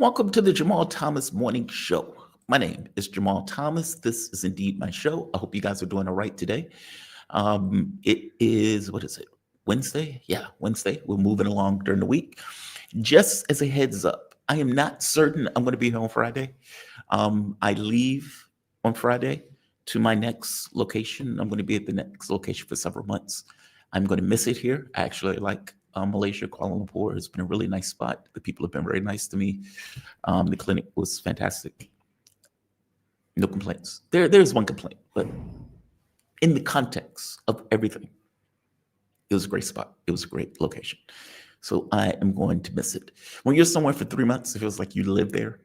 Welcome to the Jamal Thomas Morning Show. My name is Jamal Thomas. This is indeed my show. I hope you guys are doing all right today. It is, what is it? Wednesday? Yeah, Wednesday. We're moving along during the week. Just as a heads up, I am not certain I'm going to be here on Friday. I leave on Friday to my next location. I'm going to be at the next location for several months. I'm going to miss it here. I actually like Malaysia. Kuala Lumpur has been a really nice spot. The people have been very nice to me. The clinic was fantastic. No complaints. There's one complaint, but in the context of everything, it was a great spot. It was a great location. So I am going to miss it. When you're somewhere for 3 months, it feels like you live there,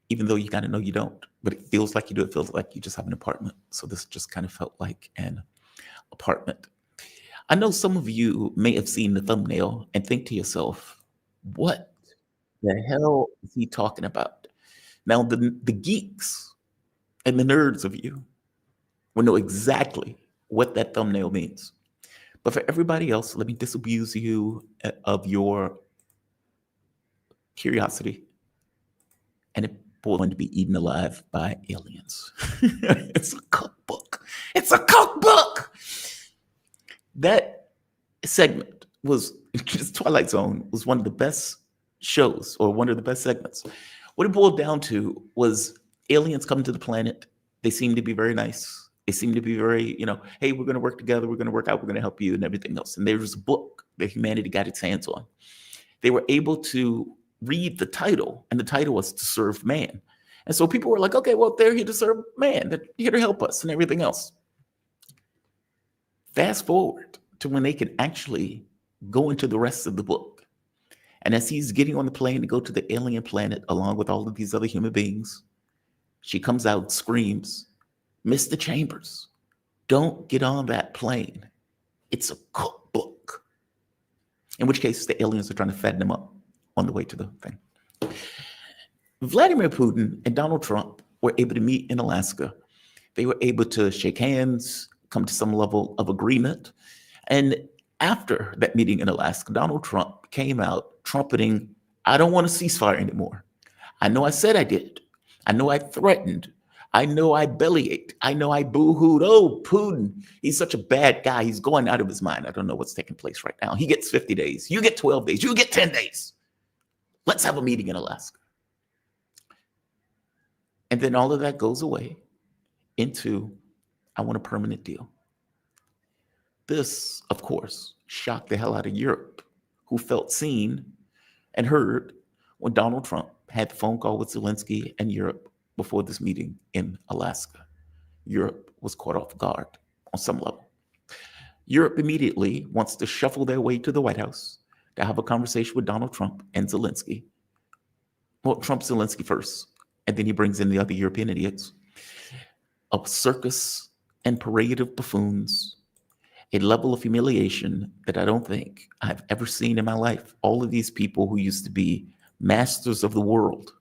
even though you kind of know you don't, but it feels like you do. It feels like you just have an apartment. So this just kind of felt like an apartment. I know some of you may have seen the thumbnail and think to yourself, what the hell is he talking about? Now, the geeks and the nerds of you will know exactly what that thumbnail means. But for everybody else, let me disabuse you of your curiosity. And it's going to be eaten alive by aliens. It's a cookbook. It's a cookbook. That segment was, Twilight Zone was one of the best shows, or one of the best segments. What it boiled down to was aliens come to the planet. They seem to be very nice. They seem to be very, hey, we're going to work together. We're going to work out. We're going to help you and everything else. And there was a book that humanity got its hands on. They were able to read the title, and the title was To Serve Man. And so people were like, okay, well, they're here to serve man. They're here to help us and everything else. Fast forward to when they can actually go into the rest of the book. And as he's getting on the plane to go to the alien planet along with all of these other human beings, she comes out and screams, Mr. Chambers, don't get on that plane. It's a cookbook. In which case, the aliens are trying to fatten him up on the way to the thing. Vladimir Putin and Donald Trump were able to meet in Alaska. They were able to shake hands, come to some level of agreement. And after that meeting in Alaska, Donald Trump came out trumpeting, I don't want a ceasefire anymore. I know I said I did. I know I threatened. I know I bellyached. I know I boo-hooed. Oh, Putin, he's such a bad guy. He's going out of his mind. I don't know what's taking place right now. He gets 50 days. You get 12 days. You get 10 days. Let's have a meeting in Alaska. And then all of that goes away into, I want a permanent deal. This, of course, shocked the hell out of Europe, who felt seen and heard when Donald Trump had the phone call with Zelensky and Europe before this meeting in Alaska. Europe was caught off guard on some level. Europe immediately wants to shuffle their way to the White House to have a conversation with Donald Trump and Zelensky. Well, Trump, Zelensky first, and then he brings in the other European idiots. A circus and parade of buffoons, a level of humiliation that I don't think I've ever seen in my life. All of these people who used to be masters of the world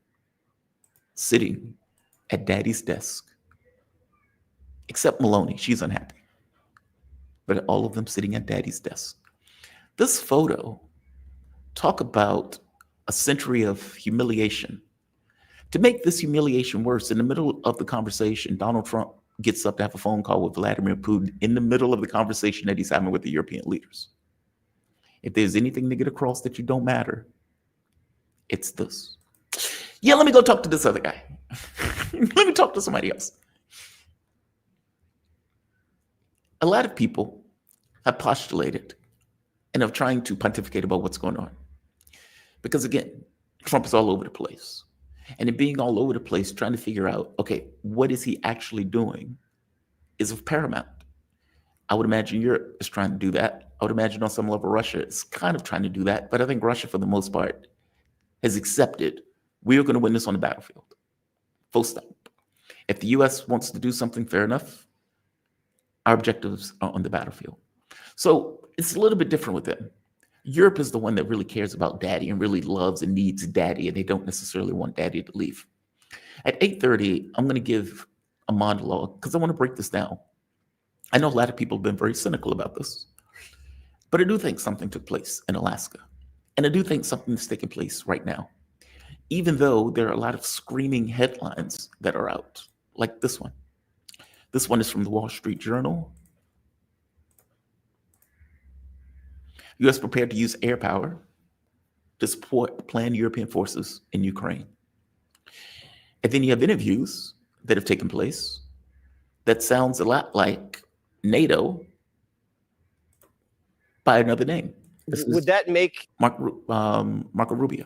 sitting at daddy's desk, except Maloney, she's unhappy, but all of them sitting at daddy's desk. This photo, talk about a century of humiliation. To make this humiliation worse, in the middle of the conversation, Donald Trump gets up to have a phone call with Vladimir Putin in the middle of the conversation that he's having with the European leaders. If there's anything to get across that you don't matter, it's this. Yeah, let me go talk to this other guy. Let me talk to somebody else. A lot of people have postulated and are trying to pontificate about what's going on. Because again, Trump is all over the place. And in being all over the place, trying to figure out, okay, what is he actually doing is of paramount. I would imagine Europe is trying to do that. I would imagine on some level Russia is kind of trying to do that. But I think Russia, for the most part, has accepted we are going to win this on the battlefield. Full stop. If the U.S. wants to do something, fair enough. Our objectives are on the battlefield. So it's a little bit different with them. Europe is the one that really cares about daddy and really loves and needs daddy, and they don't necessarily want daddy to leave. At 8:30, I'm going to give a monologue because I want to break this down. I know a lot of people have been very cynical about this, but I do think something took place in Alaska, and I do think something is taking place right now. even though there are a lot of screaming headlines that are out, like this one. This one is from the Wall Street Journal. U.S. prepared to use air power to support planned European forces in Ukraine. And then you have interviews that have taken place that sounds a lot like NATO by another name. Would that make Marco Rubio?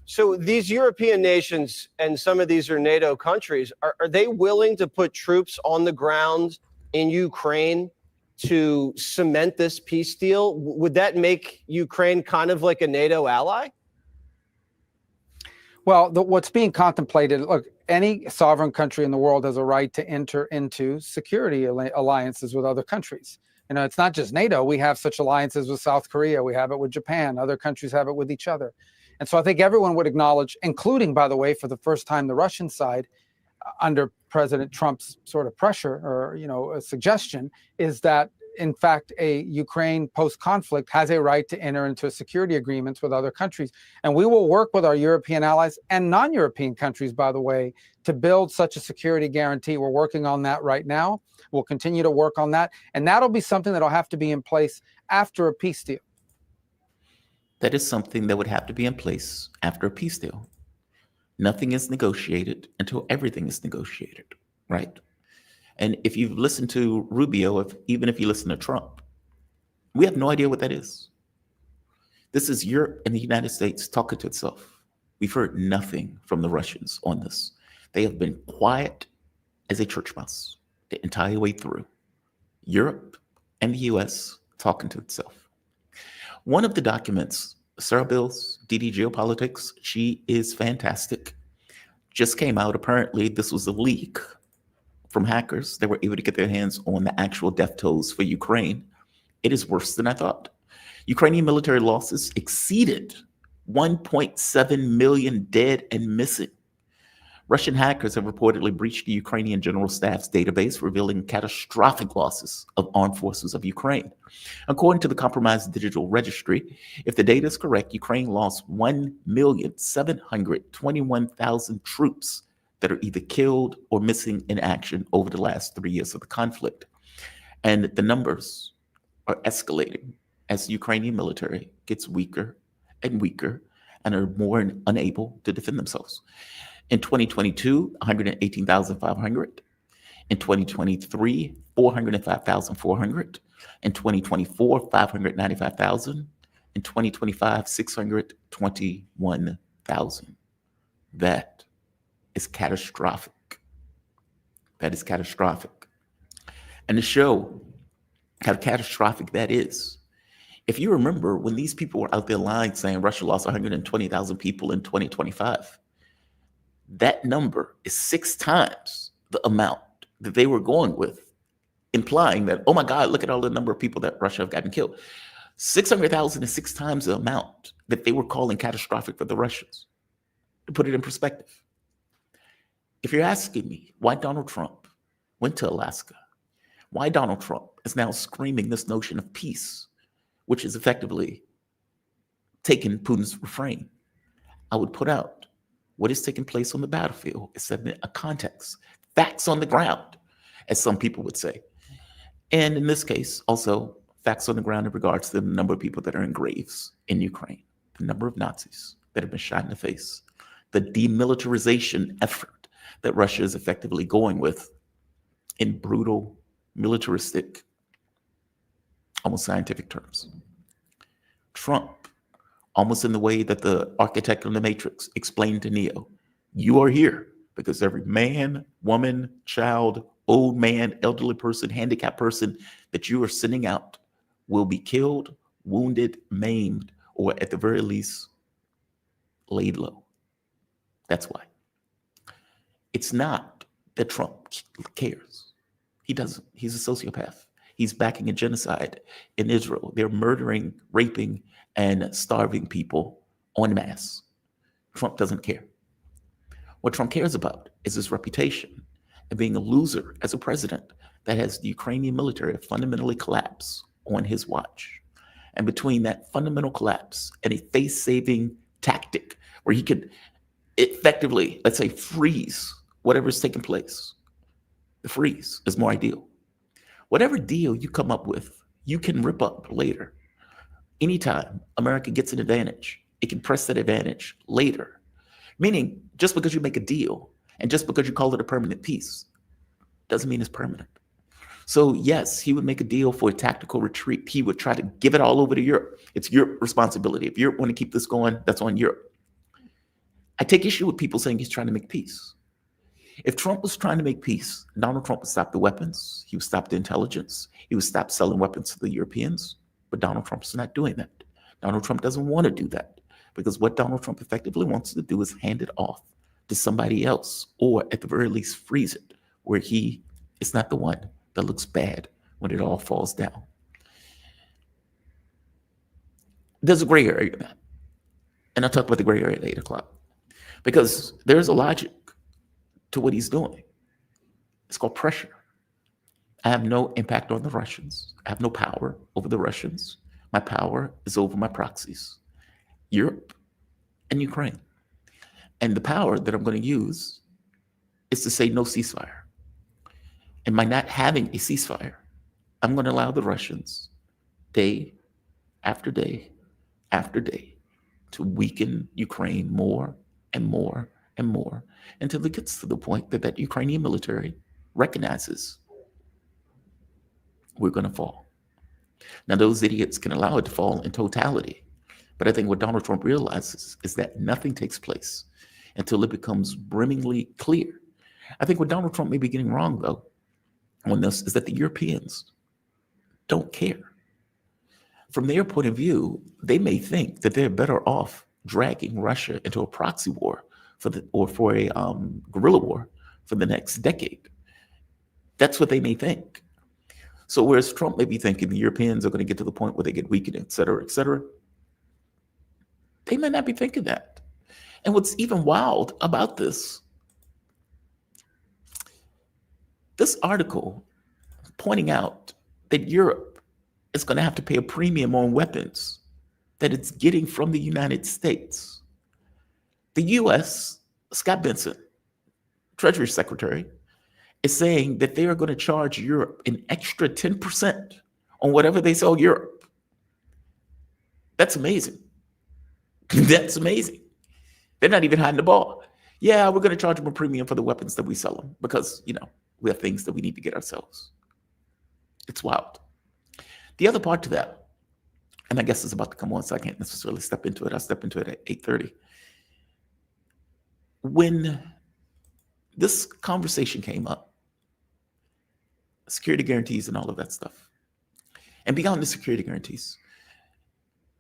So these European nations, and some of these are NATO countries, are they willing to put troops on the ground in Ukraine to cement this peace deal? Would that make Ukraine kind of like a NATO ally? Well, what's being contemplated, look, any sovereign country in the world has a right to enter into security alliances with other countries. You know, it's not just NATO. We have such alliances with South Korea. We have it with Japan. Other countries have it with each other. And so I think everyone would acknowledge, including, by the way, for the first time, the Russian side, under President Trump's sort of pressure or, you know, a suggestion, is that, in fact, a Ukraine post-conflict has a right to enter into security agreements with other countries. And we will work with our European allies and non-European countries, by the way, to build such a security guarantee. We're working on that right now. We'll continue to work on that. And that'll be something that'll have to be in place after a peace deal. That is something that would have to be in place after a peace deal. Nothing is negotiated until everything is negotiated, right? And if you've listened to Rubio, even if you listen to Trump, we have no idea what that is. This is Europe and the United States talking to itself. We've heard nothing from the Russians on this. They have been quiet as a church mouse the entire way through. Europe and the US talking to itself. One of the documents, Sarah Bills, DD Geopolitics, she is fantastic, just came out. Apparently, this was a leak from hackers that were able to get their hands on the actual death tolls for Ukraine. It is worse than I thought. Ukrainian military losses exceeded 1.7 million dead and missing. Russian hackers have reportedly breached the Ukrainian General Staff's database, revealing catastrophic losses of armed forces of Ukraine. According to the compromised digital registry, if the data is correct, Ukraine lost 1,721,000 troops that are either killed or missing in action over the last 3 years of the conflict. And the numbers are escalating as the Ukrainian military gets weaker and weaker and are more unable to defend themselves. In 2022, 118,500. In 2023, 405,400. In 2024, 595,000. In 2025, 621,000. That is catastrophic. That is catastrophic. And to show how catastrophic that is, if you remember when these people were out there lying saying Russia lost 120,000 people in 2025, that number is 6 times the amount that they were going with, implying that, oh my God, look at all the number of people that Russia have gotten killed. 600,000 is 6 times the amount that they were calling catastrophic for the Russians. To put it in perspective, if you're asking me why Donald Trump went to Alaska, why Donald Trump is now screaming this notion of peace, which is effectively taking Putin's refrain, I would put out what is taking place on the battlefield is set in a context, facts on the ground, as some people would say. And in this case, also facts on the ground in regards to the number of people that are in graves in Ukraine, the number of Nazis that have been shot in the face, the demilitarization effort that Russia is effectively going with in brutal, militaristic, almost scientific terms. Trump, almost in the way that the architect of the Matrix explained to Neo, you are here because every man, woman, child, old man, elderly person, handicapped person that you are sending out will be killed, wounded, maimed, or at the very least, laid low. That's why. It's not that Trump cares. He doesn't. He's a sociopath. He's backing a genocide in Israel. They're murdering, raping, and starving people en masse. Trump doesn't care. What Trump cares about is his reputation and being a loser as a president that has the Ukrainian military fundamentally collapse on his watch. And between that fundamental collapse and a face-saving tactic where he could effectively, let's say, freeze whatever's taking place. The freeze is more ideal. Whatever deal you come up with, you can rip up later. Anytime America gets an advantage, it can press that advantage later. Meaning, just because you make a deal and just because you call it a permanent peace doesn't mean it's permanent. So yes, he would make a deal for a tactical retreat. He would try to give it all over to Europe. It's Europe's responsibility. If Europe want to keep this going, that's on Europe. I take issue with people saying he's trying to make peace. If Trump was trying to make peace, Donald Trump would stop the weapons. He would stop the intelligence. He would stop selling weapons to the Europeans. But Donald Trump's not doing that. Donald Trump doesn't want to do that, because what Donald Trump effectively wants to do is hand it off to somebody else, or at the very least freeze it, where he is not the one that looks bad when it all falls down. There's a gray area in that. And I'll talk about the gray area at 8 o'clock. Because there's a logic to what he's doing. It's called pressure. I have no impact on the Russians. I have no power over the Russians. My power is over my proxies, Europe and Ukraine. And the power that I'm going to use is to say no ceasefire. And by not having a ceasefire, I'm going to allow the Russians day after day after day to weaken Ukraine more and more and more until it gets to the point that that Ukrainian military recognizes we're going to fall. Now, those idiots can allow it to fall in totality. But I think what Donald Trump realizes is that nothing takes place until it becomes brimmingly clear. I think what Donald Trump may be getting wrong, though, on this is that the Europeans don't care. From their point of view, they may think that they're better off dragging Russia into a proxy war for a guerrilla war for the next decade. That's what they may think. So whereas Trump may be thinking the Europeans are going to get to the point where they get weakened, et cetera, they may not be thinking that. And what's even wild about this article pointing out that Europe is going to have to pay a premium on weapons that it's getting from the United States. The U.S., Scott Bessent, Treasury Secretary, is saying that they are going to charge Europe an extra 10% on whatever they sell Europe. That's amazing. That's amazing. They're not even hiding the ball. Yeah, we're going to charge them a premium for the weapons that we sell them because, we have things that we need to get ourselves. It's wild. The other part to that, and I guess it's about to come on, so I can't necessarily step into it. I'll step into it at 8:30. When this conversation came up, security guarantees and all of that stuff, and beyond the security guarantees,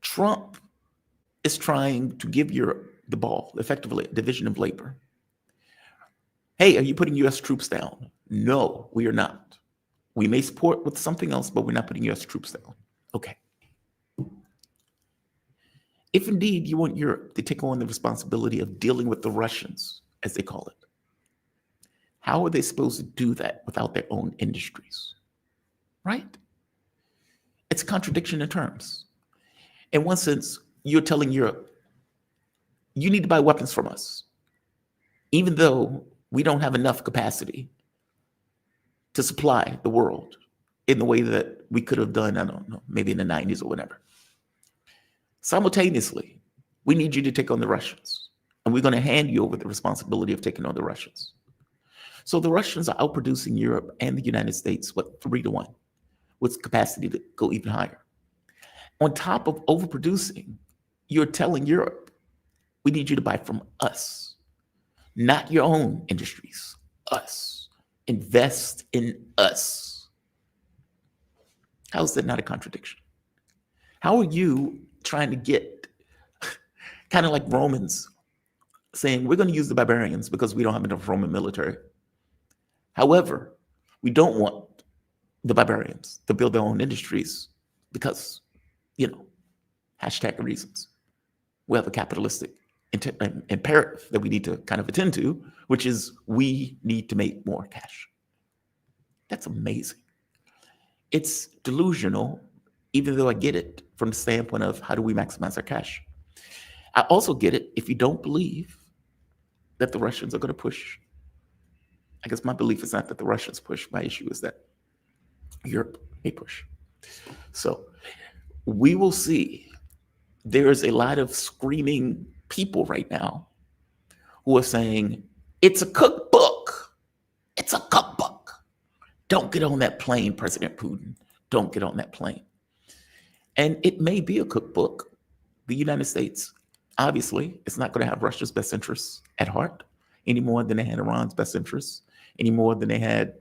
Trump is trying to give Europe the ball, effectively a division of labor. Hey, are you putting U.S. troops down? No, we are not. We may support with something else, but we're not putting U.S. troops down. Okay. If indeed you want Europe to take on the responsibility of dealing with the Russians, as they call it, how are they supposed to do that without their own industries? Right? It's a contradiction in terms. In one sense, you're telling Europe, you need to buy weapons from us, even though we don't have enough capacity to supply the world in the way that we could have done, I don't know, maybe in the 90s or whatever. Simultaneously, we need you to take on the Russians, and we're going to hand you over the responsibility of taking on the Russians. So the Russians are outproducing Europe and the United States, 3-1, with capacity to go even higher. On top of overproducing, you're telling Europe, we need you to buy from us, not your own industries, us. Invest in us. How is that not a contradiction? How are you trying to get, kind of like Romans, saying we're going to use the barbarians because we don't have enough Roman military. However, we don't want the barbarians to build their own industries because, hashtag reasons. We have a capitalistic imperative that we need to kind of attend to, which is we need to make more cash. That's amazing. It's delusional, even though I get it from the standpoint of how do we maximize our cash. I also get it if you don't believe that the Russians are going to push. I guess my belief is not that the Russians push. My issue is that Europe may push. So we will see. There is a lot of screaming people right now who are saying, it's a cookbook. It's a cookbook. Don't get on that plane, President Putin. Don't get on that plane. And it may be a cookbook. The United States, obviously, is not going to have Russia's best interests at heart any more than they had Iran's best interests, any more than they had,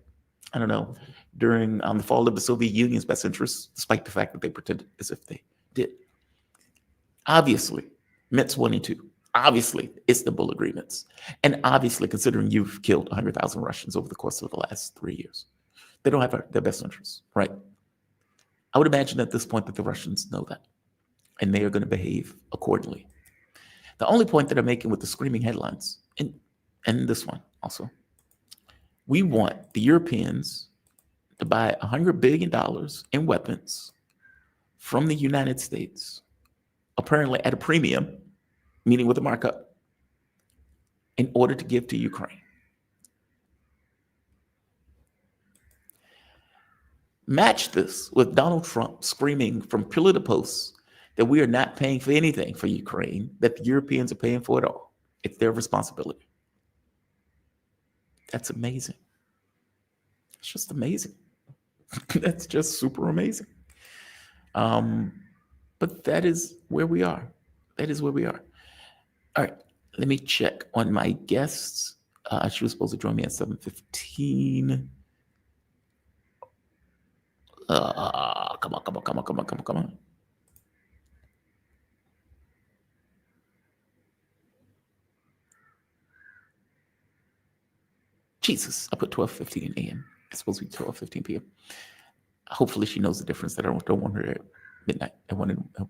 I don't know, during the fall of the Soviet Union's best interests, despite the fact that they pretended as if they did. Obviously, Minsk 1 and 2. Obviously, Istanbul agreements. And obviously, considering you've killed 100,000 Russians over the course of the last 3 years, they don't have their best interests, right? I would imagine at this point that the Russians know that, and they are going to behave accordingly. The only point that I'm making with the screaming headlines, and this one also, we want the Europeans to buy $100 billion in weapons from the United States, apparently at a premium, meaning with a markup, in order to give to Ukraine. Match this with Donald Trump screaming from pillar to post that we are not paying for anything for Ukraine, that the Europeans are paying for it all. It's their responsibility. That's amazing. It's just amazing. That's just super amazing. But that is where we are. That is where we are. All right, let me check on my guests. She was supposed to join me at 7:15. Come on. Jesus, I put 12:15 a.m. It's supposed to be 12:15 p.m. Hopefully she knows the difference, that I don't want her at midnight. I want to,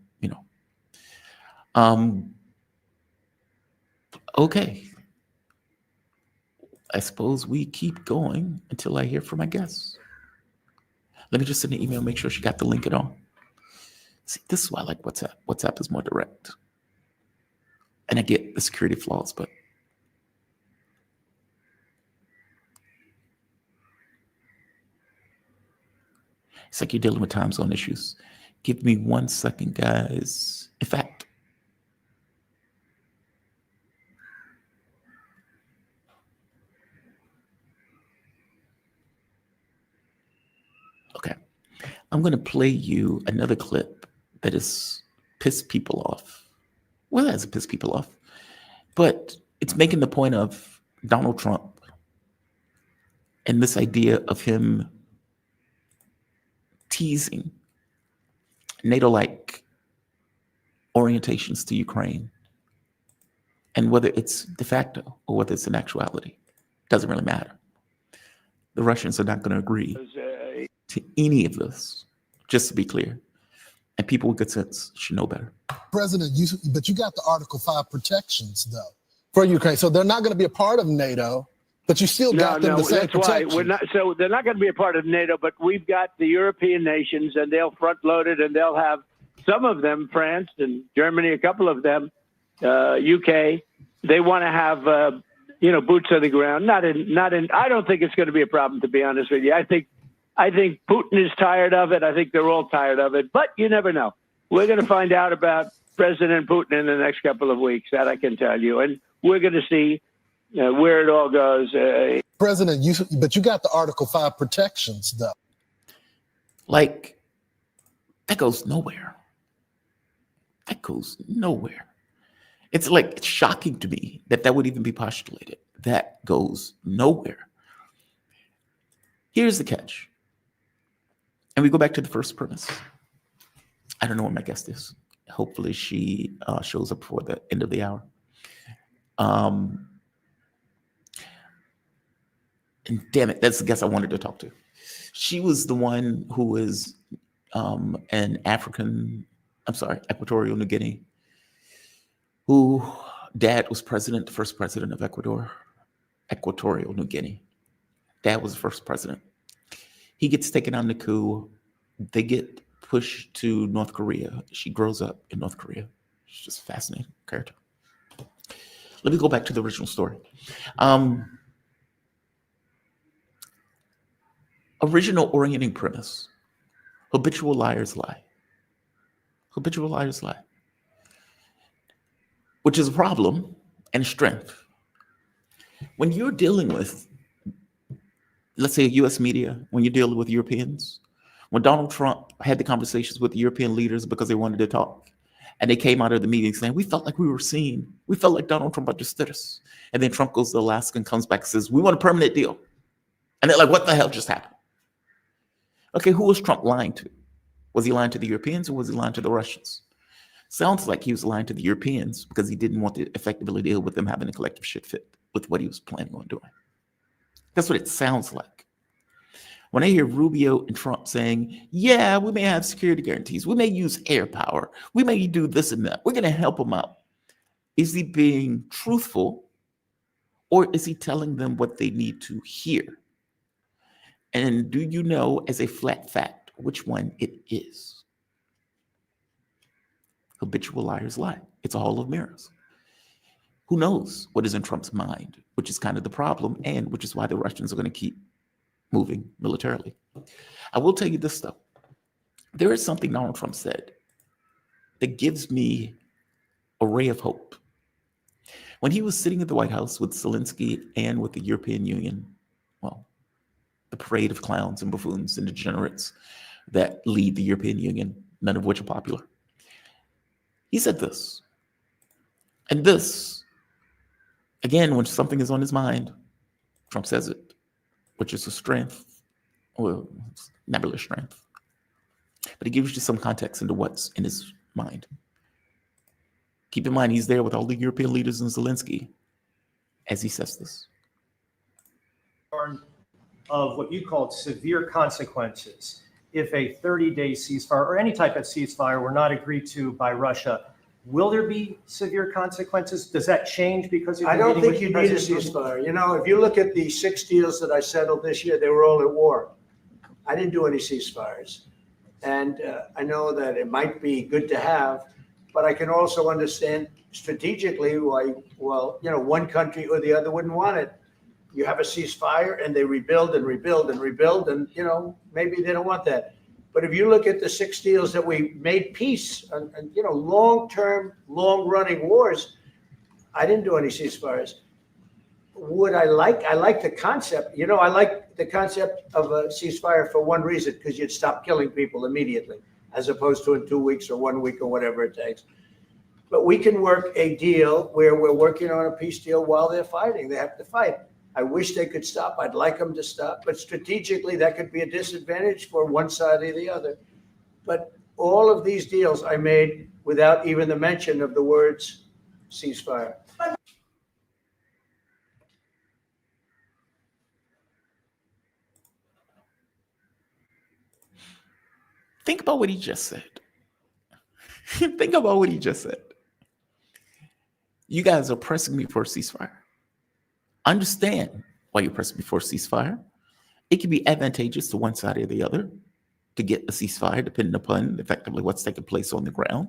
okay. I suppose we keep going until I hear from my guests. Let me just send an email, make sure she got the link at all. See, this is why I like WhatsApp. WhatsApp is more direct. And I get the security flaws, but it's like you're dealing with time zone issues. Give me 1 second, guys. In fact, okay, I'm going to play you another clip that has pissed people off. Well, it hasn't pissed people off, but it's making the point of Donald Trump and this idea of him teasing NATO-like orientations to Ukraine, and whether it's de facto or whether it's in actuality, doesn't really matter. The Russians are not going to agree to any of this, just to be clear. And people with good sense should know better. President, but you got the Article 5 protections, though, for Ukraine. So they're not going to be a part of NATO, but you still got them the same protections. Why we're not. So they're not going to be a part of NATO, but we've got the European nations, and they'll front load it, and they'll have some of them, France and Germany, a couple of them, UK. They want to have, boots on the ground. Not in. I don't think it's going to be a problem, to be honest with you. I think Putin is tired of it. I think they're all tired of it. But you never know. We're going to find out about President Putin in the next couple of weeks. That I can tell you, and we're going to see where it all goes. President, but you got the Article 5 protections, though. Like, that goes nowhere. That goes nowhere. It's like, it's shocking to me that would even be postulated. That goes nowhere. Here's the catch. And we go back to the first premise. I don't know where my guest is. Hopefully she shows up before the end of the hour. And damn it, that's the guest I wanted to talk to. She was the one who is an Equatorial New Guinea, who dad was president, the first president of Equatorial New Guinea. Dad was the first president. He gets taken on the coup. They get pushed to North Korea. She grows up in North Korea. She's just a fascinating character. let me go back to the original story. Original orienting premise: habitual liars lie. Habitual liars lie, which is a problem and a strength. When you're dealing with, let's say, U.S. media, when you're dealing with Europeans, when Donald Trump had the conversations with the European leaders because they wanted to talk, and they came out of the meeting saying, we felt like we were seen. We felt like Donald Trump understood us. And then Trump goes to Alaska and comes back and says, we want a permanent deal. And they're like, what the hell just happened? Okay, who was Trump lying to? Was he lying to the Europeans or was he lying to the Russians? Sounds like he was lying to the Europeans because he didn't want to effectively deal with them having a collective shit fit with what he was planning on doing. That's what it sounds like. When I hear Rubio and Trump saying, yeah, we may have security guarantees, we may use Airpower, we may do this and that, we're going to help them out. Is he being truthful, or is he telling them what they need to hear? And do you know, as a flat fact, which one it is? Habitual liars lie. It's a hall of mirrors. Who knows what is in Trump's mind, which is kind of the problem, and which is why the Russians are going to keep moving militarily. I will tell you this, though. There is something Donald Trump said that gives me a ray of hope. When he was sitting at the White House with Zelensky and with the European Union, well, the parade of clowns and buffoons and degenerates that lead the European Union, none of which are popular, he said this. And this, again, when something is on his mind, Trump says it, which is a strength, well, it's never a strength. But it gives you some context into what's in his mind. Keep in mind, he's there with all the European leaders and Zelensky as he says this. Of what you called severe consequences if a 30-day ceasefire or any type of ceasefire were not agreed to by Russia. Will there be severe consequences? Does that change because of I don't think you need a ceasefire. You know, if you look at the 6 deals that I settled this year, they were all at war. I didn't do any ceasefires. And I know that it might be good to have, but I can also understand strategically why, well, you know, one country or the other wouldn't want it. You have a ceasefire and they rebuild and rebuild and rebuild, and, you know, maybe they don't want that. But if you look at the 6 deals that we made peace and you know, long-term, long-running wars, I didn't do any ceasefires. Would I like the concept, you know, I like the concept of a ceasefire for one reason, because you'd stop killing people immediately, as opposed to in 2 weeks or 1 week or whatever it takes. But we can work a deal where we're working on a peace deal while they're fighting. They have to fight. I wish they could stop. I'd like them to stop. But strategically, that could be a disadvantage for one side or the other. But all of these deals I made without even the mention of the words ceasefire. Think about what he just said. Think about what he just said. You guys are pressing me for a ceasefire. Understand why you're pressing me for a ceasefire. It can be advantageous to one side or the other to get a ceasefire, depending upon effectively what's taking place on the ground.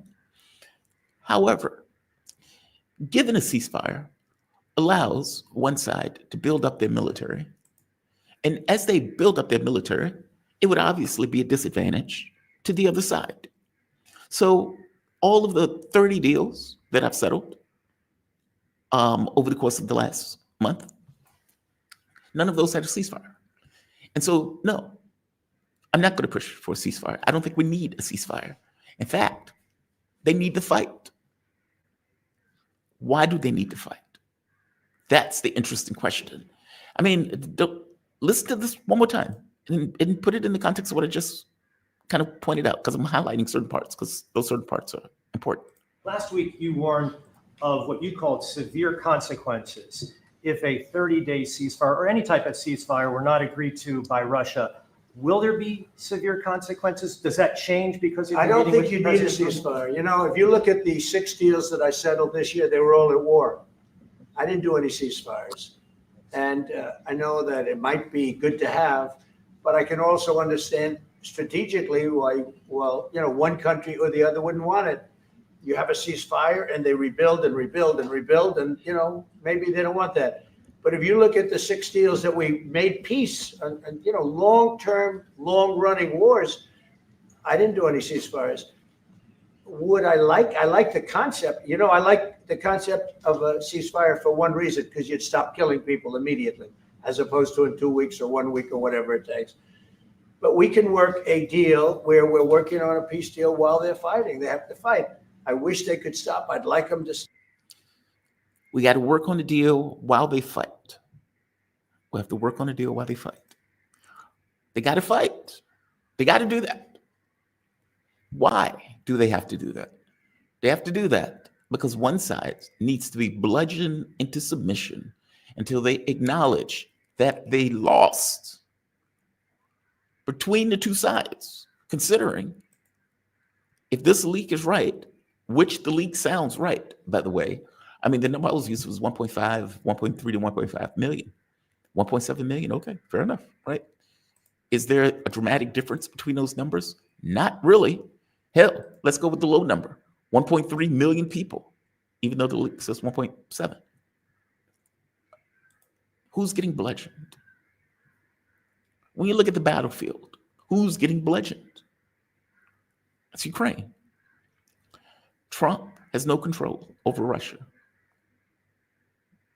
However, given a ceasefire allows one side to build up their military. And as they build up their military, it would obviously be a disadvantage to the other side. So all of the 30 deals that I've settled over the course of the last month, none of those had a ceasefire. And so, no, I'm not going to push for a ceasefire. I don't think we need a ceasefire. In fact, they need to fight. Why do they need to fight? That's the interesting question. I mean, listen to this one more time and put it in the context of what I just kind of pointed out, because I'm highlighting certain parts, because those certain parts are important. Last week, you warned of what you called severe consequences if a 30-day ceasefire or any type of ceasefire were not agreed to by Russia. Will there be severe consequences? Does that change because of I don't think you need a ceasefire. You know, if you look at the 6 deals that I settled this year, they were all at war. I didn't do any ceasefires. And I know that it might be good to have, but I can also understand strategically why, well, you know, one country or the other wouldn't want it. you have a ceasefire and they rebuild and rebuild and rebuild, and maybe they don't want that. But if you look at the 6 deals that we made peace and long-term, long-running wars, I didn't do any ceasefires. I like the concept. I like the concept of a ceasefire for one reason, because you'd stop killing people immediately, as opposed to in 2 weeks or 1 week or whatever it takes. But we can work a deal where we're working on a peace deal while they're fighting. They have to fight. I wish they could stop. I'd like them to stop. We got to work on the deal while they fight. We have to work on the deal while they fight. They got to fight. They got to do that. Why do they have to do that? They have to do that because one side needs to be bludgeoned into submission until they acknowledge that they lost. Between the two sides, considering if this leak is right, which the leak sounds right, by the way. I mean, the number I was used was 1.5, 1.3 to 1.5 million. 1.7 million, okay, fair enough, right? Is there a dramatic difference between those numbers? Not really. Hell, let's go with the low number, 1.3 million people, even though the leak says 1.7. Who's getting bludgeoned? When you look at the battlefield, who's getting bludgeoned? It's Ukraine. Trump has no control over Russia.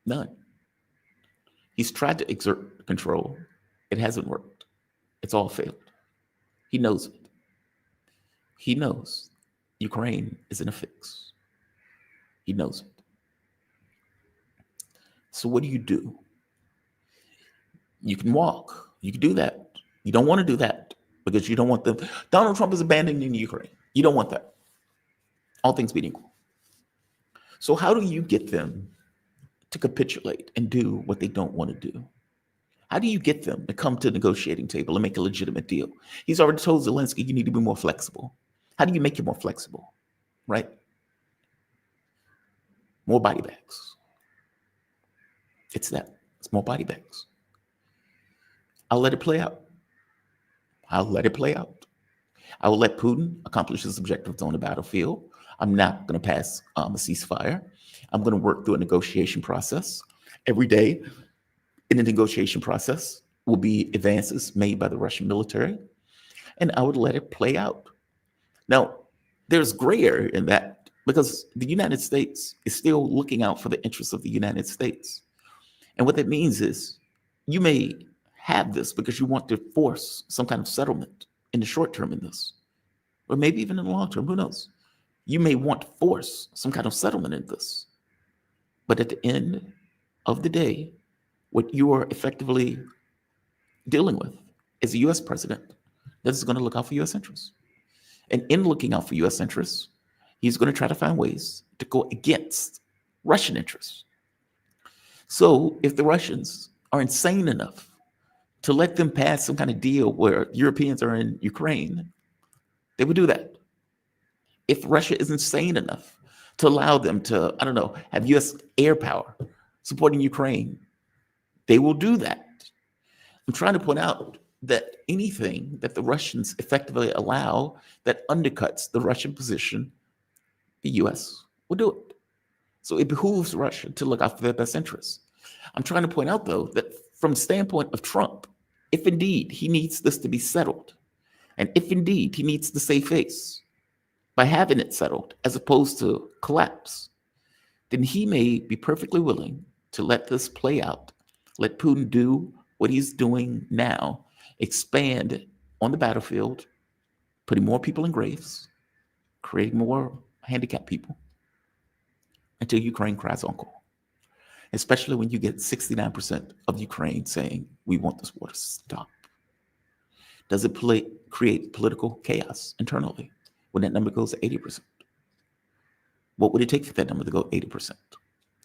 None. He's tried to exert control. It hasn't worked. It's all failed. He knows it. He knows Ukraine is in a fix. He knows it. So what do? You can walk. You can do that. You don't want to do that because you don't want them. Donald Trump is abandoning Ukraine. You don't want that. All things being equal. So how do you get them to capitulate and do what they don't want to do? How do you get them to come to the negotiating table and make a legitimate deal? He's already told Zelensky, you need to be more flexible. How do you make it more flexible, right? More body bags. It's that. It's more body bags. I'll let it play out. I will let Putin accomplish his objectives on the battlefield. I'm not going to pass a ceasefire. I'm going to work through a negotiation process. Every day in the negotiation process will be advances made by the Russian military, and I would let it play out. Now, there's gray area in that because the United States is still looking out for the interests of the United States. And what that means is you may have this because you want to force some kind of settlement in the short term in this, or maybe even in the long term, who knows? You may want to force some kind of settlement in this. But at the end of the day, what you are effectively dealing with is a US president that is going to look out for US interests. And in looking out for US interests, he's going to try to find ways to go against Russian interests. So if the Russians are insane enough to let them pass some kind of deal where Europeans are in Ukraine, they would do that. If Russia is insane enough to allow them to, have US Airpower supporting Ukraine, they will do that. I'm trying to point out that anything that the Russians effectively allow that undercuts the Russian position, the US will do it. So it behooves Russia to look out for their best interests. I'm trying to point out, though, that from the standpoint of Trump, if indeed he needs this to be settled, and if indeed he needs to save face by having it settled as opposed to collapse, then he may be perfectly willing to let this play out, let Putin do what he's doing now, expand on the battlefield, putting more people in graves, creating more handicapped people, until Ukraine cries uncle. Especially when you get 69% of Ukraine saying, we want this war to stop. Does it create political chaos internally when that number goes to 80%? What would it take for that number to go 80%?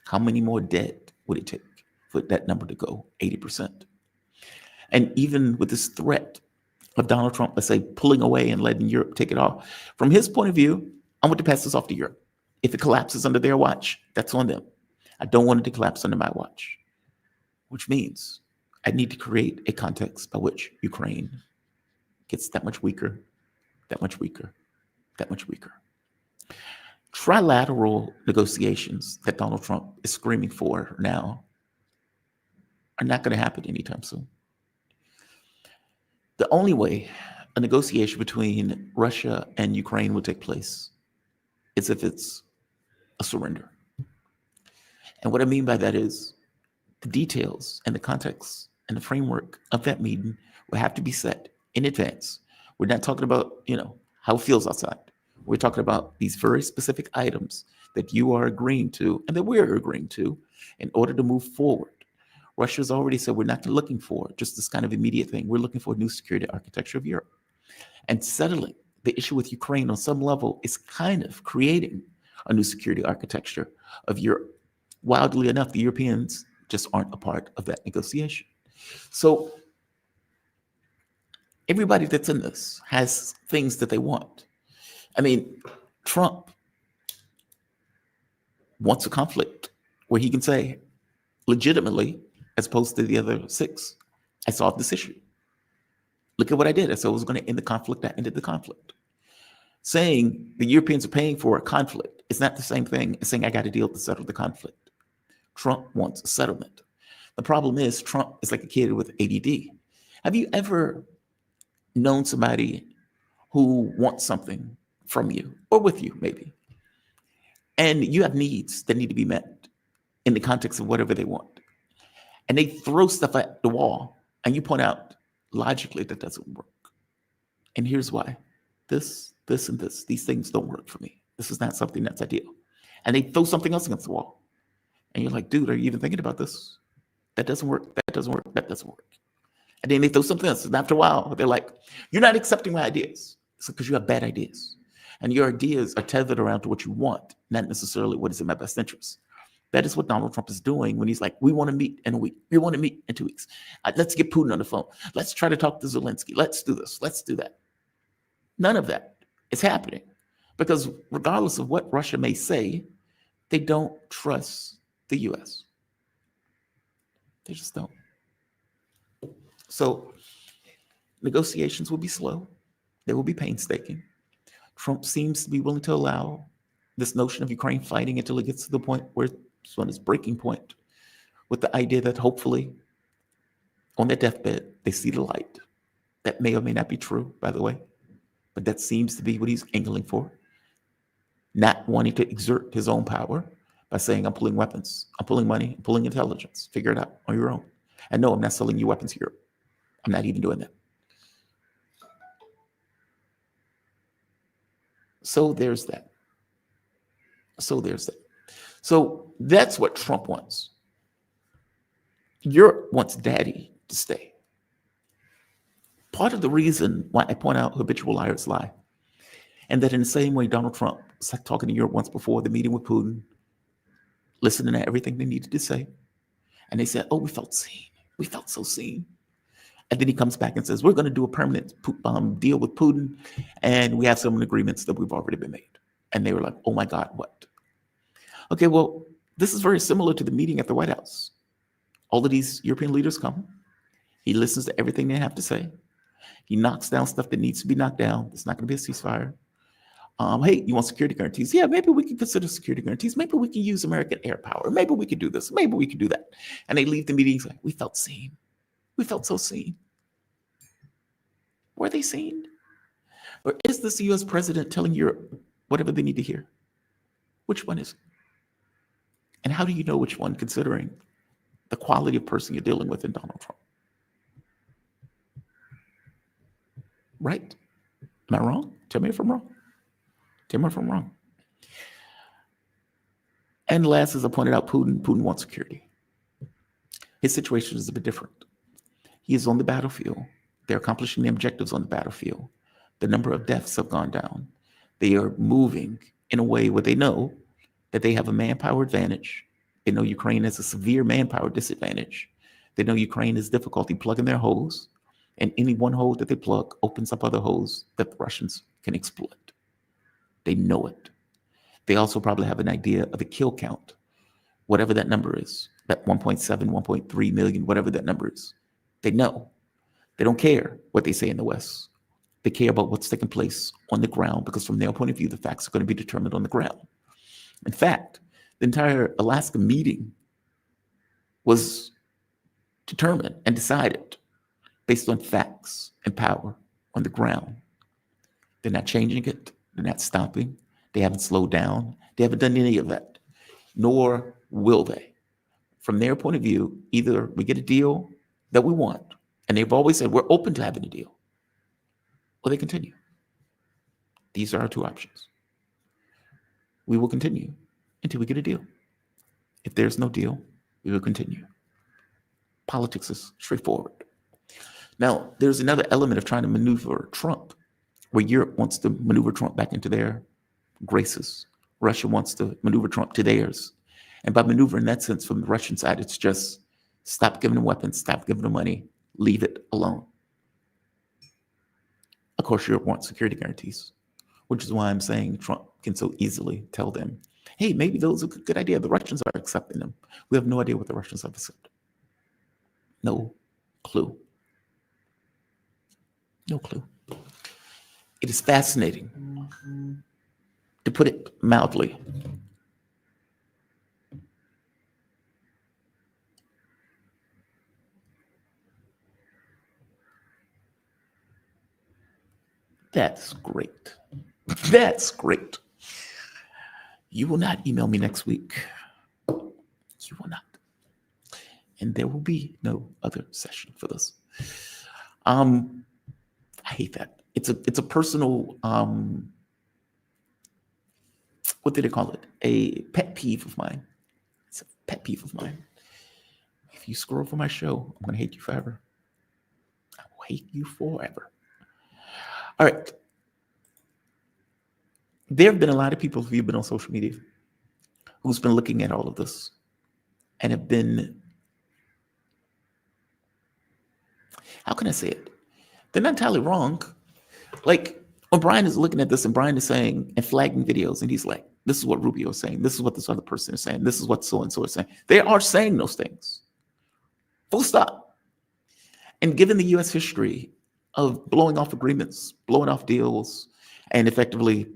How many more dead would it take for that number to go 80%? And even with this threat of Donald Trump, let's say, pulling away and letting Europe take it off, from his point of view, I want to pass this off to Europe. If it collapses under their watch, that's on them. I don't want it to collapse under my watch, which means I need to create a context by which Ukraine gets that much weaker, that much weaker, that much weaker. trilateral negotiations that Donald Trump is screaming for now are not going to happen anytime soon. The only way a negotiation between Russia and Ukraine will take place is if it's a surrender. And what I mean by that is the details and the context and the framework of that meeting will have to be set in advance. We're not talking about, how it feels outside. We're talking about these very specific items that you are agreeing to and that we're agreeing to in order to move forward. Russia's already said we're not looking for just this kind of immediate thing. We're looking for a new security architecture of Europe. And settling the issue with Ukraine on some level is kind of creating a new security architecture of Europe. Wildly enough, the Europeans just aren't a part of that negotiation. So everybody that's in this has things that they want. I mean, Trump wants a conflict where he can say legitimately, as opposed to the other six, I solved this issue. Look at what I did. I said I was going to end the conflict. I ended the conflict. Saying the Europeans are paying for a conflict is not the same thing as saying I got a deal to settle the conflict. Trump wants a settlement. The problem is Trump is like a kid with ADD. Have you ever known somebody who wants something from you or with you maybe, and you have needs that need to be met in the context of whatever they want, and they throw stuff at the wall and you point out logically that doesn't work, and here's why: this and this, these things don't work for me. This is not something that's ideal. And they throw something else against the wall and you're like, dude, are you even thinking about this? That doesn't work. That doesn't work. That doesn't work. And then they throw something else, and after a while they're like, you're not accepting my ideas. It's because you have bad ideas, and your ideas are tethered around to what you want, not necessarily what is in my best interest. That is what Donald Trump is doing when he's like, we want to meet in a week. We want to meet in 2 weeks. Let's get Putin on the phone. Let's try to talk to Zelensky. Let's do this. Let's do that. None of that is happening because regardless of what Russia may say, they don't trust the U.S. They just don't. So negotiations will be slow. They will be painstaking. Trump seems to be willing to allow this notion of Ukraine fighting until it gets to the point where it's on its breaking point, with the idea that hopefully on their deathbed, they see the light. That may or may not be true, by the way, but that seems to be what he's angling for. Not wanting to exert his own power by saying, I'm pulling weapons, I'm pulling money, I'm pulling intelligence, figure it out on your own. And no, I'm not selling you weapons here. I'm not even doing that. So there's that. So that's what Trump wants. Europe wants daddy to stay. Part of the reason why I point out habitual liars lie, and that in the same way Donald Trump was talking to Europe once before the meeting with Putin, listening to everything they needed to say, and they said, oh, we felt seen. We felt so seen. And then he comes back and says, we're going to do a permanent deal with Putin, and we have some agreements that we've already been made. And they were like, oh my God, what? Okay, well, this is very similar to the meeting at the White House. All of these European leaders come. He listens to everything they have to say. He knocks down stuff that needs to be knocked down. It's not going to be a ceasefire. Hey, you want security guarantees? Yeah, maybe we can consider security guarantees. Maybe we can use American Airpower. Maybe we could do this. Maybe we could do that. And they leave the meeting saying, we felt seen. We felt so seen. Were they seen? Or is this the U.S. president telling Europe whatever they need to hear? Which one is it? And how do you know which one, considering the quality of person you're dealing with in Donald Trump? Right? Am I wrong? Tell me if I'm wrong. Tell me if I'm wrong. And last, as I pointed out, Putin wants security. His situation is a bit different. He is on the battlefield. They're accomplishing the objectives on the battlefield. The number of deaths have gone down. They are moving in a way where they know that they have a manpower advantage. They know Ukraine has a severe manpower disadvantage. They know Ukraine has difficulty plugging their holes, and any one hole that they plug opens up other holes that the Russians can exploit. They know it. They also probably have an idea of the kill count, whatever that number is, that 1.7, 1.3 million, whatever that number is. They know. They don't care what they say in the West. They care about what's taking place on the ground, because from their point of view, the facts are going to be determined on the ground. In fact, the entire Alaska meeting was determined and decided based on facts and power on the ground. They're not changing it. They're not stopping. They haven't slowed down. They haven't done any of that, nor will they. From their point of view, either we get a deal that we want, and they've always said we're open to having a deal, or they continue. These are our two options. We will continue until we get a deal. If there's no deal, we will continue. Politics is straightforward. Now, there's another element of trying to maneuver Trump, where Europe wants to maneuver Trump back into their graces. Russia wants to maneuver Trump to theirs. And by maneuver in that sense from the Russian side, it's just stop giving them weapons, stop giving them money, leave it alone. Of course, Europe wants security guarantees, which is why I'm saying Trump can so easily tell them, hey, maybe those are a good idea. The Russians are accepting them. We have no idea what the Russians have accepted. No clue. No clue. It is fascinating, to put it mildly. That's great. That's great. You will not email me next week. You will not. And there will be no other session for this. I hate that. It's a personal, what do they call it? A pet peeve of mine. It's a pet peeve of mine. If you scroll for my show, I'm going to hate you forever. I will hate you forever. All right. There have been a lot of people who've been on social media who's been looking at all of this and have been, how can I say it? They're not entirely wrong. Like when Brian is looking at this and Brian is saying and flagging videos and he's like, this is what Rubio is saying. This is what this other person is saying. This is what so-and-so is saying. They are saying those things. Full stop. And given the U.S. history of blowing off agreements, blowing off deals, and effectively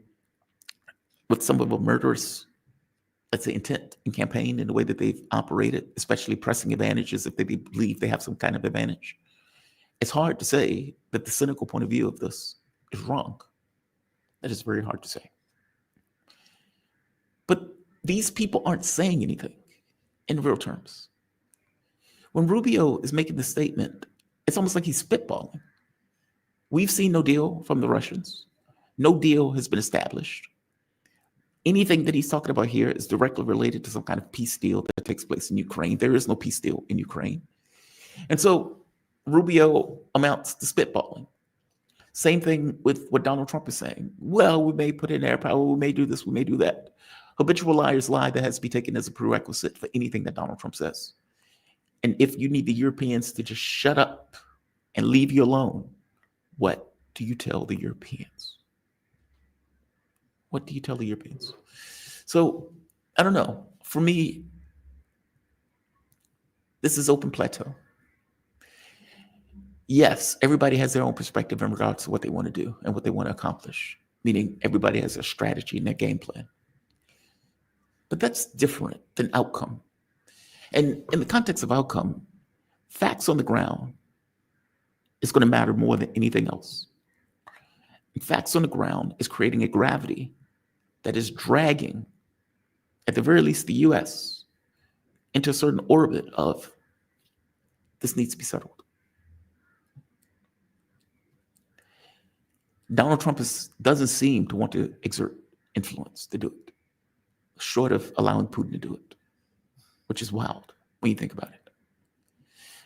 with some of a murderous, let's say, intent and campaign in the way that they've operated, especially pressing advantages if they believe they have some kind of advantage, it's hard to say that the cynical point of view of this is wrong. That is very hard to say. But these people aren't saying anything in real terms. When Rubio is making this statement, it's almost like he's spitballing. We've seen no deal from the Russians. No deal has been established. Anything that he's talking about here is directly related to some kind of peace deal that takes place in Ukraine. There is no peace deal in Ukraine. And so Rubio amounts to spitballing. Same thing with what Donald Trump is saying. Well, we may put in Airpower, we may do this, we may do that. Habitual liars lie that has to be taken as a prerequisite for anything that Donald Trump says. And if you need the Europeans to just shut up and leave you alone, what do you tell the Europeans? What do you tell the Europeans? So, I don't know. For me, this is open plateau. Yes, everybody has their own perspective in regards to what they want to do and what they want to accomplish, meaning everybody has a strategy and their game plan. But that's different than outcome. And in the context of outcome, facts on the ground is going to matter more than anything else. And facts on the ground is creating a gravity that is dragging, at the very least, the U.S. into a certain orbit of this needs to be settled. Donald Trump doesn't seem to want to exert influence to do it, short of allowing Putin to do it, which is wild when you think about it.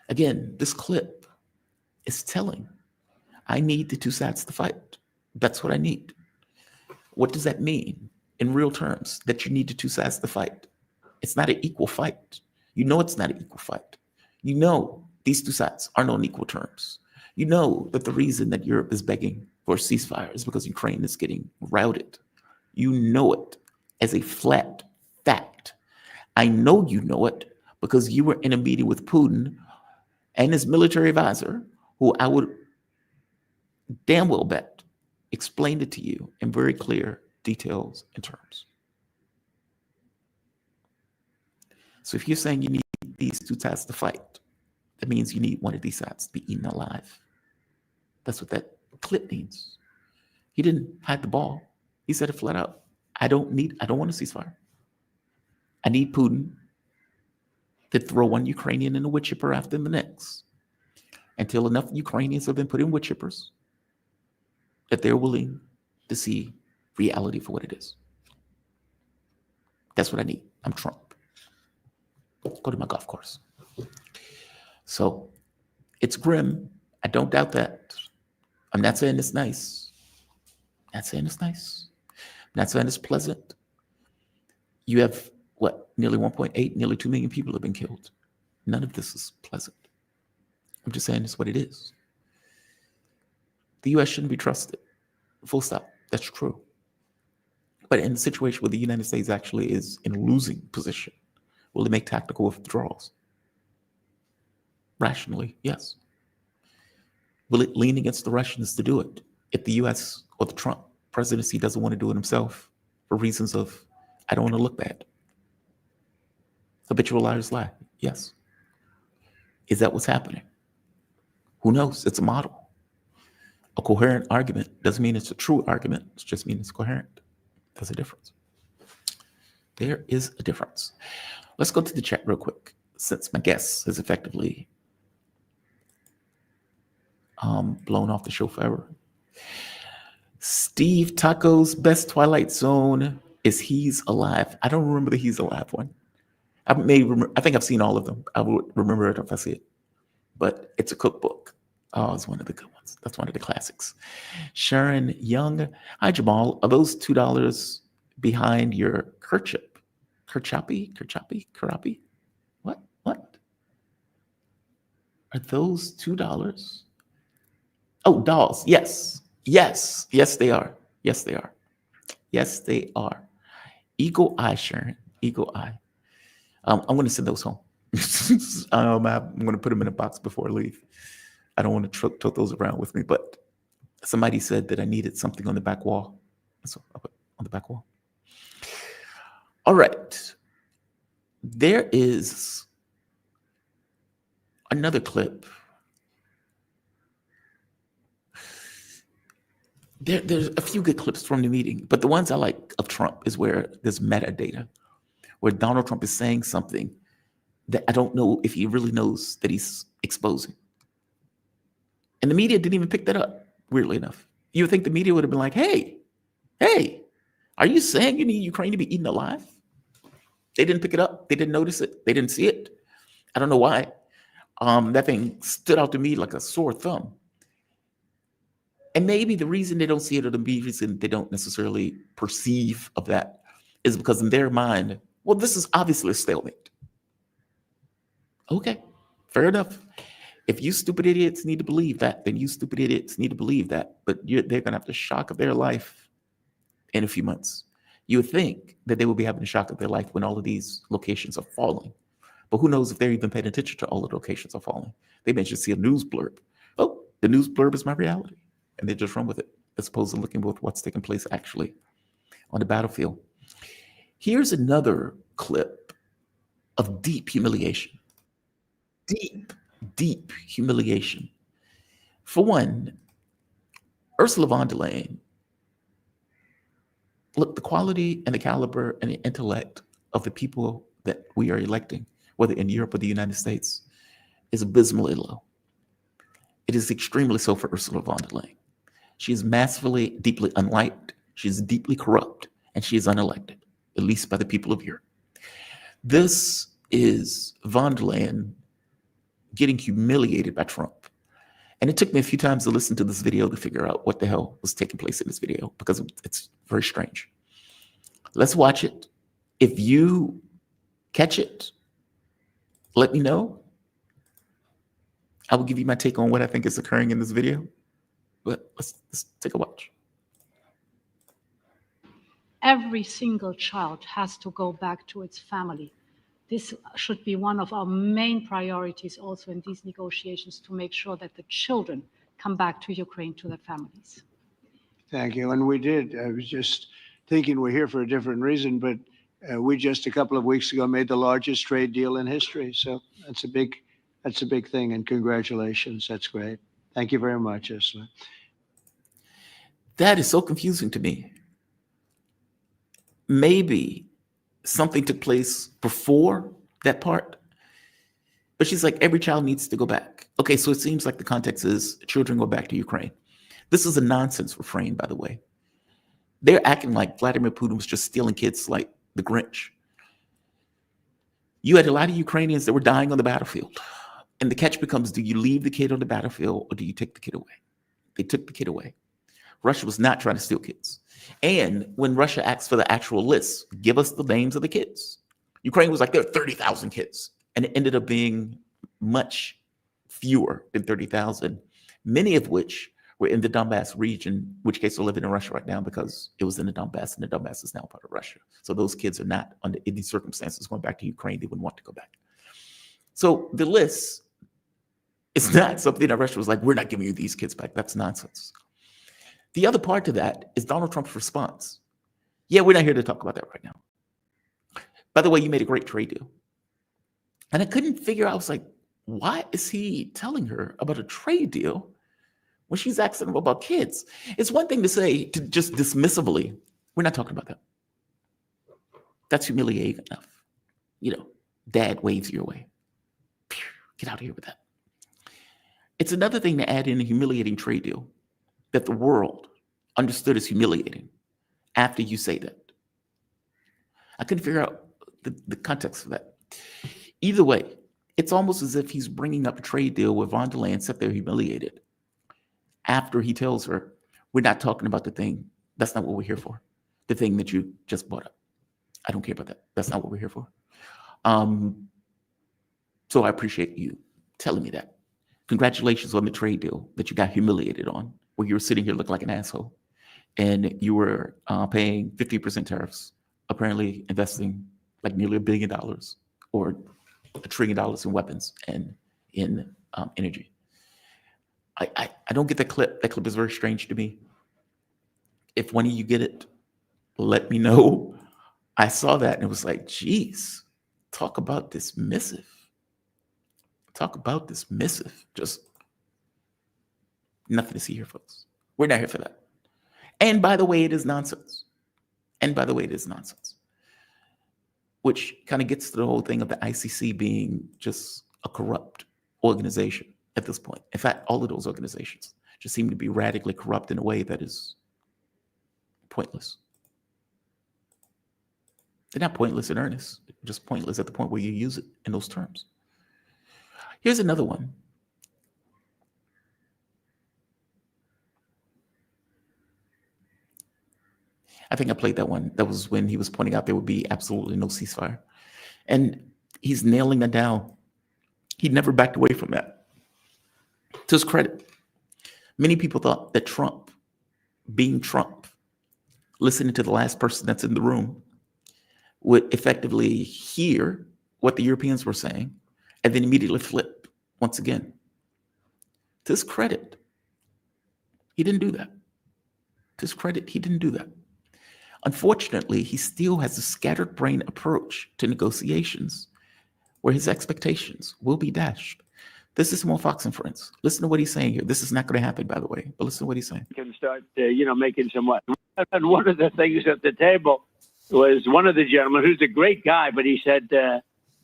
Again, this clip is telling, I need the two sides to fight. That's what I need. What does that mean in real terms, that you need the two sides to fight? It's not an equal fight. You know it's not an equal fight. You know these two sides aren't on equal terms. You know that the reason that Europe is begging for a ceasefire is because Ukraine is getting routed. You know it as a flat fact. I know you know it because you were in a meeting with Putin and his military advisor, who I would damn well bet explained it to you in very clear details and terms. So if you're saying you need these two sides to fight, that means you need one of these sides to be eaten alive. That's what that clip means. He didn't hide the ball. He said it flat out. I don't want a ceasefire. I need Putin to throw one Ukrainian in a wood chipper after the next until enough Ukrainians have been put in wood chippers that they're willing to see reality for what it is. That's what I need. I'm Trump. Go to my golf course. So it's grim. I don't doubt that. I'm not saying it's nice. Not saying it's nice. Not saying it's pleasant. You have, what, nearly 1.8, nearly 2 million people have been killed. None of this is pleasant. I'm just saying it's what it is. The U.S. shouldn't be trusted. Full stop. That's true. But in a situation where the United States actually is in a losing position, will it make tactical withdrawals? Rationally, yes. Will it lean against the Russians to do it if the U.S. or the Trump presidency doesn't want to do it himself for reasons of, I don't want to look bad? Habitual liars lie. Yes. Is that what's happening? Who knows? It's a model. A coherent argument doesn't mean it's a true argument. It just means it's coherent. There's a difference. There is a difference. Let's go to the chat real quick, since my guest has effectively blown off the show forever. Steve Taco's best Twilight Zone is He's Alive. I don't remember the He's Alive one. I think I've seen all of them. I would remember it if I see it. But it's a cookbook. Oh, it's one of the good ones. That's one of the classics. Sharon Young. Hi, Jamal. Are those $2 behind your Kirchhoff? Karapi? What? Are those $2? Oh, dolls. Yes, they are. Eagle Eye, Sharon. Eagle Eye. I'm going to send those home. I'm going to put them in a box before I leave. I don't want to tote those around with me, but somebody said that I needed something on the back wall. So I'll put on the back wall. All right. There is another clip. There's a few good clips from the meeting, but the ones I like of Trump is where there's metadata, where Donald Trump is saying something that I don't know if he really knows that he's exposing. And the media didn't even pick that up, weirdly enough. You would think the media would have been like, hey, are you saying you need Ukraine to be eaten alive? They didn't pick it up. They didn't notice it. They didn't see it. I don't know why. That thing stood out to me like a sore thumb. And maybe the reason they don't see it, or the reason they don't necessarily perceive of that, is because in their mind, well, this is obviously a stalemate. Okay, fair enough. If you stupid idiots need to believe that, then you stupid idiots need to believe that. But they're going to have the shock of their life in a few months. You would think that they would be having the shock of their life when all of these locations are falling. But who knows if they're even paying attention to all the locations are falling. They may just see a news blurb. Oh, the news blurb is my reality. And they just run with it, as opposed to looking with what's taking place actually on the battlefield. Here's another clip of deep humiliation. Deep humiliation. For one, Ursula von der Leyen, look, the quality and the caliber and the intellect of the people that we are electing, whether in Europe or the United States, is abysmally low. It is extremely so for Ursula von der Leyen. She is massively, deeply unliked. She is deeply corrupt, and she is unelected, at least by the people of Europe. This is von der Leyen getting humiliated by Trump. And it took me a few times to listen to this video to figure out what the hell was taking place in this video, because it's very strange. Let's watch it. If you catch it, let me know. I will give you my take on what I think is occurring in this video. But let's take a watch. Every single child has to go back to its family. This should be one of our main priorities also in these negotiations, to make sure that the children come back to Ukraine, to their families. Thank you. And we did. I was just thinking we're here for a different reason, but We just a couple of weeks ago made the largest trade deal in history. So that's a big thing. And congratulations. That's great. Thank you very much, Ursula. That is so confusing to me. Maybe something took place before that part, but she's like, every child needs to go back. Okay, so it seems like the context is children go back to Ukraine. This is a nonsense refrain, by the way. They're acting like Vladimir Putin was just stealing kids like the Grinch. You had a lot of Ukrainians that were dying on the battlefield. And the catch becomes, do you leave the kid on the battlefield or do you take the kid away? They took the kid away. Russia was not trying to steal kids. And when Russia asked for the actual list, give us the names of the kids. Ukraine was like, there are 30,000 kids. And it ended up being much fewer than 30,000, many of which were in the Donbass region, which case are living in Russia right now because it was in the Donbass, and the Donbass is now part of Russia. So those kids are not, under any circumstances, going back to Ukraine. They wouldn't want to go back. So the list is not something that Russia was like, we're not giving you these kids back. That's nonsense. The other part to that is Donald Trump's response. Yeah, we're not here to talk about that right now. By the way, you made a great trade deal. And I couldn't figure out, I was like, why is he telling her about a trade deal when she's asking him about kids? It's one thing to say, to just dismissively, we're not talking about that. That's humiliating enough. You know, dad waves you away. Get out of here with that. It's another thing to add in a humiliating trade deal that the world understood as humiliating after you say that. I couldn't figure out the context of that. Either way, it's almost as if he's bringing up a trade deal with von der Leyen sat there humiliated after he tells her, we're not talking about the thing. That's not what we're here for. The thing that you just brought up. I don't care about that. That's not what we're here for. So I appreciate you telling me that. Congratulations on the trade deal that you got humiliated on, where you were sitting here looking like an asshole and you were paying 50% tariffs, apparently investing like nearly $1 billion or $1 trillion in weapons and in energy. I don't get that clip. That clip is very strange to me. If one of you get it, let me know. I saw that and it was like, geez, talk about dismissive. Talk about dismissive. Just nothing to see here, folks. We're not here for that. And by the way, it is nonsense. Which kind of gets to the whole thing of the ICC being just a corrupt organization at this point. In fact, all of those organizations just seem to be radically corrupt in a way that is pointless. They're not pointless in earnest, they're just pointless at the point where you use it in those terms. Here's another one. I think I played that one. That was when he was pointing out there would be absolutely no ceasefire. And he's nailing that down. He never backed away from that. To his credit, many people thought that Trump, being Trump, listening to the last person that's in the room, would effectively hear what the Europeans were saying and then immediately flip once again. To his credit, he didn't do that. To his credit, he didn't do that. Unfortunately, he still has a scattered brain approach to negotiations where his expectations will be dashed. This is more Fox and Friends. Listen to what he's saying here. This is not going to happen, by the way, but listen to what he's saying. Can start, making some what. And one of the things at the table was one of the gentlemen, who's a great guy, but he said,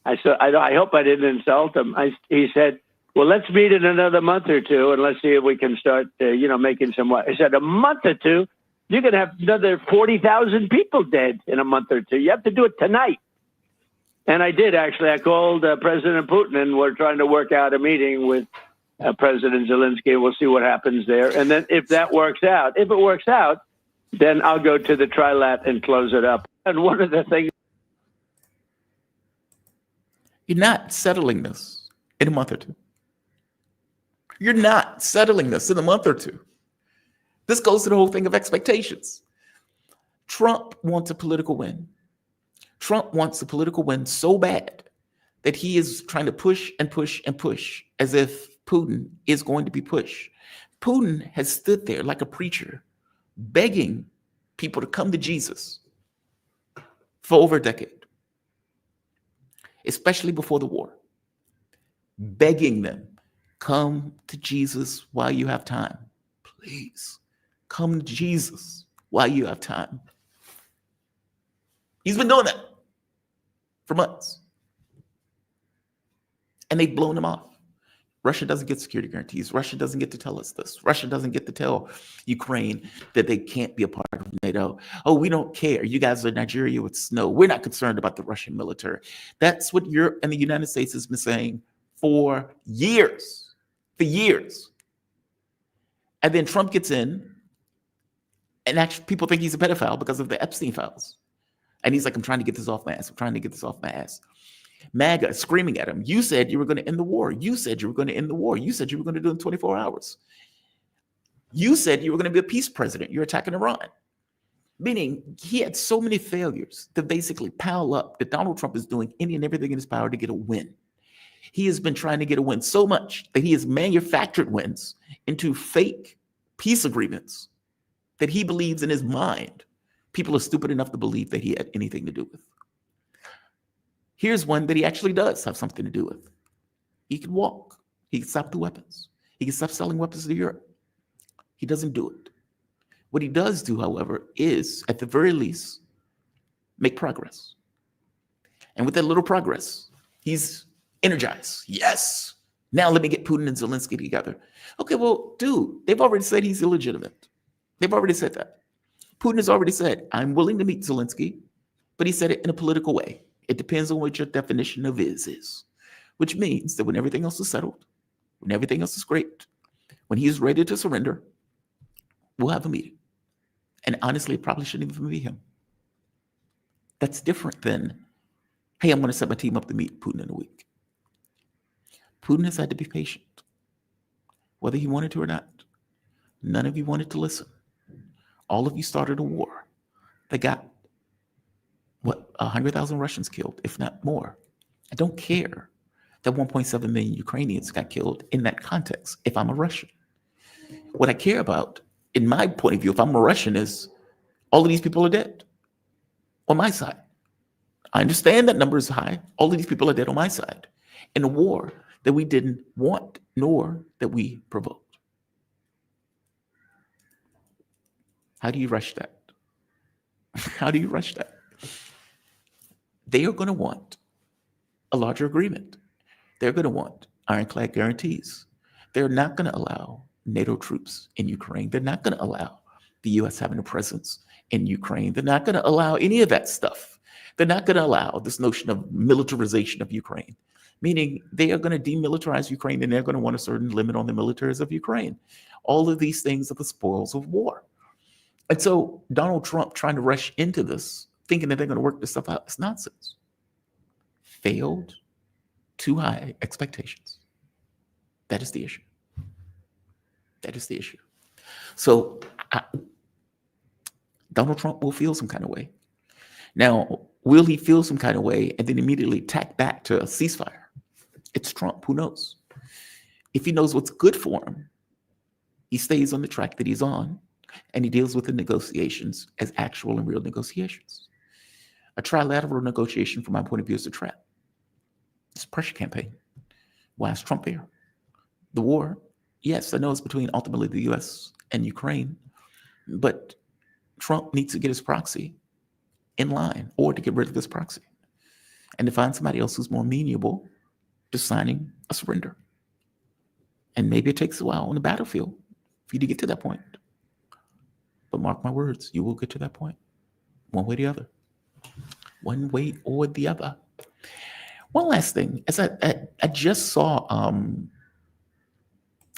I hope I didn't insult him. He said, well, let's meet in another month or two and let's see if we can start, making some what. I said, a month or two? You're going to have another 40,000 people dead in a month or two. You have to do it tonight. And I did, actually. I called President Putin, and we're trying to work out a meeting with President Zelensky. We'll see what happens there. And then if it works out, then I'll go to the trilat and close it up. And one of the things... You're not settling this in a month or two. You're not settling this in a month or two. This goes to the whole thing of expectations. Trump wants a political win. Trump wants a political win so bad that he is trying to push and push and push as if Putin is going to be pushed. Putin has stood there like a preacher begging people to come to Jesus for over a decade, especially before the war, begging them, come to Jesus while you have time. Please, come to Jesus while you have time. He's been doing that for months. And they've blown him off. Russia doesn't get security guarantees. Russia doesn't get to tell us this. Russia doesn't get to tell Ukraine that they can't be a part of NATO. Oh, we don't care. You guys are Nigeria with snow. We're not concerned about the Russian military. That's what Europe and the United States has been saying for years. For years. And then Trump gets in, and actually people think he's a pedophile because of the Epstein files. And he's like, I'm trying to get this off my ass. I'm trying to get this off my ass. MAGA screaming at him. You said you were going to end the war. You said you were going to end the war. You said you were going to do it in 24 hours. You said you were going to be a peace president. You're attacking Iran. Meaning he had so many failures to basically pile up that Donald Trump is doing any and everything in his power to get a win. He has been trying to get a win so much that he has manufactured wins into fake peace agreements that he believes in his mind people are stupid enough to believe that he had anything to do with. Here's one that he actually does have something to do with. He can walk. He can stop the weapons. He can stop selling weapons to Europe. He doesn't do it. What he does do, however, is, at the very least, make progress. And with that little progress, he's energized. Yes. Now let me get Putin and Zelensky together. Okay, well, dude, they've already said he's illegitimate. They've already said that. Putin has already said, I'm willing to meet Zelensky, but he said it in a political way. It depends on what your definition of is, which means that when everything else is settled, when everything else is great, when he's ready to surrender, we'll have a meeting. And honestly, it probably shouldn't even be him. That's different than, hey, I'm going to set my team up to meet Putin in a week. Putin has had to be patient, whether he wanted to or not. None of you wanted to listen. All of you started a war that got, 100,000 Russians killed, if not more. I don't care that 1.7 million Ukrainians got killed in that context if I'm a Russian. What I care about, in my point of view, if I'm a Russian, is all of these people are dead on my side. I understand that number is high. All of these people are dead on my side in a war that we didn't want, nor that we provoked. How do you rush that? How do you rush that? They are going to want a larger agreement. They're going to want ironclad guarantees. They're not going to allow NATO troops in Ukraine. They're not going to allow the U.S. having a presence in Ukraine. They're not going to allow any of that stuff. They're not going to allow this notion of militarization of Ukraine, meaning they are going to demilitarize Ukraine and they're going to want a certain limit on the militaries of Ukraine. All of these things are the spoils of war. And so Donald Trump trying to rush into this, thinking that they're going to work this stuff out, is nonsense. Failed, too high expectations. That is the issue. That is the issue. So Donald Trump will feel some kind of way. Now, will he feel some kind of way and then immediately tack back to a ceasefire? It's Trump. Who knows? If he knows what's good for him, he stays on the track that he's on, and he deals with the negotiations as actual and real negotiations. A trilateral negotiation, from my point of view, is a trap. It's a pressure campaign. Why is Trump there? The war, yes, I know it's between ultimately the U.S. and Ukraine, but Trump needs to get his proxy in line or to get rid of this proxy and to find somebody else who's more amenable to signing a surrender. And maybe it takes a while on the battlefield for you to get to that point. But mark my words, you will get to that point, one way or the other. One way or the other. One last thing, as I just saw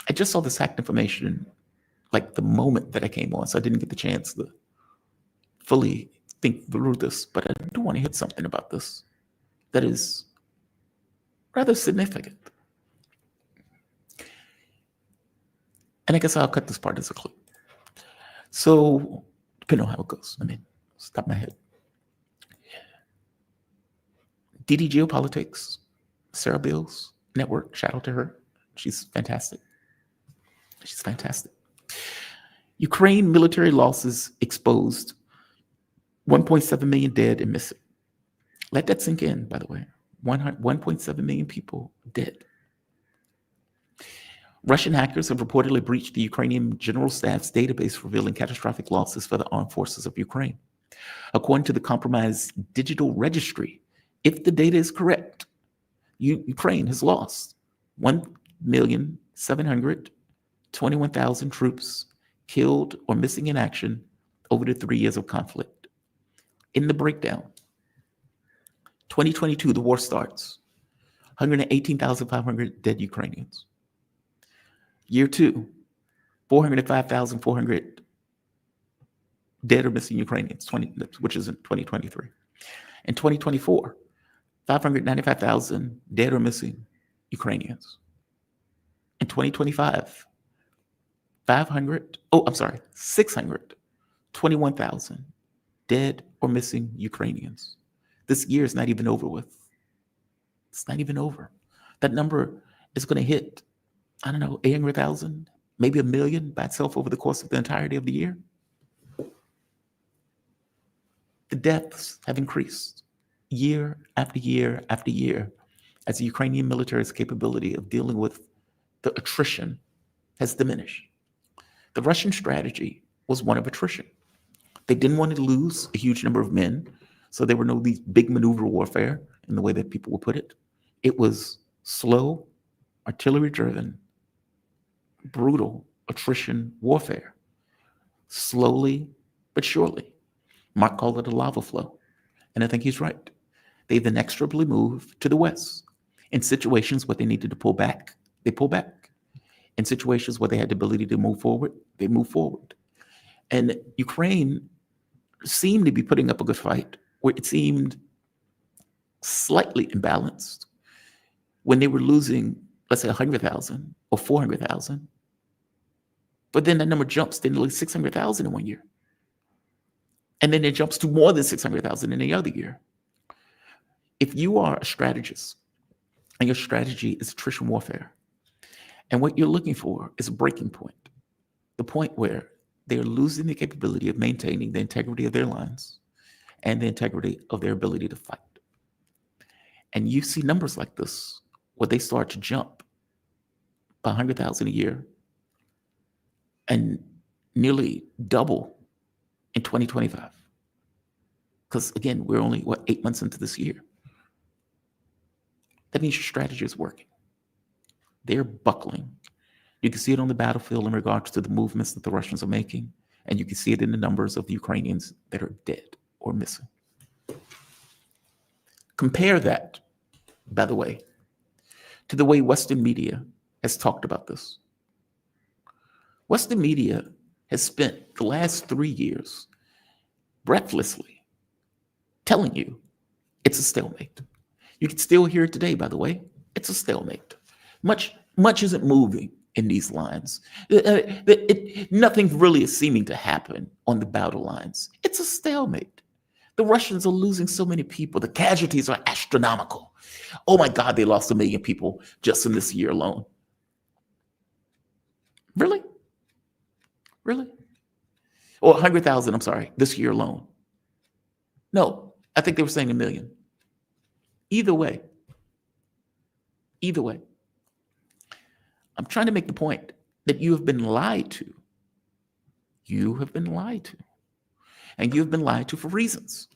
this hacked information like the moment that I came on, so I didn't get the chance to fully think through this, but I do want to hit something about this that is rather significant. And I guess I'll cut this part as a clip. So, depending on how it goes, stop my head. DD Geopolitics, Sarah Bill's network, shout out to her. She's fantastic. She's fantastic. Ukraine military losses exposed, 1.7 million dead and missing. Let that sink in, by the way. 1.7 million people dead. Russian hackers have reportedly breached the Ukrainian General Staff's database, revealing catastrophic losses for the armed forces of Ukraine. According to the compromised digital registry, if the data is correct, Ukraine has lost 1,721,000 troops killed or missing in action over the 3 years of conflict. In the breakdown, 2022, the war starts, 118,500 dead Ukrainians. Year 2, 405,400 dead or missing Ukrainians, which is in 2023. In 2024, 595,000 dead or missing Ukrainians. In 2025, 621,000 dead or missing Ukrainians. This year is not even over with. It's not even over. That number is going to hit, 800,000, maybe 1 million by itself over the course of the entirety of the year. The deaths have increased year after year after year as the Ukrainian military's capability of dealing with the attrition has diminished. The Russian strategy was one of attrition. They didn't want to lose a huge number of men, so there were no these big maneuver warfare in the way that people would put it. It was slow, artillery-driven, brutal attrition warfare. Slowly but surely. Mark called it a lava flow, and I think he's right. They've inexorably moved to the west. In situations where they needed to pull back, they pull back. In situations where they had the ability to move forward, they move forward. And Ukraine seemed to be putting up a good fight, where it seemed slightly imbalanced when they were losing, let's say, 100,000 or 400,000. But then that number jumps to nearly 600,000 in 1 year. And then it jumps to more than 600,000 in the other year. If you are a strategist and your strategy is attrition warfare, and what you're looking for is a breaking point, the point where they're losing the capability of maintaining the integrity of their lines and the integrity of their ability to fight. And you see numbers like this where they start to jump by 100,000 a year and nearly double in 2025. Because again, we're only, 8 months into this year. That means your strategy is working. They're buckling. You can see it on the battlefield in regards to the movements that the Russians are making, and you can see it in the numbers of the Ukrainians that are dead or missing. Compare that, by the way, to the way Western media has talked about this. Western media has spent the last 3 years breathlessly telling you it's a stalemate. You can still hear it today, by the way. It's a stalemate. Much isn't moving in these lines. Nothing really is seeming to happen on the battle lines. It's a stalemate. The Russians are losing so many people. The casualties are astronomical. Oh my God, they lost 1 million people just in this year alone. Really? Really? Or 100,000, I'm sorry, this year alone. No, I think they were saying 1 million. Either way, I'm trying to make the point that you have been lied to. You have been lied to. And you've been lied to for reasons.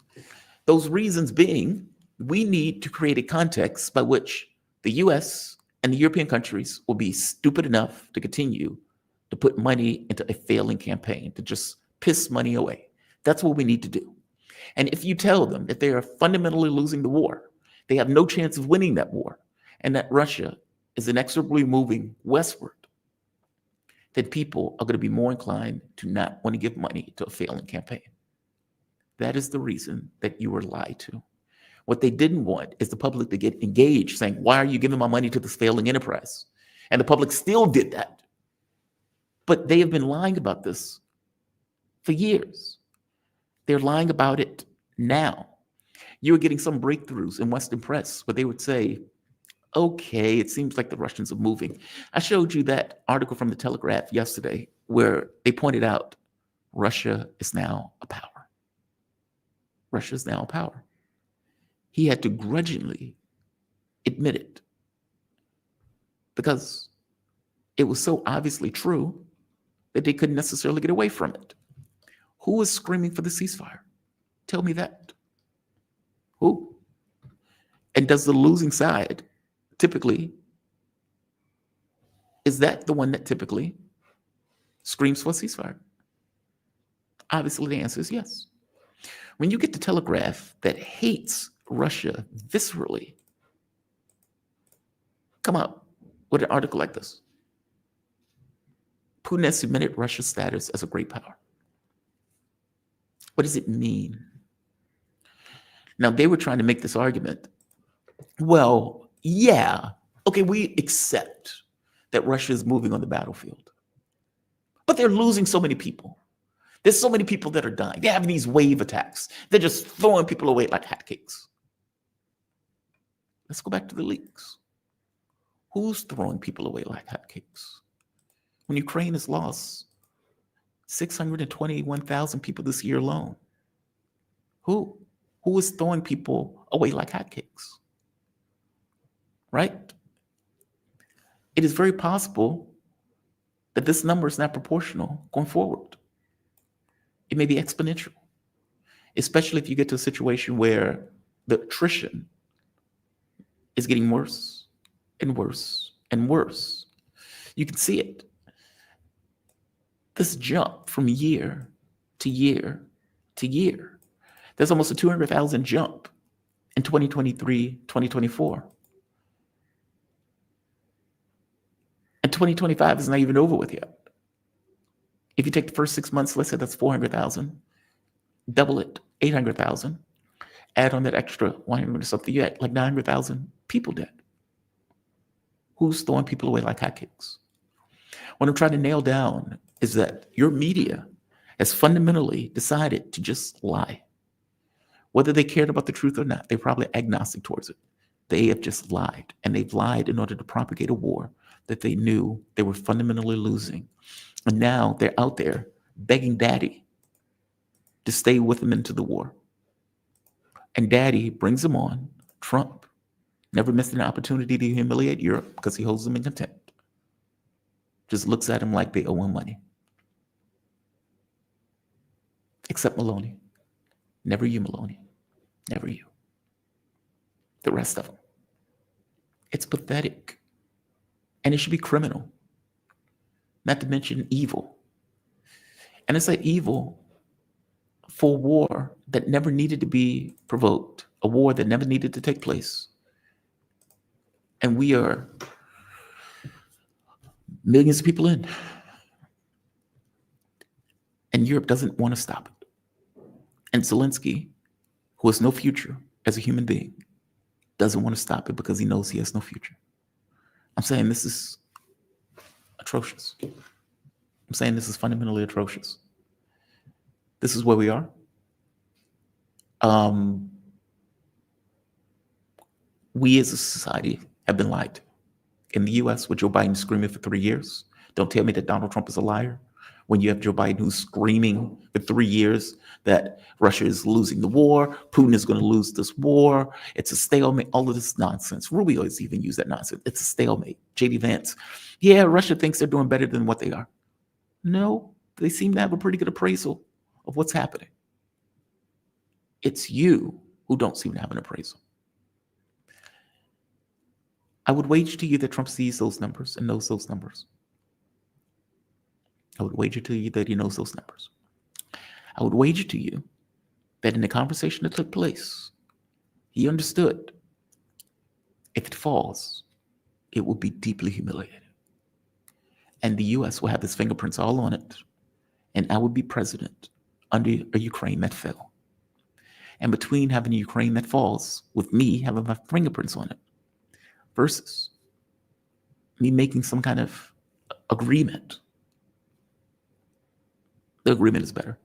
Those reasons being, we need to create a context by which the US and the European countries will be stupid enough to continue to put money into a failing campaign, to just piss money away. That's what we need to do. And if you tell them that they are fundamentally losing the war, they have no chance of winning that war, and that Russia is inexorably moving westward, then people are going to be more inclined to not want to give money to a failing campaign. That is the reason that you were lied to. What they didn't want is the public to get engaged, saying, why are you giving my money to this failing enterprise? And the public still did that. But they have been lying about this for years. They're lying about it now. You were getting some breakthroughs in Western press where they would say, okay, it seems like the Russians are moving. I showed you that article from the Telegraph yesterday where they pointed out Russia is now a power. Russia is now a power. he had to grudgingly admit it because it was so obviously true that they couldn't necessarily get away from it. Who is screaming for the ceasefire? Tell me that. Who? And does the losing side typically, is that the one that typically screams for a ceasefire? Obviously, the answer is yes. When you get the Telegraph that hates Russia viscerally, come up with an article like this. Putin has cemented Russia's status as a great power. What does it mean? Now, they were trying to make this argument. Well, yeah, okay, we accept that Russia is moving on the battlefield, but they're losing so many people. There's so many people that are dying. They're having these wave attacks. They're just throwing people away like hotcakes. Let's go back to the leaks. Who's throwing people away like hotcakes? When Ukraine has lost 621,000 people this year alone, who is throwing people away like hotcakes? Right? It is very possible that this number is not proportional going forward. It may be exponential, especially if you get to a situation where the attrition is getting worse and worse and worse. You can see it. This jump from year to year to year. There's almost a 200,000 jump in 2023, 2024. And 2025 is not even over with yet. If you take the first 6 months, let's say that's 400,000, double it, 800,000, add on that extra 100 or something, you had like 900,000 people dead. Who's throwing people away like hotcakes? What I'm trying to nail down is that your media has fundamentally decided to just lie. Whether they cared about the truth or not, they're probably agnostic towards it. They have just lied, and they've lied in order to propagate a war that they knew they were fundamentally losing. And now they're out there begging daddy to stay with them into the war. And daddy brings them on. Trump never missed an opportunity to humiliate Europe because he holds them in contempt. Just looks at them like they owe him money. Except Maloney. Never you, Maloney. Never you. The rest of them. It's pathetic. And it should be criminal. Not to mention evil. And it's like evil for a war that never needed to be provoked, a war that never needed to take place. And we are millions of people in. And Europe doesn't want to stop it. And Zelensky, who has no future as a human being, doesn't want to stop it because he knows he has no future. I'm saying this is atrocious. I'm saying this is fundamentally atrocious. This is where we are. We as a society have been lied to. In the US, with Joe Biden screaming for 3 years, don't tell me that Donald Trump is a liar. When you have Joe Biden who's screaming for 3 years that Russia is losing the war, Putin is going to lose this war, it's a stalemate, all of this nonsense. Rubio has even used that nonsense. It's a stalemate. J.D. Vance, yeah, Russia thinks they're doing better than what they are. No, they seem to have a pretty good appraisal of what's happening. It's you who don't seem to have an appraisal. I would wager to you that Trump sees those numbers and knows those numbers. I would wager to you that he knows those numbers. I would wager to you that in the conversation that took place, he understood if it falls, it will be deeply humiliated. And the US will have his fingerprints all on it. And I would be president under a Ukraine that fell. And between having a Ukraine that falls with me having my fingerprints on it versus me making some kind of agreement, the agreement is better.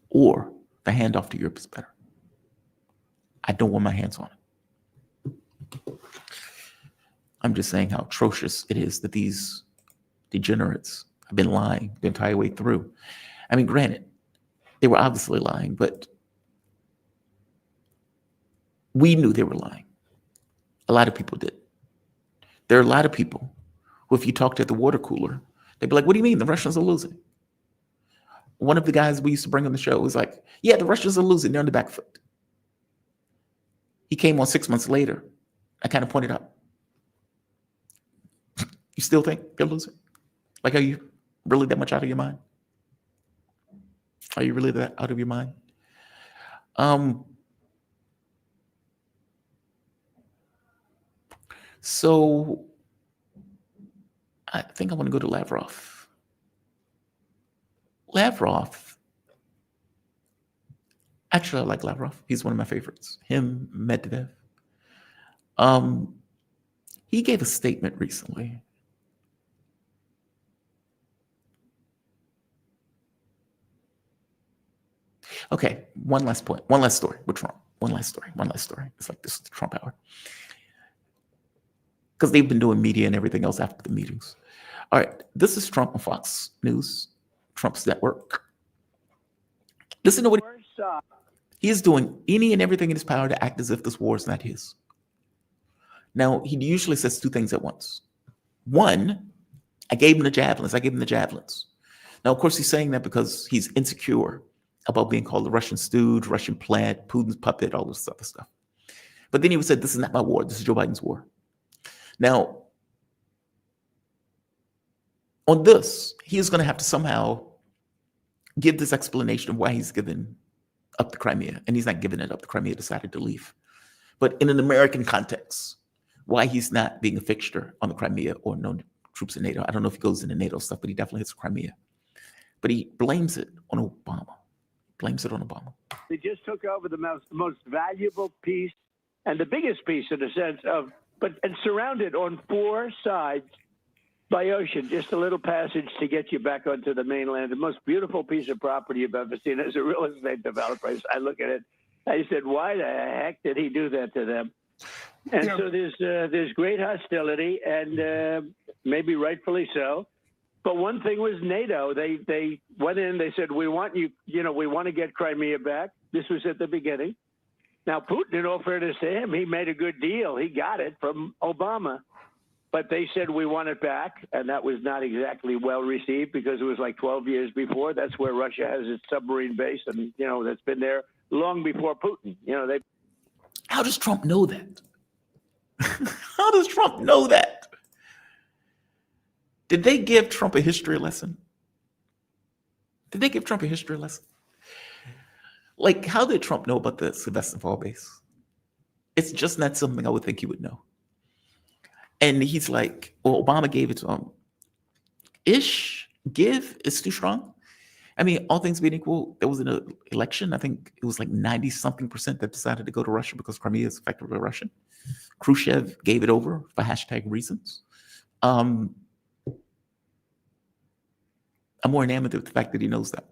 Or the handoff to Europe is better. I don't want my hands on it. I'm just saying how atrocious it is that these degenerates have been lying the entire way through. I mean, granted, they were obviously lying, but We knew they were lying. A lot of people did. There are a lot of people who, if you talked at the water cooler, they'd be like, what do you mean? The Russians are losing. One of the guys we used to bring on the show was like, yeah, the Russians are losing. They're on the back foot. He came on 6 months later. I kind of pointed out, you still think they're losing? Like, are you really that much out of your mind? Are you really that out of your mind? So I think I want to go to Lavrov. Lavrov, actually, I like Lavrov. He's one of my favorites. Him, Medvedev. He gave a statement recently. Okay, one last point. One last story with Trump. One last story. It's like this is the Trump hour. Because they've been doing media and everything else after the meetings. All right, this is Trump on Fox News, Trump's network. Listen to what he is doing any and everything in his power to act as if this war is not his. Now, he usually says two things at once. One, I gave him the javelins. Now, of course, he's saying that because he's insecure about being called a Russian stooge, Russian plant, Putin's puppet, all this other stuff. But then he would say, this is not my war. This is Joe Biden's war. Now, on this, he is going to have to somehow give this explanation of why he's given up the Crimea. And he's not giving it up. The Crimea decided to leave. But in an American context, why he's not being a fixture on the Crimea or no troops in NATO. I don't know if he goes into NATO stuff, but he definitely hits Crimea. But he blames it on Obama. They just took over the most valuable piece and the biggest piece in the sense of, and surrounded on four sides by ocean, just a little passage to get you back onto the mainland. The most beautiful piece of property you've ever seen as a real estate developer. I look at it, I said, why the heck did he do that to them? And so there's great hostility, and maybe rightfully so. But one thing was NATO. They went in. They said, we want you. We want to get Crimea back. This was at the beginning. Now Putin, in all fairness to him, he made a good deal. He got it from Obama. But they said, we want it back, and that was not exactly well received because it was like 12 years before. That's where Russia has its submarine base, and that's been there long before Putin. How does Trump know that? How does Trump know that? Did they give Trump a history lesson? Like, how did Trump know about the Sevastopol base? It's just not something I would think he would know. And he's like, well, Obama gave it to him. Give is too strong. I mean, all things being equal, there was an election. I think it was like 90-something% that decided to go to Russia because Crimea is effectively Russian. Khrushchev gave it over for hashtag reasons. I'm more enamored with the fact that he knows that.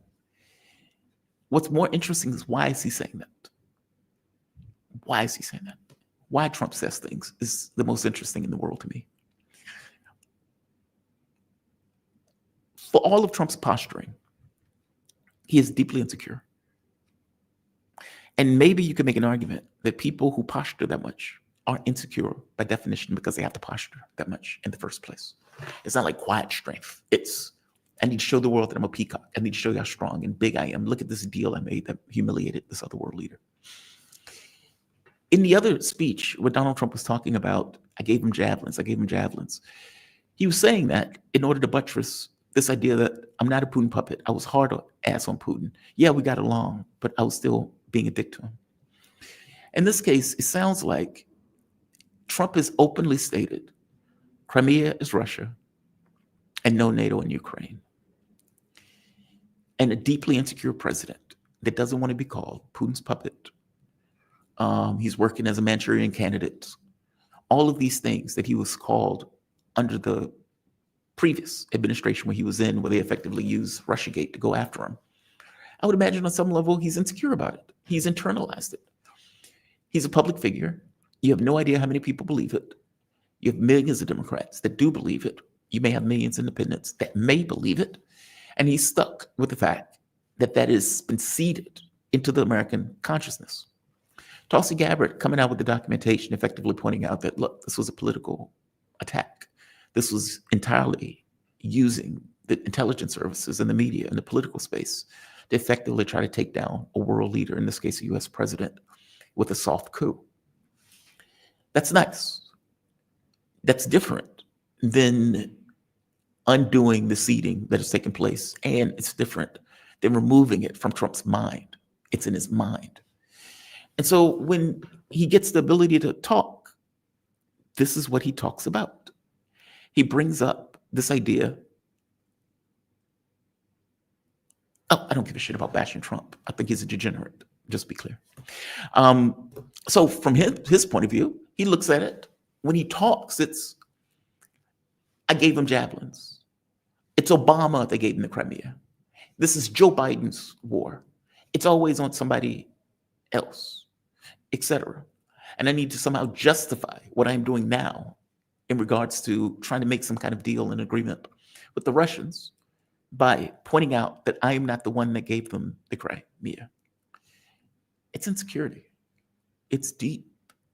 What's more interesting is why is he saying that? Why Trump says things is the most interesting in the world to me. For all of Trump's posturing, he is deeply insecure. And maybe you could make an argument that people who posture that much are insecure by definition because they have to posture that much in the first place. It's not like quiet strength. It's, I need to show the world that I'm a peacock. I need to show you how strong and big I am. Look at this deal I made that humiliated this other world leader. In the other speech, where Donald Trump was talking about, I gave him javelins. He was saying that in order to buttress this idea that I'm not a Putin puppet. I was hard ass on Putin. Yeah, we got along, but I was still being a dick to him. In this case, it sounds like Trump has openly stated Crimea is Russia and no NATO in Ukraine. And a deeply insecure president that doesn't want to be called Putin's puppet. He's working as a Manchurian candidate. All of these things that he was called under the previous administration where he was in, where they effectively used Russiagate to go after him. I would imagine on some level he's insecure about it. He's internalized it. He's a public figure. You have no idea how many people believe it. You have millions of Democrats that do believe it. You may have millions of independents that may believe it. And he's stuck with the fact that that has been seeded into the American consciousness. Tulsi Gabbard coming out with the documentation, effectively pointing out that, look, this was a political attack. This was entirely using the intelligence services and the media and the political space to effectively try to take down a world leader, in this case, a US president, with a soft coup. That's nice. That's different than undoing the seeding that has taken place. And it's different than removing it from Trump's mind. It's in his mind. And so when he gets the ability to talk, this is what he talks about. He brings up this idea. Oh, I don't give a shit about bashing Trump. I think he's a degenerate, just to be clear. So from his point of view, he looks at it. When he talks, it's, I gave him javelins. It's Obama that gave him the Crimea. This is Joe Biden's war. It's always on somebody else, etc. And I need to somehow justify what I'm doing now in regards to trying to make some kind of deal and agreement with the Russians by pointing out that I am not the one that gave them the Crimea. It's insecurity. It's deep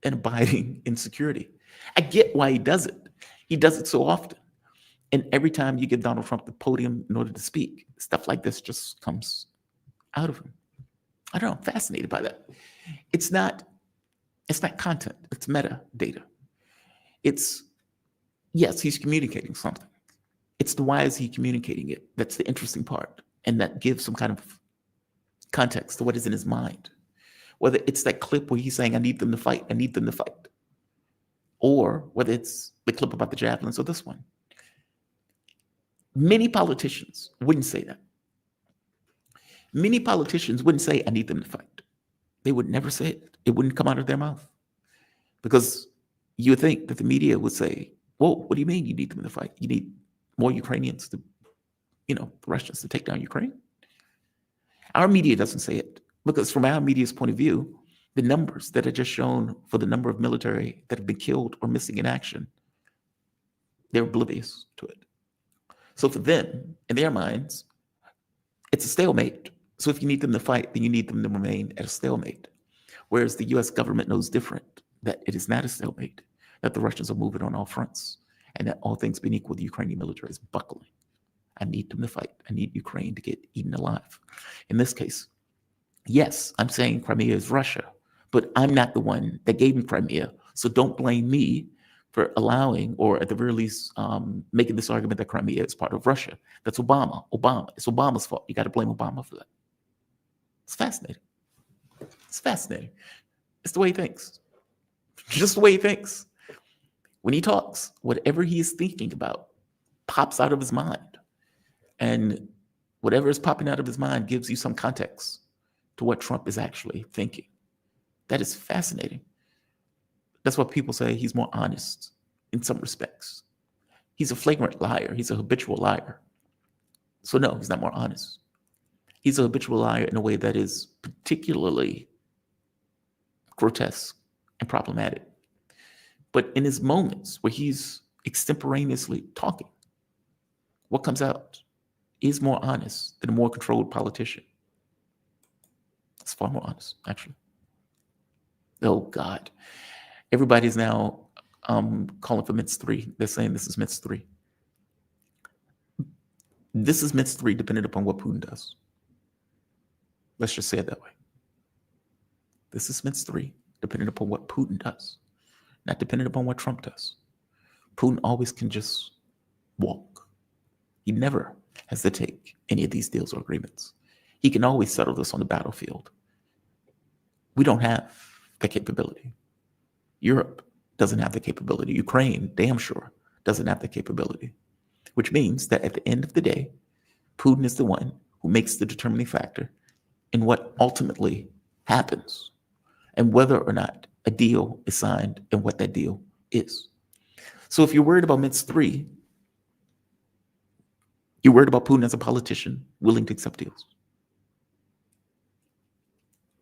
and abiding insecurity. I get why he does it. He does it so often. And every time you give Donald Trump the podium in order to speak, stuff like this just comes out of him. I don't know, I'm fascinated by that. It's not content, it's metadata. It's, yes, he's communicating something. It's the why is he communicating it? That's the interesting part. And that gives some kind of context to what is in his mind. Whether it's that clip where he's saying, I need them to fight, I need them to fight. Or whether it's the clip about the javelins or this one. Many politicians wouldn't say that. Many politicians wouldn't say, I need them to fight. They would never say it. It wouldn't come out of their mouth. Because you would think that the media would say, whoa, what do you mean you need them to fight? You need more Ukrainians to, the Russians to take down Ukraine? Our media doesn't say it. Because from our media's point of view, the numbers that are just shown for the number of military that have been killed or missing in action, they're oblivious to it. So for them, in their minds, it's a stalemate. So if you need them to fight, then you need them to remain at a stalemate. Whereas the US government knows different, that it is not a stalemate, that the Russians are moving on all fronts, and that all things being equal, the Ukrainian military is buckling. I need them to fight. I need Ukraine to get eaten alive. In this case, yes, I'm saying Crimea is Russia, but I'm not the one that gave him Crimea. So don't blame me for allowing, or at the very least, making this argument that Crimea is part of Russia. That's Obama. It's Obama's fault. You got to blame Obama for that. It's fascinating. It's fascinating. It's the way he thinks. Just the way he thinks. When he talks, whatever he is thinking about pops out of his mind. And whatever is popping out of his mind gives you some context to what Trump is actually thinking. That is fascinating. That's why people say he's more honest in some respects. He's a flagrant liar. He's a habitual liar. So no, he's not more honest. He's a habitual liar in a way that is particularly grotesque and problematic. But in his moments where he's extemporaneously talking, what comes out is more honest than a more controlled politician. It's far more honest, actually. Oh, God. Everybody's now calling for Minsk 3. They're saying this is Minsk 3. This is Minsk 3 dependent upon what Putin does. Let's just say it that way. This is Minsk 3 dependent upon what Putin does, not dependent upon what Trump does. Putin always can just walk. He never has to take any of these deals or agreements. He can always settle this on the battlefield. We don't have the capability. Europe doesn't have the capability. Ukraine, damn sure, doesn't have the capability, which means that at the end of the day, Putin is the one who makes the determining factor in what ultimately happens and whether or not a deal is signed and what that deal is. So if you're worried about Minsk 3, you're worried about Putin as a politician willing to accept deals.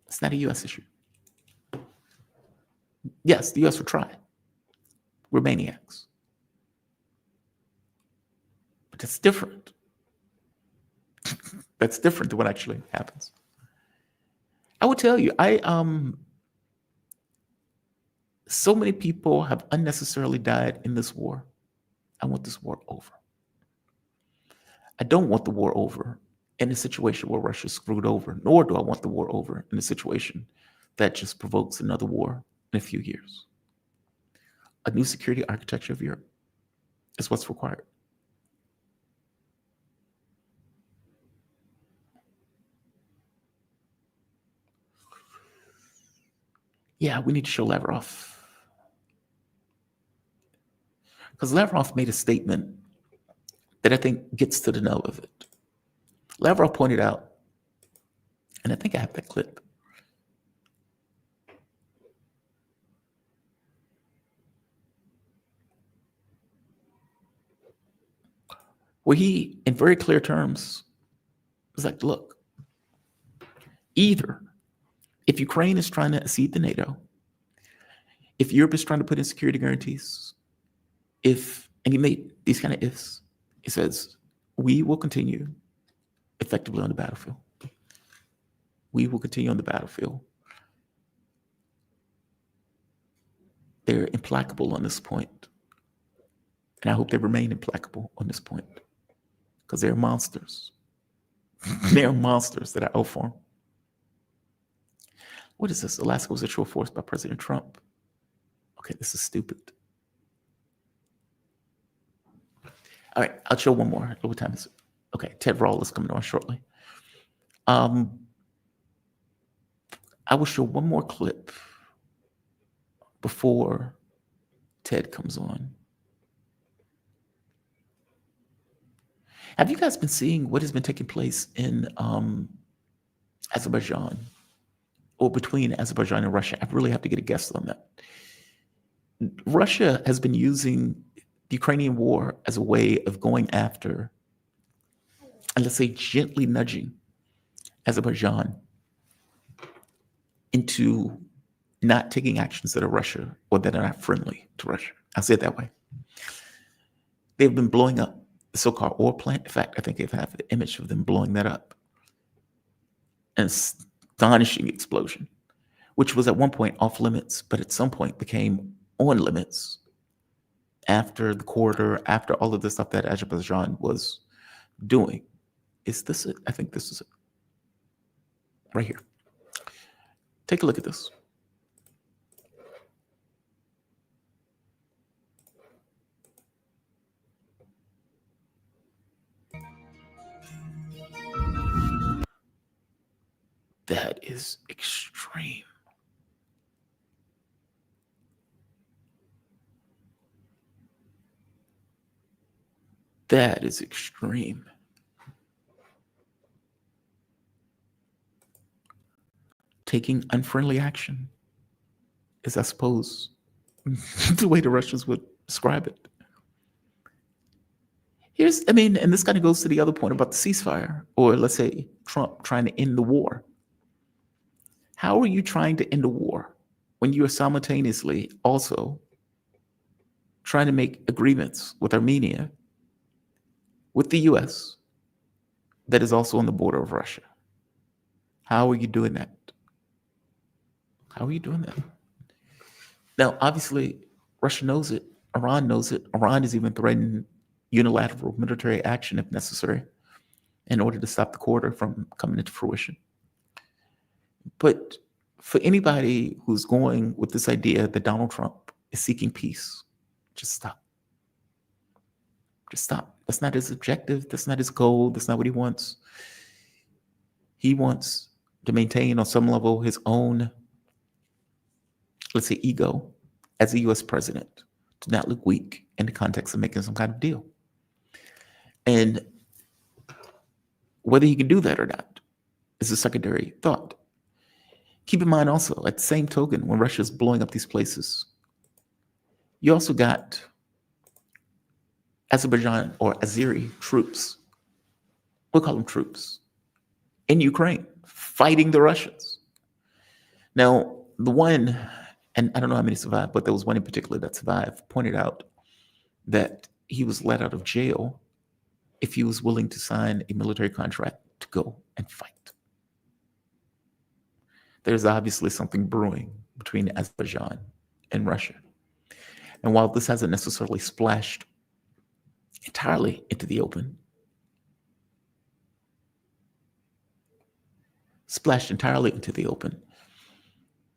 It's not a U.S. issue. Yes, the U.S. will try. We're maniacs. But that's different. That's different than what actually happens. I will tell you, So many people have unnecessarily died in this war. I want this war over. I don't want the war over in a situation where Russia's screwed over, nor do I want the war over in a situation that just provokes another war in a few years. A new security architecture of Europe is what's required. Yeah, we need to show Lavrov. Because Lavrov made a statement that I think gets to the nub of it. Lavrov pointed out, and I think I have that clip. Where he, in very clear terms, was like, look, either if Ukraine is trying to accede to NATO, if Europe is trying to put in security guarantees, and he made these kind of ifs, he says, we will continue effectively on the battlefield. We will continue on the battlefield. They're implacable on this point. And I hope they remain implacable on this point, because they're monsters. They're monsters that are out for them. What is this? Alaska was a show of force by President Trump. Okay, this is stupid. All right, I'll show one more. What time is it? Okay, Ted Rall is coming on shortly. I will show one more clip before Ted comes on. Have you guys been seeing what has been taking place in Azerbaijan, or between Azerbaijan and Russia? I really have to get a guess on that. Russia has been using the Ukrainian war as a way of going after, and let's say gently nudging Azerbaijan into not taking actions that are Russia or that are not friendly to Russia. I'll say it that way. They've been blowing up the so-called oil plant. In fact, I think they've had the image of them blowing that up. An astonishing explosion, which was at one point off limits, but at some point became on limits after the corridor, after all of the stuff that Azerbaijan was doing. Is this it? I think this is it. Right here. Take a look at this. That is extreme. That is extreme. Taking unfriendly action is, I suppose, the way the Russians would describe it. And this kind of goes to the other point about the ceasefire, or let's say Trump trying to end the war. How are you trying to end a war when you are simultaneously also trying to make agreements with Armenia, with the US, that is also on the border of Russia? How are you doing that? How are you doing that? Now, obviously, Russia knows it. Iran knows it. Iran is even threatening unilateral military action if necessary in order to stop the corridor from coming into fruition. But for anybody who's going with this idea that Donald Trump is seeking peace, just stop. Just stop. That's not his objective. That's not his goal. That's not what he wants. He wants to maintain on some level his own, let's say, ego as a US president, to not look weak in the context of making some kind of deal. And whether he can do that or not is a secondary thought. Keep in mind also, at the same token, when Russia's blowing up these places, you also got Azerbaijan or Azeri troops, we'll call them troops, in Ukraine, fighting the Russians. Now, the one, and I don't know how many survived, but there was one in particular that survived, pointed out that he was let out of jail if he was willing to sign a military contract to go and fight. There's obviously something brewing between Azerbaijan in Russia. And while this hasn't necessarily splashed entirely into the open,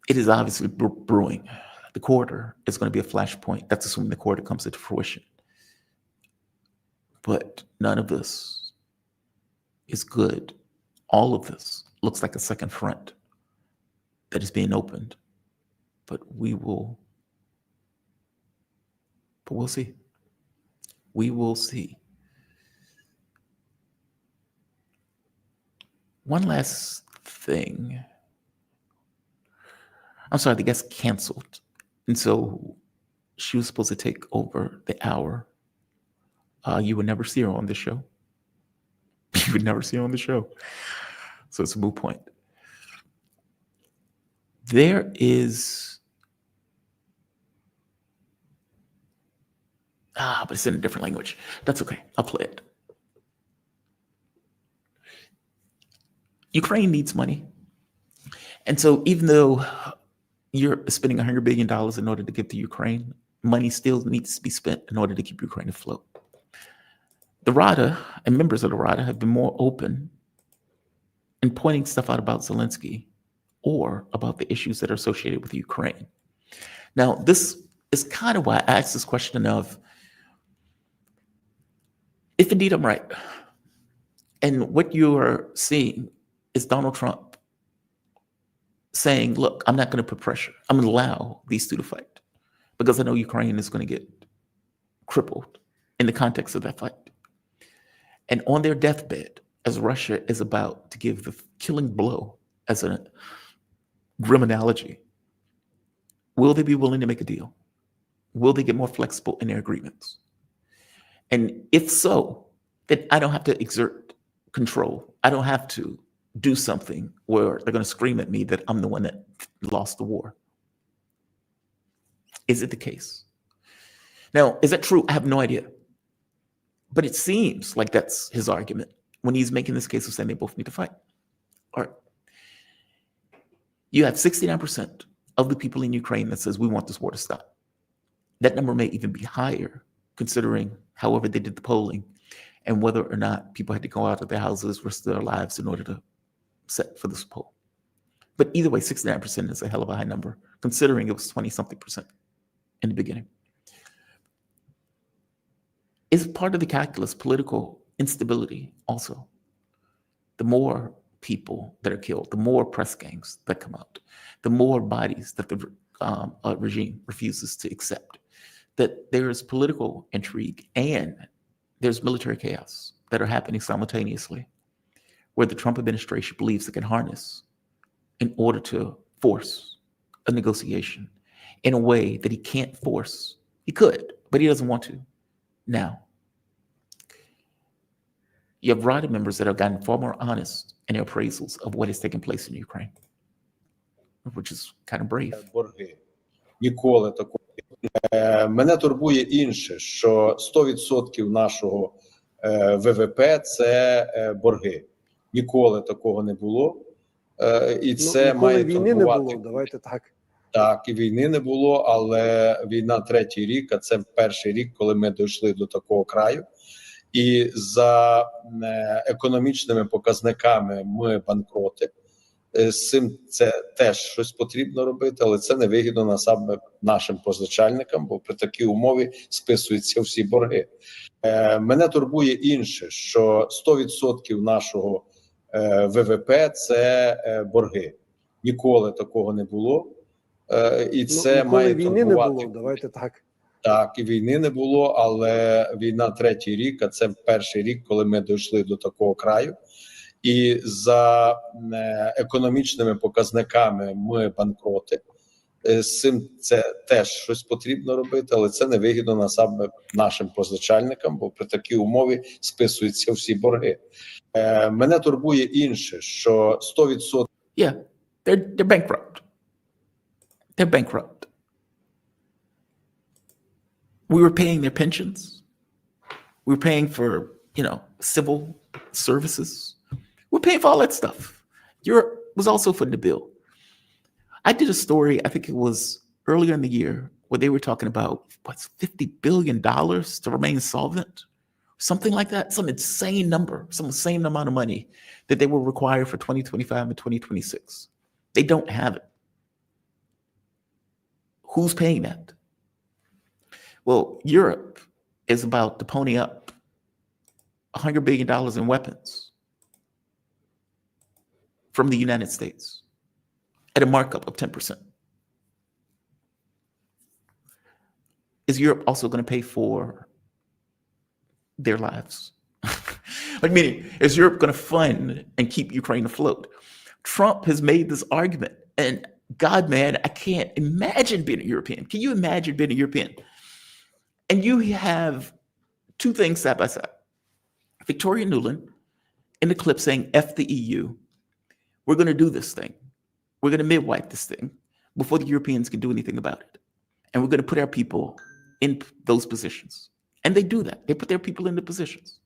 it is obviously brewing. The quarter is going to be a flashpoint. That's assuming the quarter comes into fruition. But none of this is good. All of this looks like a second front that is being opened. But we'll see. We will see. One last thing. I'm sorry, the guest canceled. And so she was supposed to take over the hour. You would never see her on the show. You would never see her on the show. So it's a moot point. There is, but it's in a different language. That's okay. I'll play it. Ukraine needs money. And so even though you're spending $100 billion in order to give to Ukraine, money still needs to be spent in order to keep Ukraine afloat. The RADA and members of the RADA have been more open in pointing stuff out about Zelensky or about the issues that are associated with Ukraine. Now, this is kind of why I asked this question of, if indeed I'm right, and what you are seeing is Donald Trump saying, look, I'm not going to put pressure. I'm going to allow these two to fight because I know Ukraine is going to get crippled in the context of that fight. And on their deathbed, as Russia is about to give the killing blow as a grim analogy, will they be willing to make a deal? Will they get more flexible in their agreements? And if so, then I don't have to exert control. I don't have to do something where they're going to scream at me that I'm the one that lost the war. Is it the case? Now, is that true? I have no idea. But it seems like that's his argument when he's making this case of saying they both need to fight. All right. You have 69% of the people in Ukraine that says we want this war to stop. That number may even be higher, considering however they did the polling and whether or not people had to go out of their houses, risk their lives in order to set for this poll. But either way, 69% is a hell of a high number, considering it was 20-something% in the beginning. Is part of the calculus political instability also? The more people that are killed, the more press gangs that come out, the more bodies that the regime refuses to accept, that there's political intrigue and there's military chaos that are happening simultaneously, where the Trump administration believes it can harness in order to force a negotiation in a way that he can't force. He could, but he doesn't want to. Now, you have RADA members that have gotten far more honest in their appraisals of what is taking place in Ukraine, which is kind of brave. Борги. Ніколи такого. Мене турбує інше, що 100% нашого ВВП – це борги. Ніколи такого не було. І це має війни не турбувати. було, давайте так. Так, і війни не було, але війна третій рік, а це перший рік, коли ми дійшли до такого краю. І за економічними показниками ми банкроти. З цим це теж щось потрібно робити, але це не вигідно насамперед нашим позичальникам, бо при такій умові списуються всі борги. Мене турбує інше, що 100% нашого ВВП – це борги. Ніколи такого не було. І це має війни не турбувати. було, давайте так. Так, і війни не було, але війна третій рік, а це перший рік, коли ми дійшли до такого краю. І за економічними показниками ми банкроти. З цим це теж щось потрібно робити, але це не вигідно насамперед нашим позичальникам, бо при такій умові списуються всі борги. Мене турбує інше, що 100%... Yeah, they're bankrupt. They're bankrupt. We were paying their pensions. We were paying for, civil services. We're paying for all that stuff. Europe was also footing the bill. I did a story, I think it was earlier in the year where they were talking about what's $50 billion to remain solvent, something like that, some insane number, some insane amount of money that they will require for 2025 and 2026. They don't have it. Who's paying that? Well, Europe is about to pony up $100 billion in weapons from the United States at a markup of 10%. Is Europe also going to pay for their lives? Like, meaning, is Europe going to fund and keep Ukraine afloat? Trump has made this argument, and God, man, I can't imagine being a European. Can you imagine being a European? And you have two things side by side. Victoria Nuland in the clip saying, F the EU. We're going to do this thing. We're going to midwife this thing before the Europeans can do anything about it. And we're going to put our people in those positions. And they do that. They put their people in the positions.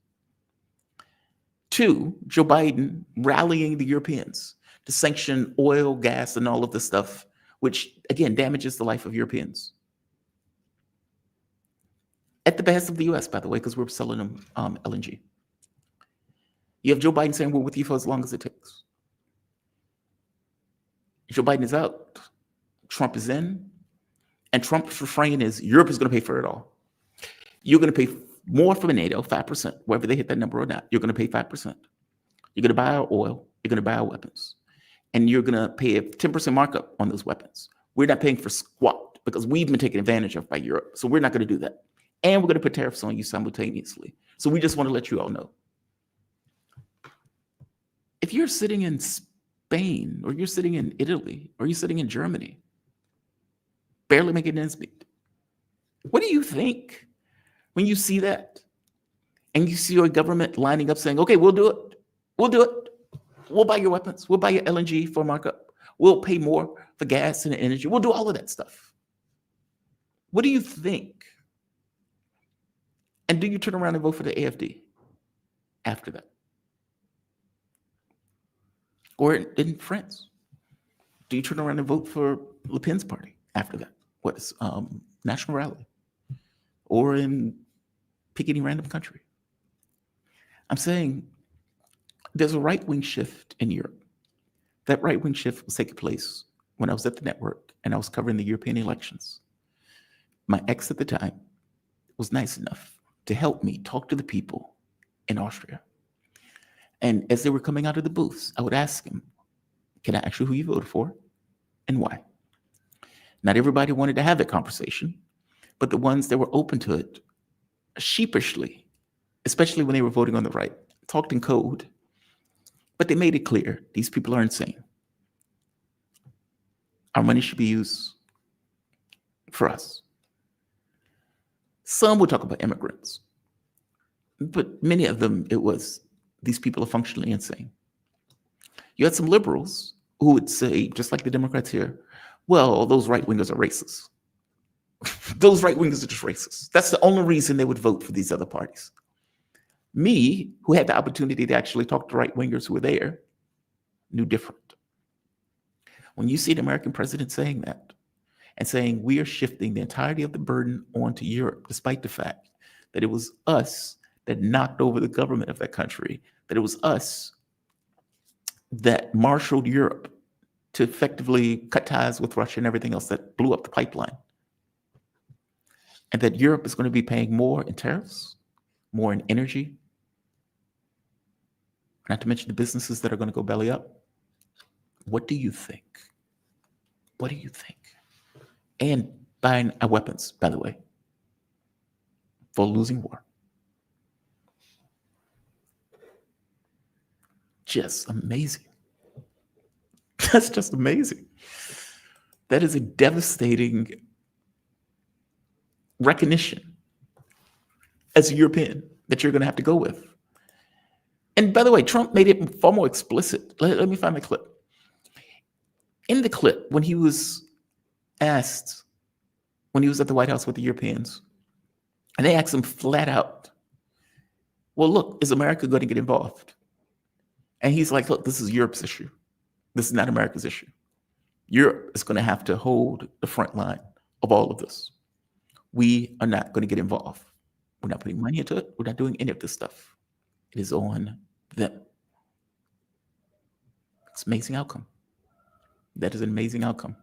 Two, Joe Biden rallying the Europeans to sanction oil, gas, and all of this stuff, which, again, damages the life of Europeans. At the behest of the U.S., by the way, because we're selling them LNG. You have Joe Biden saying, we're with you for as long as it takes. Joe Biden is out. Trump is in. And Trump's refrain is, Europe is going to pay for it all. You're going to pay more from NATO, 5%, whether they hit that number or not. You're going to pay 5%. You're going to buy our oil. You're going to buy our weapons. And you're going to pay a 10% markup on those weapons. We're not paying for squat because we've been taken advantage of by Europe. So we're not going to do that. And we're going to put tariffs on you simultaneously. So we just want to let you all know. If you're sitting in Spain, or you're sitting in Italy, or you're sitting in Germany, barely making ends meet, what do you think when you see that? And you see your government lining up saying, okay, we'll do it. We'll do it. We'll buy your weapons. We'll buy your LNG for markup. We'll pay more for gas and energy. We'll do all of that stuff. What do you think? And do you turn around and vote for the AFD after that? Or in France, do you turn around and vote for Le Pen's party after that? What is National Rally? Or in pick any random country? I'm saying there's a right-wing shift in Europe. That right-wing shift was taking place when I was at the network and I was covering the European elections. My ex at the time was nice enough to help me talk to the people in Austria. And as they were coming out of the booths, I would ask him, can I ask you who you voted for and why? Not everybody wanted to have that conversation, but the ones that were open to it, sheepishly, especially when they were voting on the right, talked in code, but they made it clear, these people are insane. Our money should be used for us. Some would talk about immigrants, but many of them, it was, these people are functionally insane. You had some liberals who would say, just like the Democrats here, well, those right-wingers are racist. Those right-wingers are just racist. That's the only reason they would vote for these other parties. Me, who had the opportunity to actually talk to right-wingers who were there, knew different. When you see the American president saying that, and saying we are shifting the entirety of the burden onto Europe, despite the fact that it was us that knocked over the government of that country, that it was us that marshaled Europe to effectively cut ties with Russia and everything else that blew up the pipeline. And that Europe is going to be paying more in tariffs, more in energy, not to mention the businesses that are going to go belly up. What do you think? What do you think? And buying our weapons, by the way, for a losing war. Just amazing. That's just amazing. That is a devastating recognition as a European that you're going to have to go with. And by the way, Trump made it far more explicit. Let me find the clip. In the clip, when he was asked, when he was at the White House with the Europeans, and they asked him flat out, well, look, is America going to get involved? And he's like, look, this is Europe's issue. This is not America's issue. Europe is going to have to hold the front line. of all of this. We are not going to get involved. We're not putting money into it. We're not doing any of this stuff. It is on them. It's an amazing outcome. That is an amazing outcome.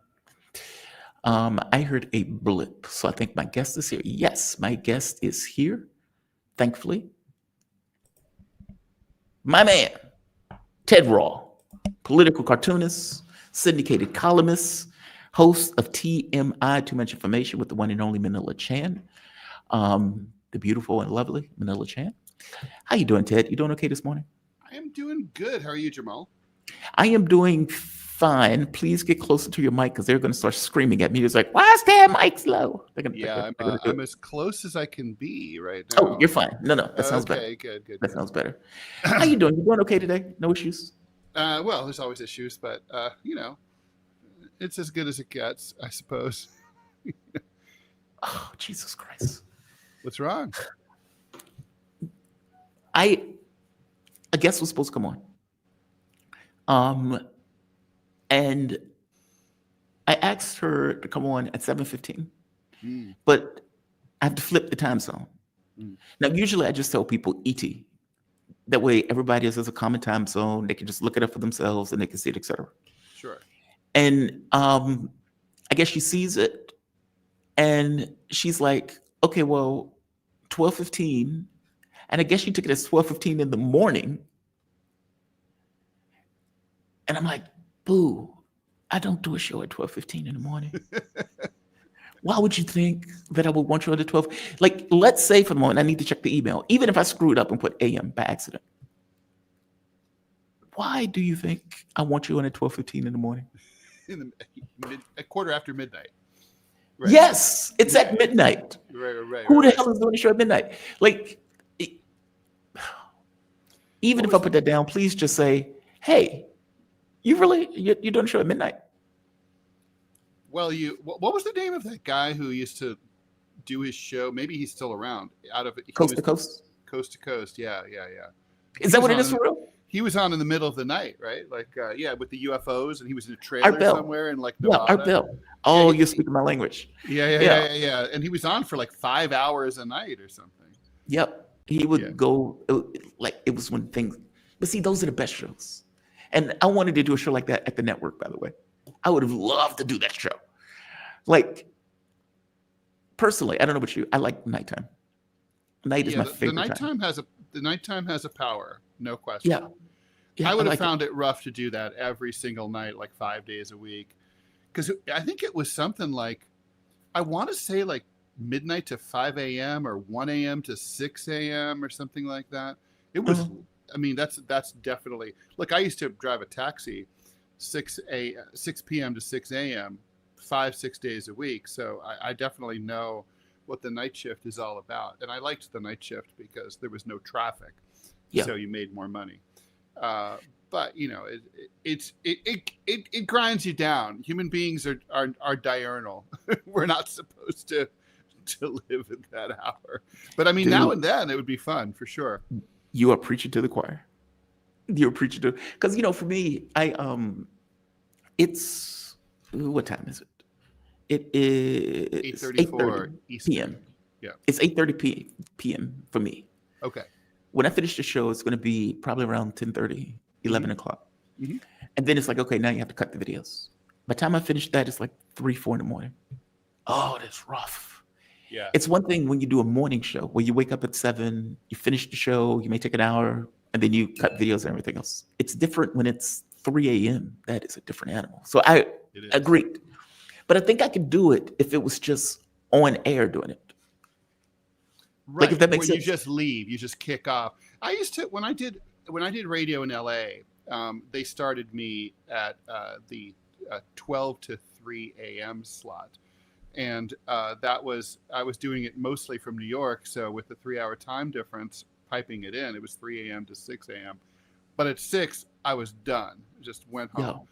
I heard a blip, so I think my guest is here. Yes, my guest is here, thankfully. My man, Ted Rall, political cartoonist, syndicated columnist, host of TMI, Too Much Information, with the one and only Manila Chan, the beautiful and lovely Manila Chan. How you doing, Ted? You doing okay this morning? I am doing good. How are you, Jamal? I am doing fine. Please get closer to your mic because they're going to start screaming at me. It's like, why is that mic slow? I'm as close as I can be right now. Oh, you're fine. No, that sounds better. Okay, good. That sounds better. How you doing? You doing okay today? No issues? Well, there's always issues, but it's as good as it gets, I suppose. Oh, Jesus Christ. What's wrong? A guest was supposed to come on. And I asked her to come on at 7:15, but I have to flip the time zone. Now, usually I just tell people ET. That way everybody has a common time zone. They can just look it up for themselves and they can see it, etc. Sure. And I guess she sees it and she's like, okay, well, 12:15. And I guess she took it as 12:15 in the morning. And I'm like, boo, I don't do a show at 12:15 in the morning. Why would you think that I would want you on at 12? Like, let's say for the moment, I need to check the email, even if I screwed up and put AM by accident. Why do you think I want you on at 12:15 in the morning? A quarter after midnight. Right. Yes, it's at midnight. Right. Who the hell is doing a show at midnight? Like, even if I put that down, please just say, hey, you're doing a show at midnight? Well, what was the name of that guy who used to do his show? Maybe he's still around. Coast to Coast? Coast to Coast, yeah. Is that what it is for real? He was on in the middle of the night, right? Like, with the UFOs, and he was in a trailer somewhere in like Nevada. Yeah, Art Bell. Oh, you're speaking my language. Yeah. And he was on for like 5 hours a night or something. Yep. He would go, like, it was when things, but see, those are the best shows. And I wanted to do a show like that at the network, by the way. I would have loved to do that show. Like, personally, I don't know about you, I like nighttime. Night is my favorite time. The nighttime has a power, no question. Yeah, I would have found it rough to do that every single night, like 5 days a week. Because I think it was something like, I want to say like midnight to 5 a.m. or 1 a.m. to 6 a.m. or something like that. It was, I mean, that's definitely, like, I used to drive a taxi 6 p.m. to 6 a.m. 5-6 days a week. So I definitely know what the night shift is all about. And I liked the night shift because there was no traffic. So you made more money. But it grinds you down. Human beings are diurnal. We're not supposed to live at that hour. But I mean, Dude, now and then it would be fun for sure. You are preaching to the choir. You're preaching to, because for me, it's, what time is it? It is 8:30 p.m. Yeah, it's 8:30 p.m. for me. Okay. When I finish the show, it's going to be probably around 10:30, 11 o'clock. Mm-hmm. And then it's like, okay, now you have to cut the videos. By the time I finish that, it's like 3, 4 in the morning. Oh, that's rough. Yeah. It's one thing when you do a morning show where you wake up at 7, you finish the show, you may take an hour, and then you cut videos and everything else. It's different when it's 3 a.m. That is a different animal. So I agreed. But I think I could do it if it was just on air doing it. Right. Like, if that makes sense. You just leave, you just kick off. I used to, when I did radio in LA, they started me at the 12 to 3 a.m. slot. And I was doing it mostly from New York. So with the 3-hour time difference, piping it in, it was 3 a.m. to 6 a.m. But at 6, I was done. Just went home.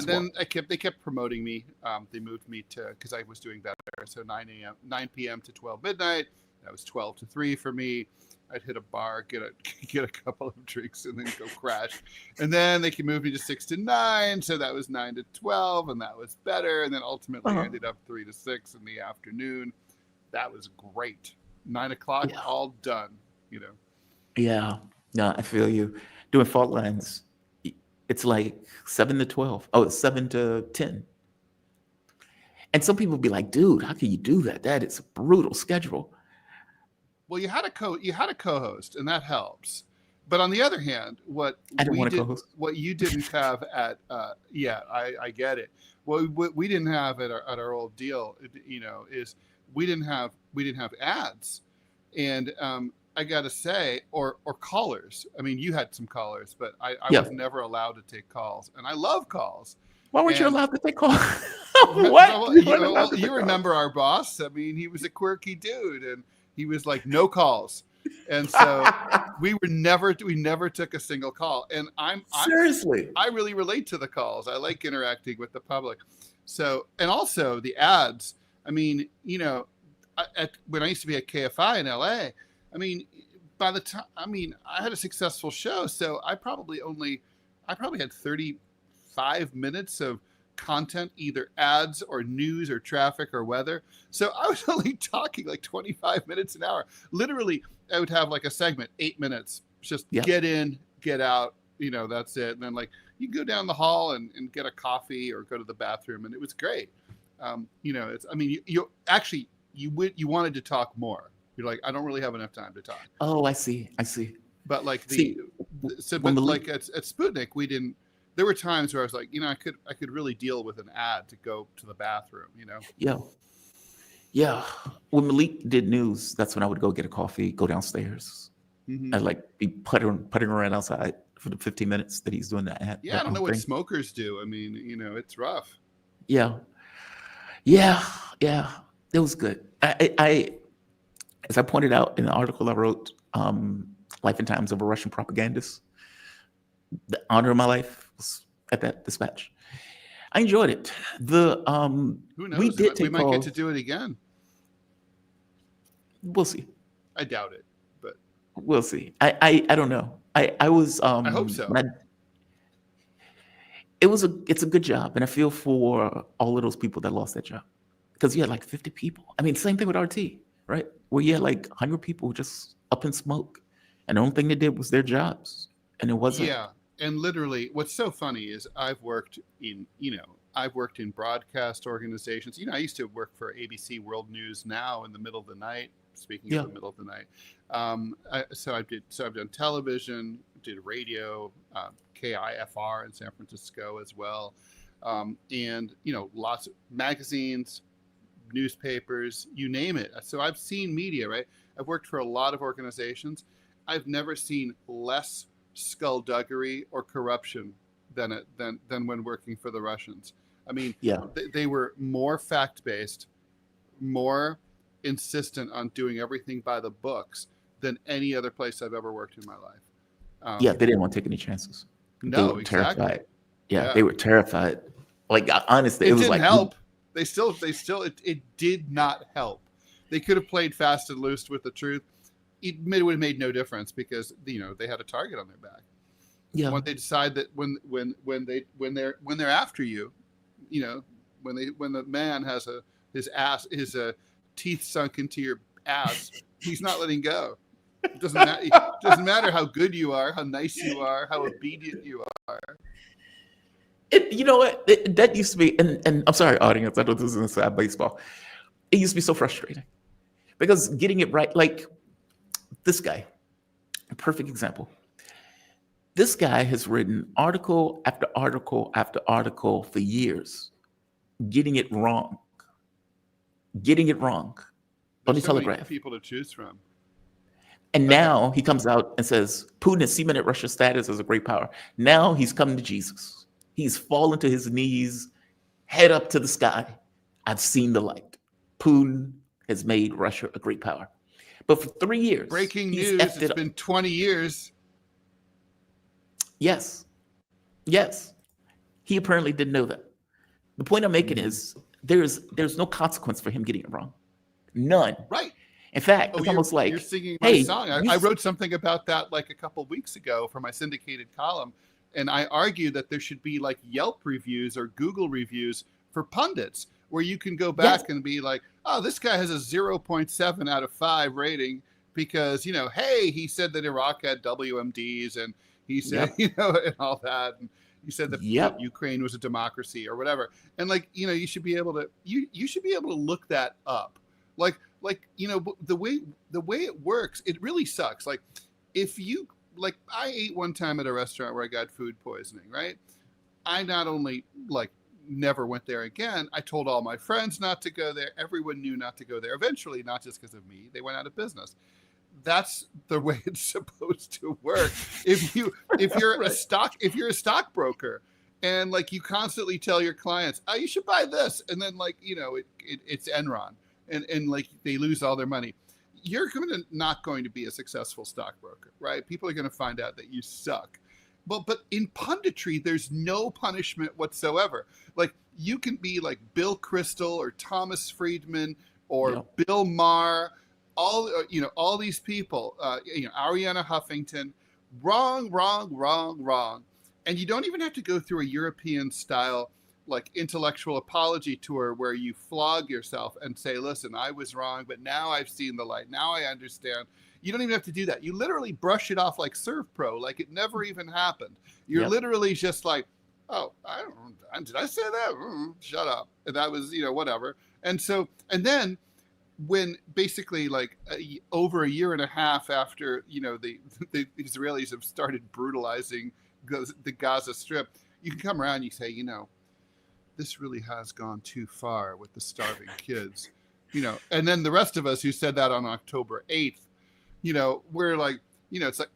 Then they kept promoting me. They moved me to, because I was doing better. So 9 p.m. to 12 midnight. That was 12 to 3 for me. I'd hit a bar, get a couple of drinks, and then go crash. And then they can move me to 6 to 9, so that was 9 to 12, and that was better. And then ultimately I ended up 3 to 6 in the afternoon. That was great. 9 o'clock, all done. Yeah. No, I feel you. Doing fault lines, it's like 7 to 12. Oh, it's 7 to 10. And some people be like, dude, how can you do that? That is a brutal schedule. Well, you had a co-host, and that helps. But on the other hand, what you didn't have at I get it. What we didn't have at our old deal, is we didn't have ads, and I gotta say, or callers. I mean, you had some callers, but I was never allowed to take calls, and I love calls. Why weren't you allowed to take calls? What? Well, you remember our boss? I mean, he was a quirky dude, and he was like, no calls. And so we never took a single call. And seriously, I really relate to the calls. I like interacting with the public. So, and also the ads. I mean, when I used to be at KFI in LA, I mean, by the time, I had a successful show. So I probably had 35 minutes of content, either ads or news or traffic or weather. So I was only talking like 25 minutes an hour. Literally, I would have like a segment, 8 minutes, just get in, get out, that's it. And then like you go down the hall and get a coffee or go to the bathroom, and it was great. You wanted to talk more. You're like, I don't really have enough time to talk. Oh, I see. But like like at Sputnik, we didn't. There were times where I was like, I could really deal with an ad to go to the bathroom, Yeah. When Malik did news, that's when I would go get a coffee, go downstairs. I'd like be puttering around outside for the 15 minutes that he's doing the ad. Yeah, I don't know what smokers do. I mean, it's rough. Yeah. It was good. I as I pointed out in the article I wrote, Life and Times of a Russian Propagandist, the honor of my life was at that dispatch. I enjoyed it. Who knows? We might get to do it again. We'll see. I doubt it, but we'll see. I don't know. I was. I hope so. It's a good job, and I feel for all of those people that lost that job, because you had like 50 people. I mean, same thing with RT, right? Where you had like 100 people just up in smoke, and the only thing they did was their jobs, and it wasn't. Yeah. And literally, what's so funny is I've worked in broadcast organizations. I used to work for ABC World News Now in the middle of the night. Speaking of the middle of the night, I've done television, did radio, KIFR in San Francisco as well, and lots of magazines, newspapers, you name it. So I've seen media, right? I've worked for a lot of organizations. I've never seen less skullduggery or corruption than when working for the Russians. I mean, they were more fact-based, more insistent on doing everything by the books than any other place I've ever worked in my life. They didn't want to take any chances. No, they were exactly. Terrified. Yeah, they were terrified. Like, honestly, it was didn't like help. It did not help. They could have played fast and loose with the truth. It would have made no difference, because they had a target on their back. Yeah. When they decide that when they're after you, when the man has his teeth sunk into your ass, he's not letting go. It doesn't matter how good you are, how nice you are, how obedient you are. That used to be, and I'm sorry, audience, I know this is inside baseball. It used to be so frustrating, because getting it right, like this guy, a perfect example. This guy has written article after article after article for years, getting it wrong. On the Telegraph. Many people to choose from. And now he comes out and says, Putin has cemented Russia's status as a great power. Now he's come to Jesus. He's fallen to his knees, head up to the sky. I've seen the light. Putin has made Russia a great power. But for 3 years, breaking news, it's been 20 years. Yes. He apparently didn't know that. The point I'm making is there's no consequence for him getting it wrong. None. Right. In fact, Oh, it's almost like, you're singing my hey, song. I wrote something about that like a couple weeks ago for my syndicated column, and I argued that there should be like Yelp reviews or Google reviews for pundits, where you can go back and be like, oh, this guy has a 0.7 out of 5 rating because, hey, he said that Iraq had WMDs, and he said, and all that. And he said that Ukraine was a democracy or whatever. And like, you should be able to, you should be able to look that up. Like, the way it works, it really sucks. Like if you, like I ate one time at a restaurant where I got food poisoning, right? I not only like never went there again, I told all my friends not to go there. Everyone knew not to go there. Eventually, not just because of me, they went out of business. That's the way it's supposed to work. If you're a stockbroker and like you constantly tell your clients, oh, you should buy this, and then like it's Enron and like they lose all their money, you're not going to be a successful stockbroker, right? People are going to find out that you suck. But in punditry, there's no punishment whatsoever. Like you can be like Bill Kristol or Thomas Friedman or Bill Maher, all these people, Ariana Huffington, wrong. And you don't even have to go through a European style like intellectual apology tour where you flog yourself and say, listen, I was wrong, but now I've seen the light. Now I understand. You don't even have to do that. You literally brush it off like ServPro, like it never even happened. You're literally just like, oh, did I say that? Shut up. And that was, whatever. And then when basically like over a year and a half after, the Israelis have started brutalizing the Gaza Strip, you can come around and you say, this really has gone too far with the starving kids, and then the rest of us who said that on October 8th, we're like, it's like,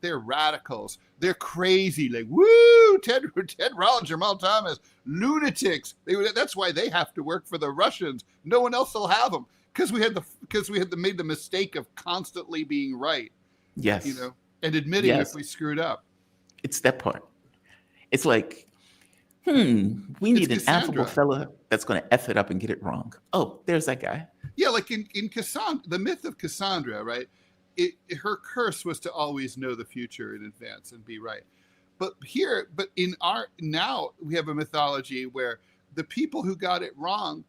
they're radicals. They're crazy. Like, woo, Ted Rall and Jamal Thomas, lunatics. That's why they have to work for the Russians. No one else will have them because we had made the mistake of constantly being right. Yes. And admitting if we screwed up. It's that part. It's like, we need an affable fella that's going to F it up and get it wrong. Oh, there's that guy. Yeah, like in Cassandra, the myth of Cassandra, right? Her curse was to always know the future in advance and be right. But now we have a mythology where the people who got it wrong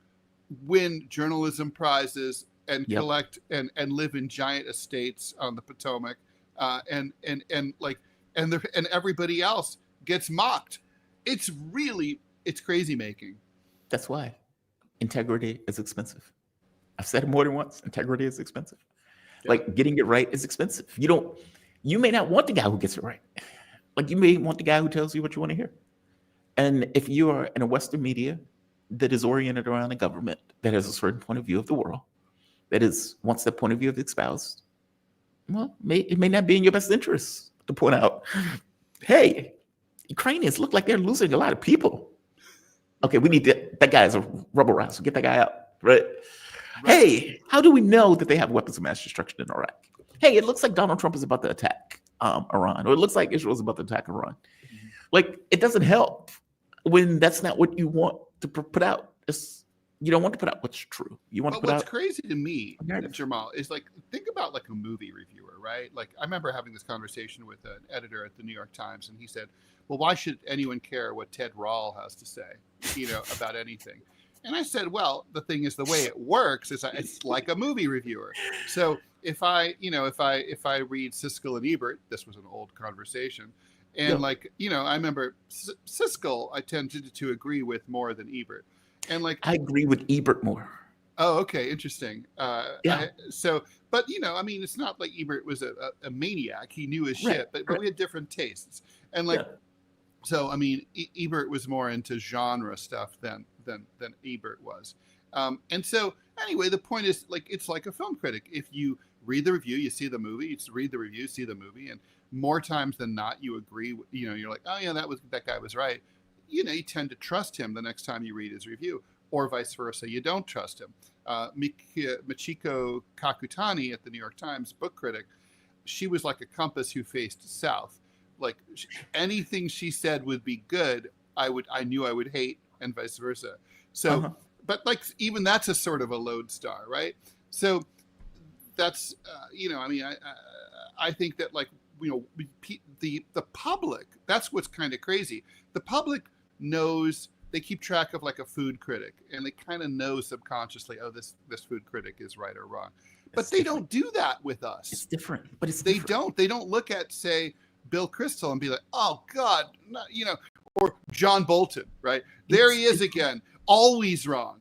win journalism prizes and collect and live in giant estates on the Potomac, and everybody else gets mocked. It's crazy making. That's why integrity is expensive. I've said it more than once. Integrity is expensive. Yeah. Like getting it right is expensive. You may not want the guy who gets it right. Like you may want the guy who tells you what you want to hear. And if you are in a Western media that is oriented around a government that has a certain point of view of the world, wants that point of view espoused, well, it may not be in your best interest to point out, hey, Ukrainians look like they're losing a lot of people. Okay, we need that guy is a rebel rouser. Get that guy out, right? Hey, how do we know that they have weapons of mass destruction in Iraq? Hey, it looks like Donald Trump is about to attack Iran, or it looks like Israel is about to attack Iran. Mm-hmm. Like, it doesn't help when that's not what you want to put out. You don't want to put out what's true. You want to put out. What's crazy to me, Jamal, is like, think about like a movie reviewer, right? Like, I remember having this conversation with an editor at the New York Times, and he said, well, why should anyone care what Ted Rall has to say, about anything? And I said, well, the thing is, the way it works is it's like a movie reviewer. So if I read Siskel and Ebert, this was an old conversation, and I remember Siskel, I tended to agree with more than Ebert, and like I agree with Ebert more. Oh, okay, interesting. But it's not like Ebert was a maniac. He knew his shit, but we had different tastes, and like. Yeah. So, I mean, Ebert was more into genre stuff than Ebert was. And so, anyway, the point is, like, it's like a film critic. If you read the review, you see the movie. You read the review, see the movie. And more times than not, you agree. You're like, oh, yeah, that guy was right. You tend to trust him the next time you read his review. Or vice versa, you don't trust him. Michiko Kakutani at the New York Times, book critic, she was like a compass who faced south. Like anything she said would be good, I knew I would hate, and vice versa. So, but like even that's a sort of a lodestar, right? So that's I think that the public, that's what's kind of crazy. The public knows, they keep track of like a food critic, and they kind of know subconsciously, oh, this food critic is right or wrong. But they don't do that with us. It's different, but They don't look at, say, Bill Kristol and be like, oh God, or John Bolton, right? There he is again, always wrong.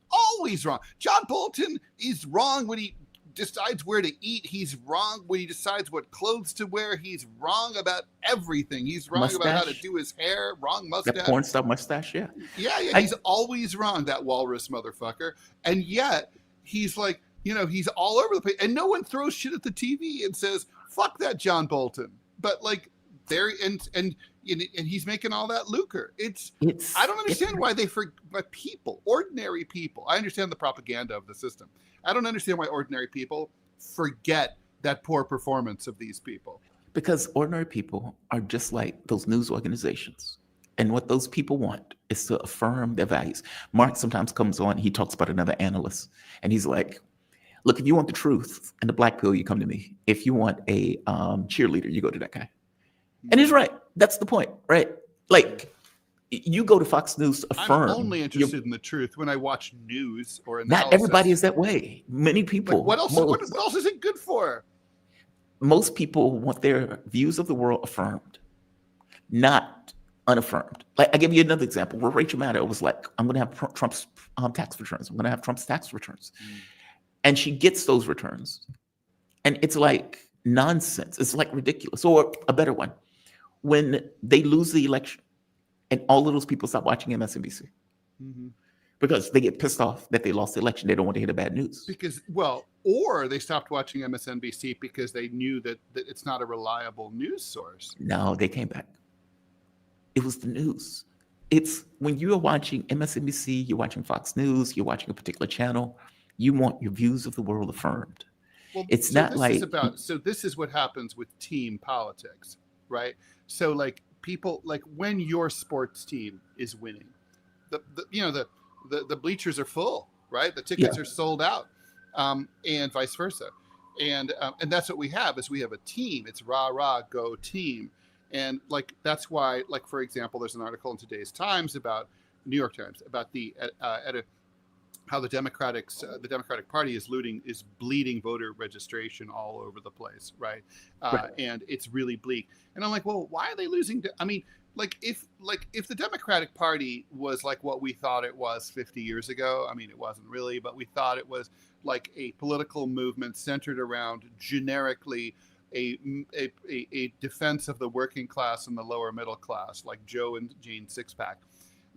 John Bolton is wrong when he decides where to eat. He's wrong when he decides what clothes to wear. He's wrong about everything. He's wrong about how to do his hair. Wrong mustache. That porn star mustache, yeah. Yeah. He's always wrong, that walrus motherfucker. And yet he's like, he's all over the place, and no one throws shit at the TV and says, "Fuck that John Bolton." But like, there and he's making all that lucre. I don't understand why ordinary people. I understand the propaganda of the system. I don't understand why ordinary people forget that poor performance of these people. Because ordinary people are just like those news organizations. And what those people want is to affirm their values. Mark sometimes comes on, he talks about another analyst, and he's like, look, if you want the truth and the black pill, you come to me. If you want a cheerleader, you go to that guy. And he's right. That's the point, right? Like, you go to Fox News to affirm. I'm only interested in the truth when I watch news or analysis. Not everybody is that way. Many people. Like, what else is it good for? Most people want their views of the world affirmed, not unaffirmed. Like, I give you another example where Rachel Maddow was like, I'm going to have Trump's tax returns. I'm going to have Trump's tax returns. And she gets those returns. And it's like nonsense. It's like ridiculous. Or a better one, when they lose the election and all of those people stop watching MSNBC because they get pissed off that they lost the election. They don't want to hear the bad news. Or they stopped watching MSNBC because they knew that it's not a reliable news source. No, they came back. It was the news. It's when you are watching MSNBC, you're watching Fox News, you're watching a particular channel, you want your views of the world affirmed. Well, it's so not this like... this is what happens with team politics, right? So like people, like when your sports team is winning, the bleachers are full, right? The tickets are sold out, and vice versa. And that's what we have is we have a team. It's rah, rah, go team. And like, that's why, like, for example, there's an article in today's Times about New York Times about how the Democratic Party is bleeding voter registration all over the place, right? And it's really bleak. And I'm like, well, why are they losing? I mean, if the Democratic Party was like what we thought it was 50 years ago, I mean, it wasn't really, but we thought it was like a political movement centered around generically a defense of the working class and the lower middle class, like Joe and Jane Sixpack,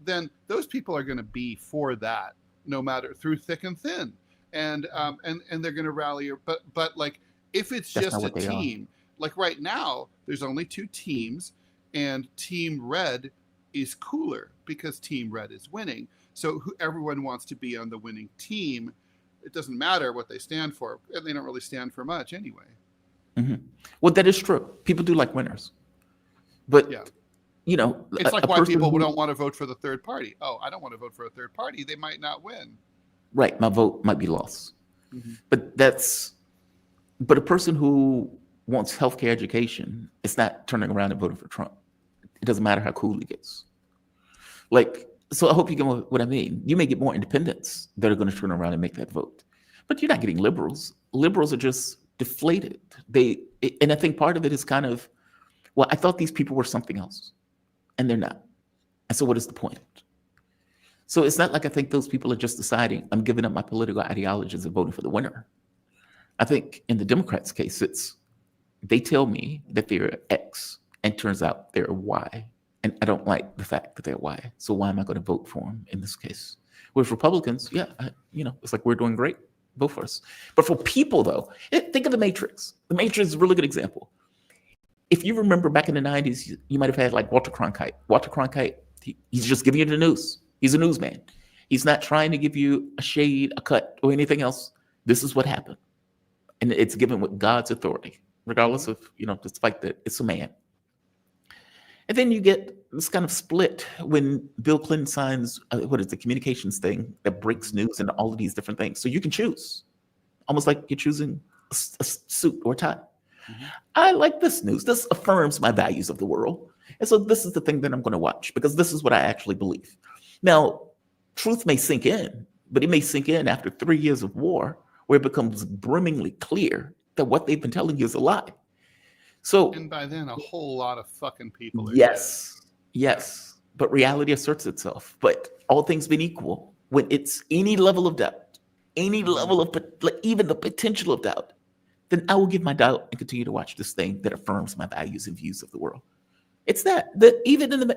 then those people are going to be for that, no matter through thick and thin, and they're going to rally. But like, if it's just a team, like right now, there's only two teams, and Team Red is cooler because Team Red is winning. So everyone wants to be on the winning team. It doesn't matter what they stand for, and they don't really stand for much anyway. Well, that is true. People do like winners, but it's like why people don't want to vote for the third party. Oh, I don't want to vote for a third party. They might not win. Right. My vote might be lost. But a person who wants healthcare education is not turning around and voting for Trump. It doesn't matter how cool he gets. Like, so I hope you get what I mean. You may get more independents that are going to turn around and make that vote, but you're not getting liberals. Liberals are just deflated. And I think part of it is kind of, well, I thought these people were something else, and they're not. And so what is the point? So it's not like I think those people are just deciding, I'm giving up my political ideologies and voting for the winner. I think in the Democrats' case, they tell me that they're X, and turns out they're Y. And I don't like the fact that they're Y. So why am I going to vote for them in this case? With Republicans, it's like, we're doing great. Vote for us. But for people, though, think of the Matrix. The Matrix is a really good example. If you remember back in the 90s, you might have had like Walter Cronkite. Walter Cronkite, he's just giving you the news. He's a newsman. He's not trying to give you a shade, a cut, or anything else. This is what happened. And it's given with God's authority, regardless of, despite that it's a man. And then you get this kind of split when Bill Clinton signs, the communications thing that breaks news into all of these different things. So you can choose, almost like you're choosing a suit or tie. I like this news. This affirms my values of the world. And so this is the thing that I'm going to watch because this is what I actually believe. Now, truth may sink in, but it may sink in after 3 years of war where it becomes brimmingly clear that what they've been telling you is a lie. So, and by then, a whole lot of fucking people are yes, yes, but reality asserts itself. But all things being equal, when it's any level of doubt, any level of like even the potential of doubt, then I will give my doubt and continue to watch this thing that affirms my values and views of the world. It's that even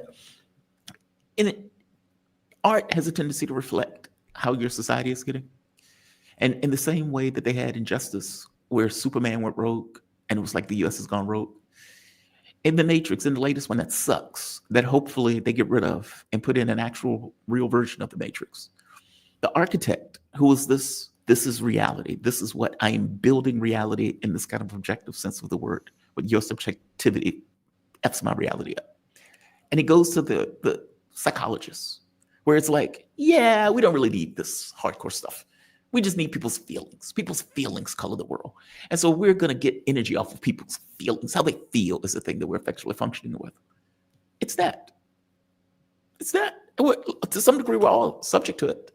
art has a tendency to reflect how your society is getting. And in the same way that they had Injustice, where Superman went rogue and it was like the US has gone rogue. In The Matrix, in the latest one that sucks, that hopefully they get rid of and put in an actual real version of The Matrix. The architect, who was this is reality. This is what I am building reality in this kind of objective sense of the word, with your subjectivity F's my reality up. And it goes to the psychologists, where it's like, yeah, we don't really need this hardcore stuff. We just need people's feelings. People's feelings color the world. And so we're going to get energy off of people's feelings. How they feel is the thing that we're effectively functioning with. It's that. It's that. To some degree, we're all subject to it.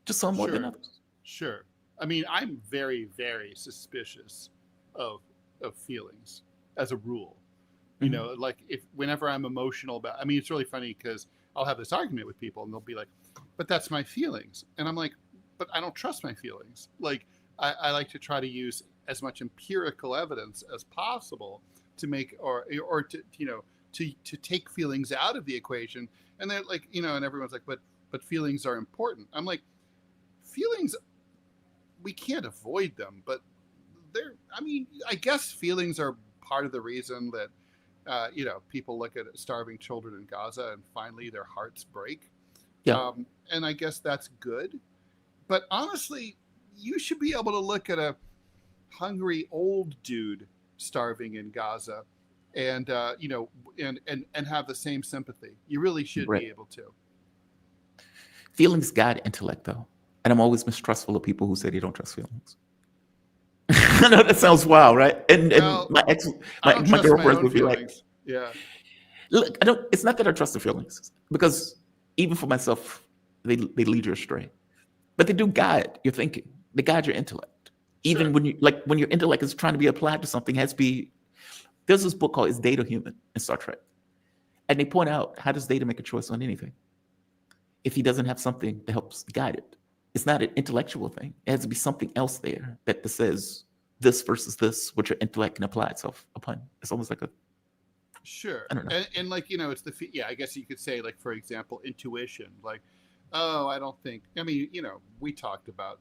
Just some more than others. Sure. I mean, I'm very, very suspicious of feelings as a rule. You know, like whenever I'm emotional about, I mean, it's really funny because I'll have this argument with people and they'll be like, but that's my feelings. And I'm like, but I don't trust my feelings. Like I like to try to use as much empirical evidence as possible to make, or to, you know, to take feelings out of the equation. And they're like, you know, and everyone's like, but feelings are important. I'm like, feelings, we can't avoid them, but I mean, I guess feelings are part of the reason that, you know, people look at starving children in Gaza and finally their hearts break. Yeah. And I guess that's good. But honestly, you should be able to look at a hungry old dude starving in Gaza and, you know, and have the same sympathy. You really should be able to. Feelings guide intellect, though. And I'm always mistrustful of people who say they don't trust feelings. I know that sounds wild, right? And my girlfriend would be like, yeah. Look, it's not that I trust the feelings, because even for myself, they lead you astray. But they do guide your thinking. They guide your intellect. Even when your intellect is trying to be applied to something, there's this book called Is Data Human in Star Trek? And they point out, how does Data make a choice on anything if he doesn't have something that helps guide it? It's not an intellectual thing. It has to be something else there that says this versus this, which your intellect can apply itself upon. It's almost like a... Sure. I don't know. And like, you know, it's I guess you could say, like, for example, intuition. Like, oh, I don't think, I mean, you know, we talked about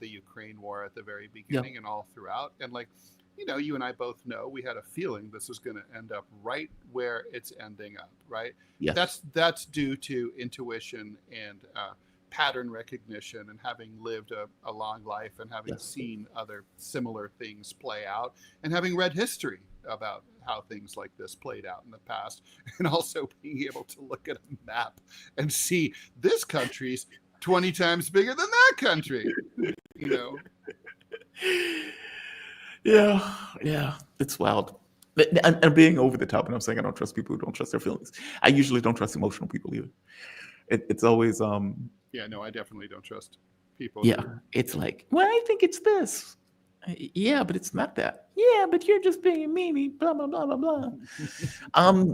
the Ukraine war at the very beginning and all throughout. And like, you know, you and I both know we had a feeling this was going to end up right where it's ending up, right? Yes. That's due to intuition and pattern recognition and having lived a long life and having seen other similar things play out and having read history about how things like this played out in the past, and also being able to look at a map and see this country's 20 times bigger than that country, you know? Yeah, it's wild. And being over the top, and I'm saying I don't trust people who don't trust their feelings. I usually don't trust emotional people either. It's always yeah, no, I definitely don't trust people. Yeah, it's like, well, I think it's this. Yeah, but it's not that. Yeah, but you're just being me, blah blah blah blah blah.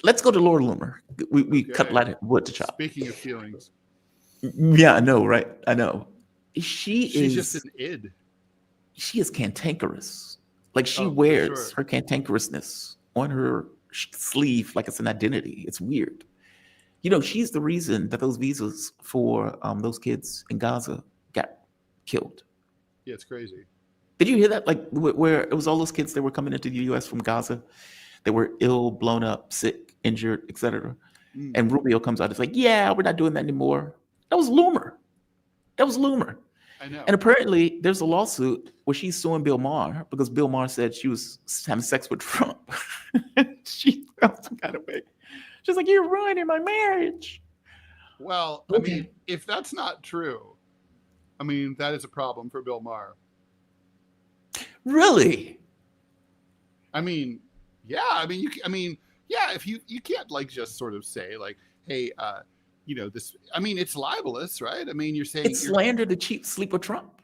Let's go to Laura Loomer. We cut light at wood to chop. Speaking of feelings. Yeah, I know, right? I know. She's just an id. She is cantankerous. Like she wears her cantankerousness on her sleeve like it's an identity. It's weird. You know, she's the reason that those visas for those kids in Gaza got killed. Yeah, it's crazy. Did you hear that? Like where it was all those kids that were coming into the U.S. from Gaza, they were ill, blown up, sick, injured, etc. And Rubio comes out. It's like, yeah, we're not doing that anymore. That was Loomer. I know. And apparently, there's a lawsuit where she's suing Bill Maher because Bill Maher said she was having sex with Trump. She felt some kind of way. She's like, you're ruining my marriage. Well, I mean, if that's not true, I mean, that is a problem for Bill Maher. Really? I mean, yeah. I mean, yeah. If you can't like just sort of say like, hey, this. I mean, it's libelous, right? I mean, you're saying It's slander to cheap sleep with Trump.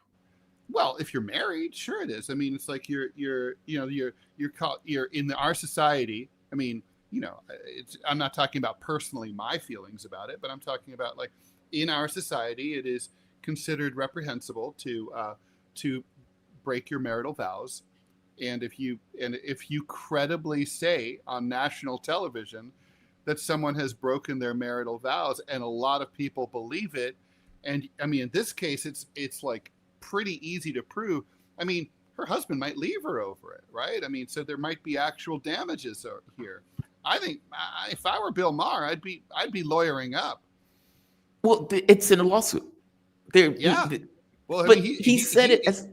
Well, if you're married, sure it is. I mean, it's like you're in our society. I mean, I'm not talking about personally my feelings about it, but I'm talking about like in our society, it is considered reprehensible to break your marital vows, and if you credibly say on national television that someone has broken their marital vows, and a lot of people believe it, and I mean, in this case, it's like pretty easy to prove. I mean, her husband might leave her over it, right? I mean, so there might be actual damages here. I think if I were Bill Maher, I'd be lawyering up. Well, it's in a lawsuit. Yeah. Well, but he said it as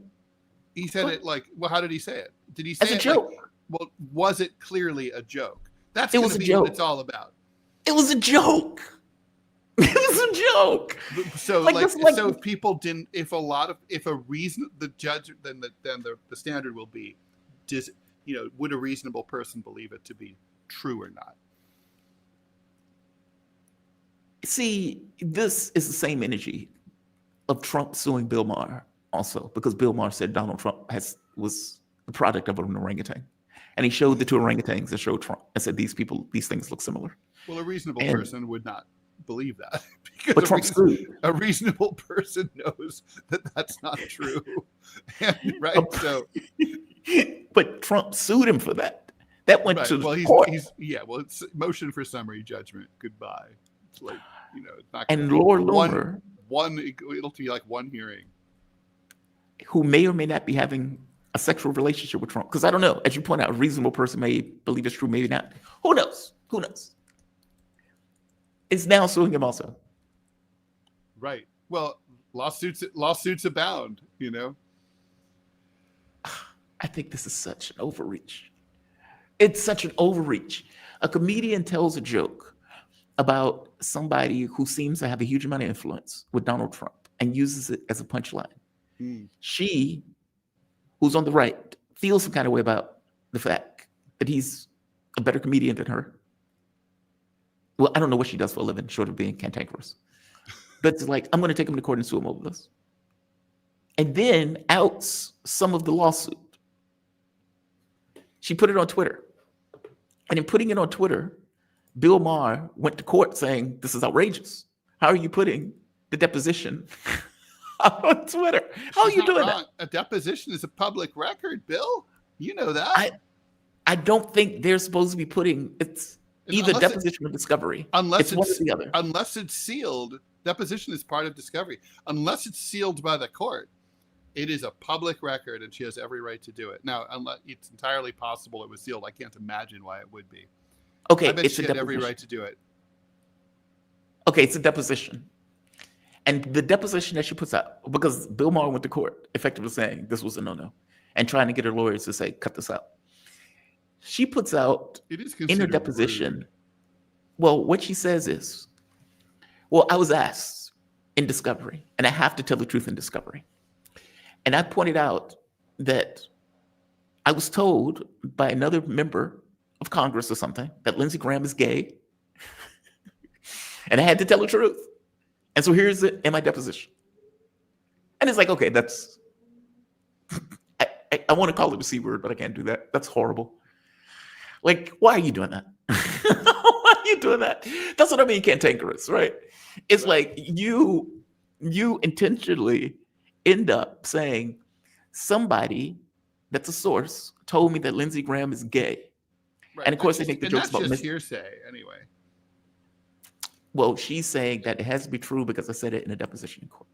he said it like. Well, how did he say it? Did he say as a it joke? Like, well, was it clearly a joke? That's it was a joke. What it's all about. It was a joke. It was a joke. So so if people didn't, if a reason, the judge, then the standard will be, would a reasonable person believe it to be true or not? See, this is the same energy of Trump suing Bill Maher also, because Bill Maher said Donald Trump was the product of an orangutan. And he showed the two orangutans and showed Trump and said, these things look similar. Well, a reasonable person would not believe that, but Trump's a reasonable person knows that that's not true. And, right. So, but Trump sued him for that. That went to court. It's motion for summary judgment. Goodbye. It's like, it's not and Lord Loomer, it'll be like one hearing. Who may or may not be having a sexual relationship with Trump. Because I don't know. As you point out, a reasonable person may believe it's true, maybe not. Who knows? Who knows? It's now suing him also. Right. Well, lawsuits abound, I think this is such an overreach. It's such an overreach. A comedian tells a joke about somebody who seems to have a huge amount of influence with Donald Trump and uses it as a punchline. She, who's on the right, feels some kind of way about the fact that he's a better comedian than her. Well, I don't know what she does for a living, short of being cantankerous. But it's like, I'm going to take him to court and sue him over this. And then outs some of the lawsuit. She put it on Twitter. And in putting it on Twitter, Bill Maher went to court saying, this is outrageous. How are you putting the deposition on Twitter? How are you doing that? A deposition is a public record, Bill. You know that. I don't think they're supposed to be putting either deposition or discovery. Unless it's one or the other. Unless it's sealed. Deposition is part of discovery. Unless it's sealed by the court, it is a public record, and she has every right to do it. Now, unless it's entirely possible it was sealed, I can't imagine why it would be. Okay, I bet she had every right to do it. Okay, it's a deposition. And the deposition that she puts out, because Bill Maher went to court, effectively saying this was a no-no, and trying to get her lawyers to say, cut this out. She puts out in her deposition, rude. Well, what she says is, well, I was asked in discovery, and I have to tell the truth in discovery. And I pointed out that I was told by another member of Congress or something that Lindsey Graham is gay. And I had to tell the truth. And so here's it in my deposition. And it's like, okay, that's, I want to call it a C word, but I can't do that. That's horrible. Like, why are you doing that? Why are you doing that? That's what I mean, cantankerous, right? It's like you intentionally end up saying somebody that's a source told me that Lindsey Graham is gay. Right. And of course, they make the jokes about that's just hearsay anyway. Well, she's saying that it has to be true because I said it in a deposition in court.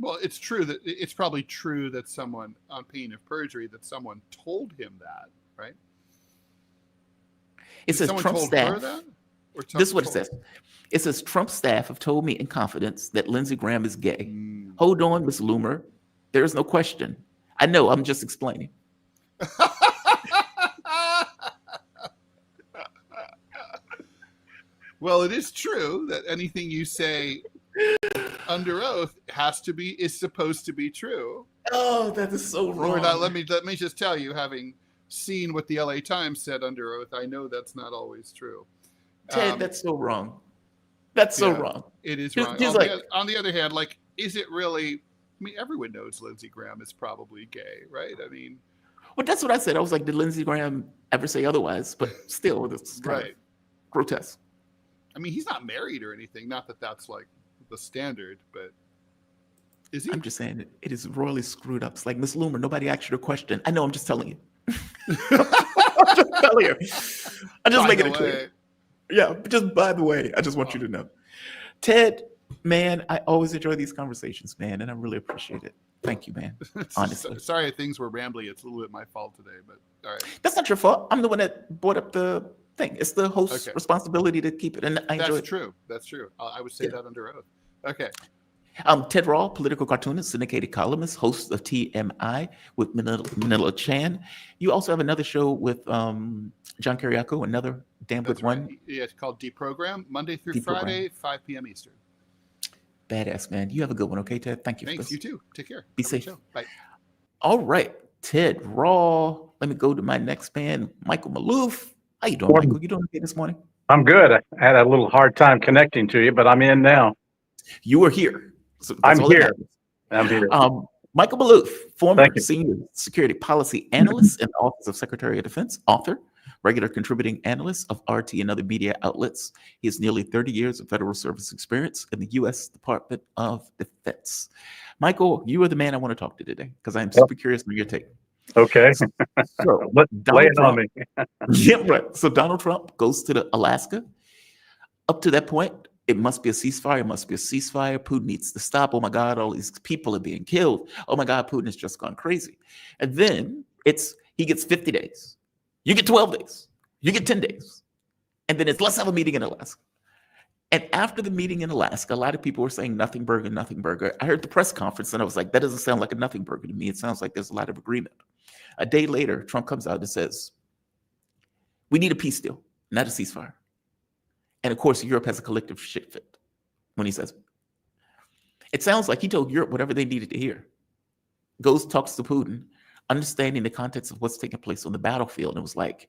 Well, it's true that it's probably true that someone on pain of perjury that someone told him that, right? It says Trump staff. This is what it says. It says Trump staff have told me in confidence that Lindsey Graham is gay. Hold on, Ms. Loomer. There is no question. I know. I'm just explaining. Well, it is true that anything you say under oath is supposed to be true. Oh, that is so Lord, wrong. let me just tell you, having seen what the LA Times said under oath, I know that's not always true. Ted, that's so wrong. That's so Yeah, wrong. It is He's- wrong. he's On the other hand, like, is it really? I mean, everyone knows Lindsey Graham is probably gay, right? I mean, Well, that's what I said. I was like, did Lindsey Graham ever say otherwise? But still, it's kind of grotesque. I mean, he's not married or anything. Not that that's like the standard, but is he? I'm just saying it is royally screwed up. It's like, Miss Loomer, nobody asked you a question. I know, I'm just telling you. I'm just telling you. I'm just making it clear. Yeah, just by the way, I just want you to know. Ted, man, I always enjoy these conversations, man, and I really appreciate it. Thank you, man. Honestly. Sorry things were rambly. It's a little bit my fault today, but all right. That's not your fault. I'm the one that brought up the thing. It's the host's responsibility to keep it, and I enjoy it. That's true. That's true. I would say that under oath. Okay. Ted Rall, political cartoonist, syndicated columnist, host of TMI with Manila Chan. You also have another show with John Kiriakou, another damn good one. Yeah, it's called Deprogram, Monday through Friday, 5 p.m. Eastern. Badass, man. You have a good one, okay, Ted? Thank you. Thanks. You too. Take care. Be safe. Bye. All right, Ted Rall. Let me go to my next man, Michael Maloof. How you doing, Michael? You doing okay this morning? I'm good. I had a little hard time connecting to you, but I'm in now. You were here. So I'm here. I'm here. Michael Maloof, former senior security policy analyst in the Office of Secretary of Defense, author, regular contributing analyst of RT and other media outlets. He has nearly 30 years of federal service experience in the U.S. Department of Defense. Michael, you are the man I want to talk to today because I'm super curious on your take. Okay. So lay it on me. Yeah, right. So Donald Trump goes to Alaska. Up to that point, it must be a ceasefire. It must be a ceasefire. Putin needs to stop. Oh my God, all these people are being killed. Oh my God, Putin has just gone crazy. And then he gets 50 days. You get 12 days. You get 10 days. And then let's have a meeting in Alaska. And after the meeting in Alaska, a lot of people were saying nothing burger, nothing burger. I heard the press conference and I was like, that doesn't sound like a nothing burger to me. It sounds like there's a lot of agreement. A day later, Trump comes out and says, we need a peace deal, not a ceasefire. And of course, Europe has a collective shit fit when he says it sounds like he told Europe whatever they needed to hear. Goes, talks to Putin, understanding the context of what's taking place on the battlefield. And it was like,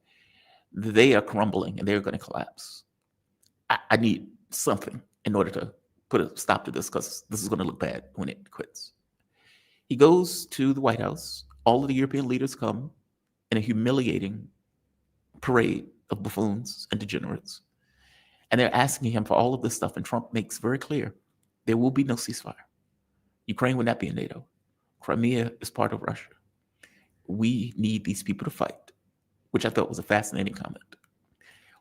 they are crumbling and they're going to collapse. I need something in order to put a stop to this because this is going to look bad when it quits. He goes to the White House. All of the European leaders come in a humiliating parade of buffoons and degenerates. And they're asking him for all of this stuff. And Trump makes very clear, there will be no ceasefire. Ukraine will not be in NATO. Crimea is part of Russia. We need these people to fight, which I thought was a fascinating comment.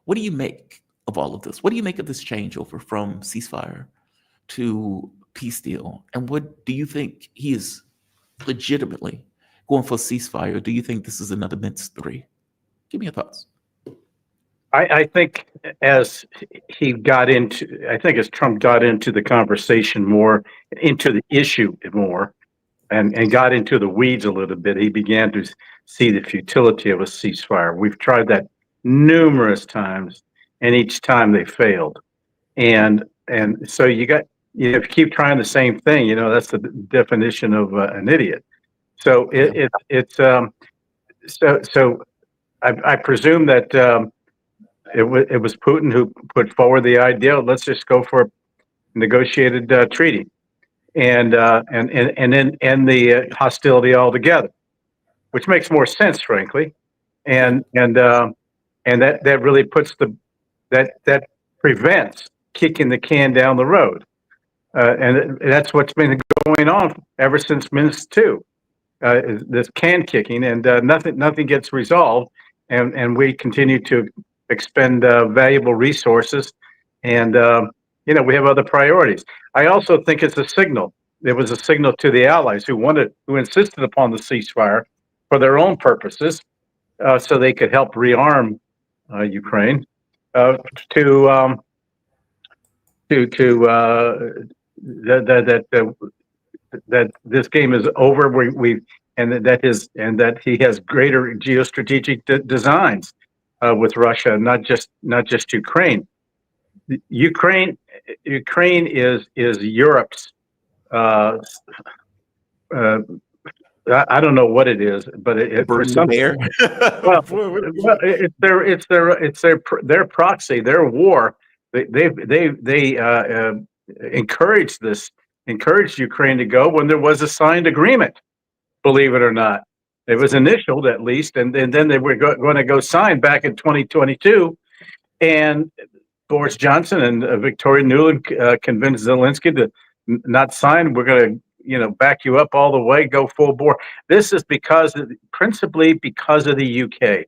What do you make of all of this? What do you make of this changeover from ceasefire to peace deal? And what do you think he is legitimately going for a ceasefire? Or do you think this is another Minsk 3? Give me your thoughts. I think as Trump got into the conversation more, into the issue more, and got into the weeds a little bit, he began to see the futility of a ceasefire. We've tried that numerous times, and each time they failed. And so if you keep trying the same thing, that's the definition of an idiot. So I presume that. It was Putin who put forward the idea. Let's just go for a negotiated treaty, and then end the hostility altogether, which makes more sense, frankly, and that really puts that prevents kicking the can down the road, and that's what's been going on ever since Minsk 2. This can kicking, and nothing gets resolved, and we continue to expend valuable resources, and we have other priorities. I also think it's a signal. It was a signal to the allies who insisted upon the ceasefire for their own purposes, so they could help rearm Ukraine, that this game is over. And that he has greater geostrategic designs with Russia, not just Ukraine. Ukraine is Europe's I don't know what it is, but for Bring the some, bear. well, it's their proxy, their war. They encouraged Ukraine to go when there was a signed agreement. Believe it or not, it was initialed at least, and then they were going to go sign back in 2022, and Boris Johnson and Victoria Nuland convinced Zelensky to not sign. We're going to, back you up all the way, go full bore. This is principally because of the UK.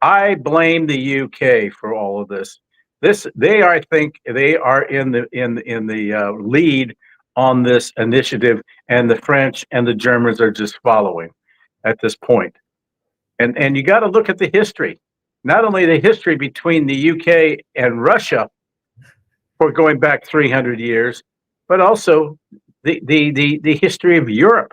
I blame the UK for all of this. I think they are in the lead on this initiative, and the French and the Germans are just following at this point. And you got to look at the history, not only the history between the UK and Russia for going back 300 years, but also the history of Europe.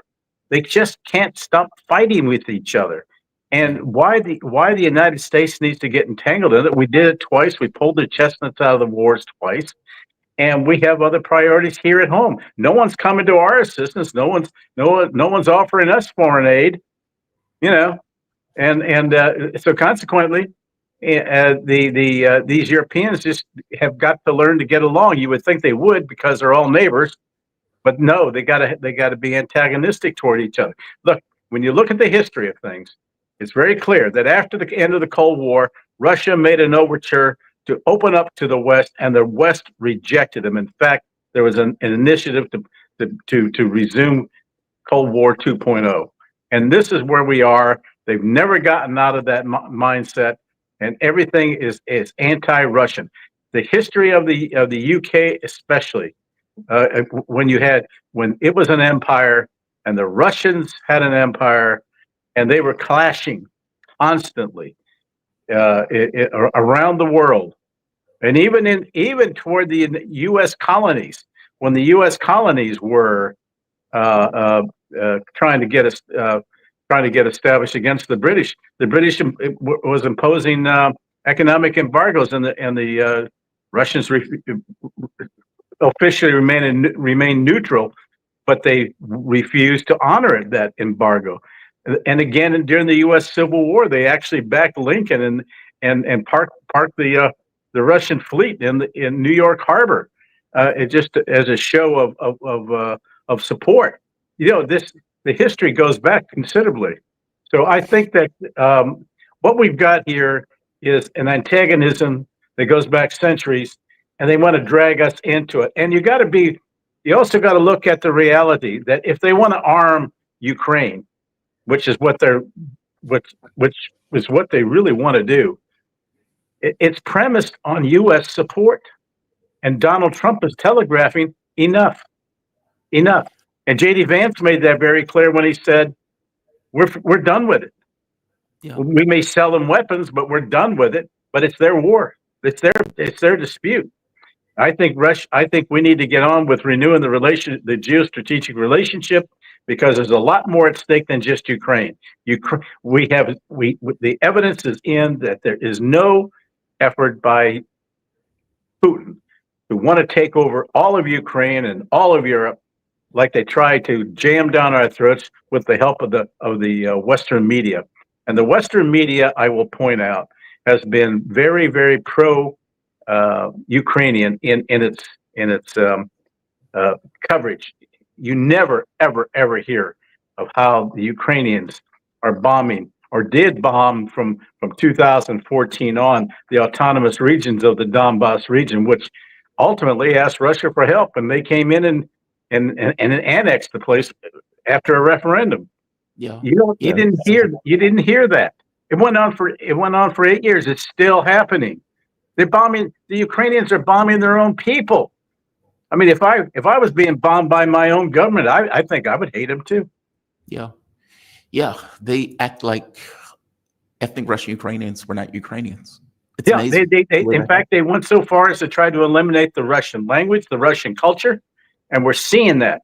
They just can't stop fighting with each other. And why the United States needs to get entangled in it? We did it twice. We pulled the chestnuts out of the wars twice, and we have other priorities here at home. No one's coming to our assistance. No one's offering us foreign aid. So consequently, these Europeans just have got to learn to get along. You would think they would because they're all neighbors, but no, they got to be antagonistic toward each other. Look, when you look at the history of things, it's very clear that after the end of the Cold War, Russia made an overture to open up to the West, and the West rejected them. In fact, there was an initiative to resume Cold War 2.0, and this is where we are. They've never gotten out of that mindset, and everything is anti-Russian. The history of the UK, especially when it was an empire, and the Russians had an empire, and they were clashing constantly around the world, and even toward the U.S. colonies, when the U.S. colonies were trying to get established against the British. The British was imposing economic embargoes, and the Russians officially remained neutral, but they refused to honor that embargo. And again, during the U.S. Civil War, they actually backed Lincoln and parked the Russian fleet in New York Harbor, just as a show of support. The history goes back considerably. So I think that what we've got here is an antagonism that goes back centuries, and they want to drag us into it. And you also got to look at the reality that if they want to arm Ukraine, which is what they really want to do, it's premised on U.S. support, and Donald Trump is telegraphing enough. And J.D. Vance made that very clear when he said, "We're done with it. Yeah. We may sell them weapons, but we're done with it. But it's their war. It's their dispute." I think we need to get on with renewing the geostrategic relationship, because there's a lot more at stake than just Ukraine. The evidence is in that there is no effort by Putin to want to take over all of Ukraine and all of Europe, like they try to jam down our throats with the help of the Western media. And the Western media, I will point out, has been very, very pro Ukrainian in its coverage. You never, ever hear of how the Ukrainians are bombing, or did bomb from 2014 on, the autonomous regions of the Donbass region, which ultimately asked Russia for help, and they came in and annexed the place after a referendum. Yeah, you didn't hear that. It went on for 8 years. It's still happening. The Ukrainians are bombing their own people. I mean, if I was being bombed by my own government, I think I would hate them too. Yeah. They act like ethnic Russian Ukrainians were not Ukrainians. It's yeah, amazing. In fact, they went so far as to try to eliminate the Russian language, the Russian culture, and we're seeing that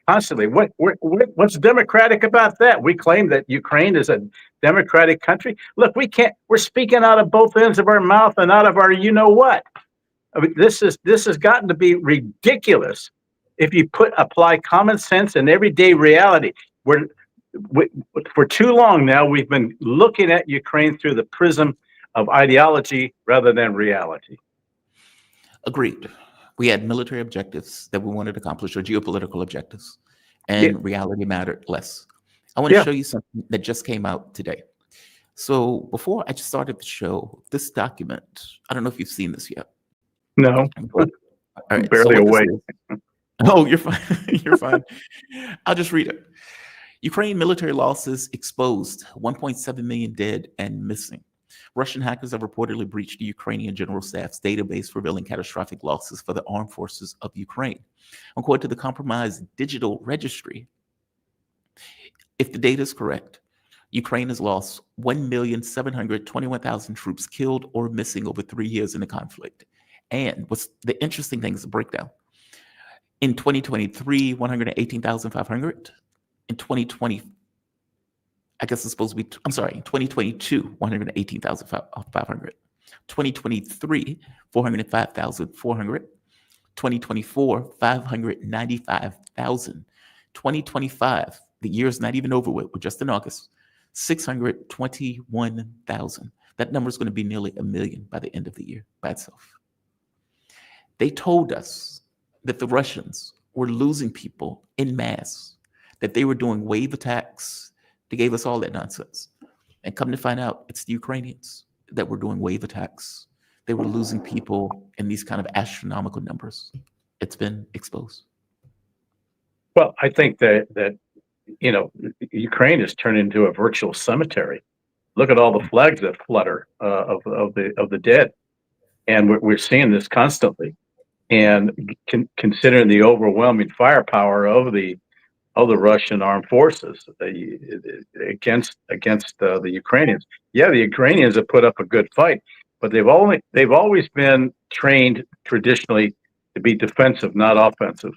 constantly. What's democratic about that? We claim that Ukraine is a democratic country. Look, we're speaking out of both ends of our mouth and out of our you-know-what. I mean, this has gotten to be ridiculous if you apply common sense and everyday reality. for too long now, we've been looking at Ukraine through the prism of ideology rather than reality. Agreed. We had military objectives that we wanted to accomplish, or geopolitical objectives, and reality mattered less. I want to show you something that just came out today. So before I just started the show, this document, I don't know if you've seen this yet. No, All right, I'm barely so what this awake. is- Oh, you're fine. You're fine. I'll just read it. Ukraine military losses exposed, 1.7 million dead and missing. Russian hackers have reportedly breached the Ukrainian General Staff's database, revealing catastrophic losses for the armed forces of Ukraine. According to the compromised digital registry, if the data is correct, Ukraine has lost 1,721,000 troops killed or missing over 3 years in the conflict. And what's the interesting thing is the breakdown. In 2023, 118,500. In 2020, I guess it's supposed to be, I'm sorry, in 2022, 118,500. 2023, 405,400. 2024, 595,000. 2025, the year's not even over with, we're just in August, 621,000. That number is going to be nearly 1 million by the end of the year by itself. They told us that the Russians were losing people in mass, that they were doing wave attacks. They gave us all that nonsense. And come to find out, it's the Ukrainians that were doing wave attacks. They were losing people in these kind of astronomical numbers. It's been exposed. Well, I think that Ukraine has turned into a virtual cemetery. Look at all the flags that flutter of the dead, and we're seeing this constantly. And considering the overwhelming firepower of the Russian armed forces against the Ukrainians, the Ukrainians have put up a good fight, but they've always been trained traditionally to be defensive, not offensive.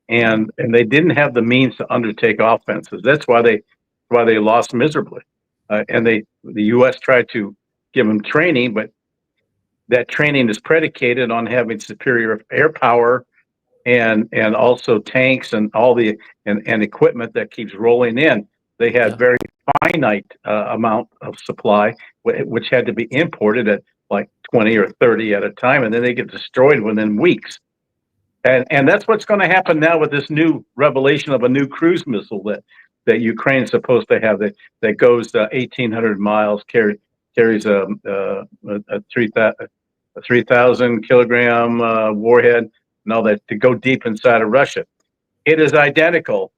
And they didn't have the means to undertake offenses. That's why they lost miserably. And the U.S. tried to give them training, but that training is predicated on having superior air power and also tanks and all the and equipment that keeps rolling in. They had very finite amount of supply, which had to be imported at like 20 or 30 at a time, and then they get destroyed within weeks. And that's what's going to happen now with this new revelation of a new cruise missile that Ukraine is supposed to have that goes 1,800 miles, carries a 3,000 kilogram warhead, and all that to go deep inside of Russia. It is identical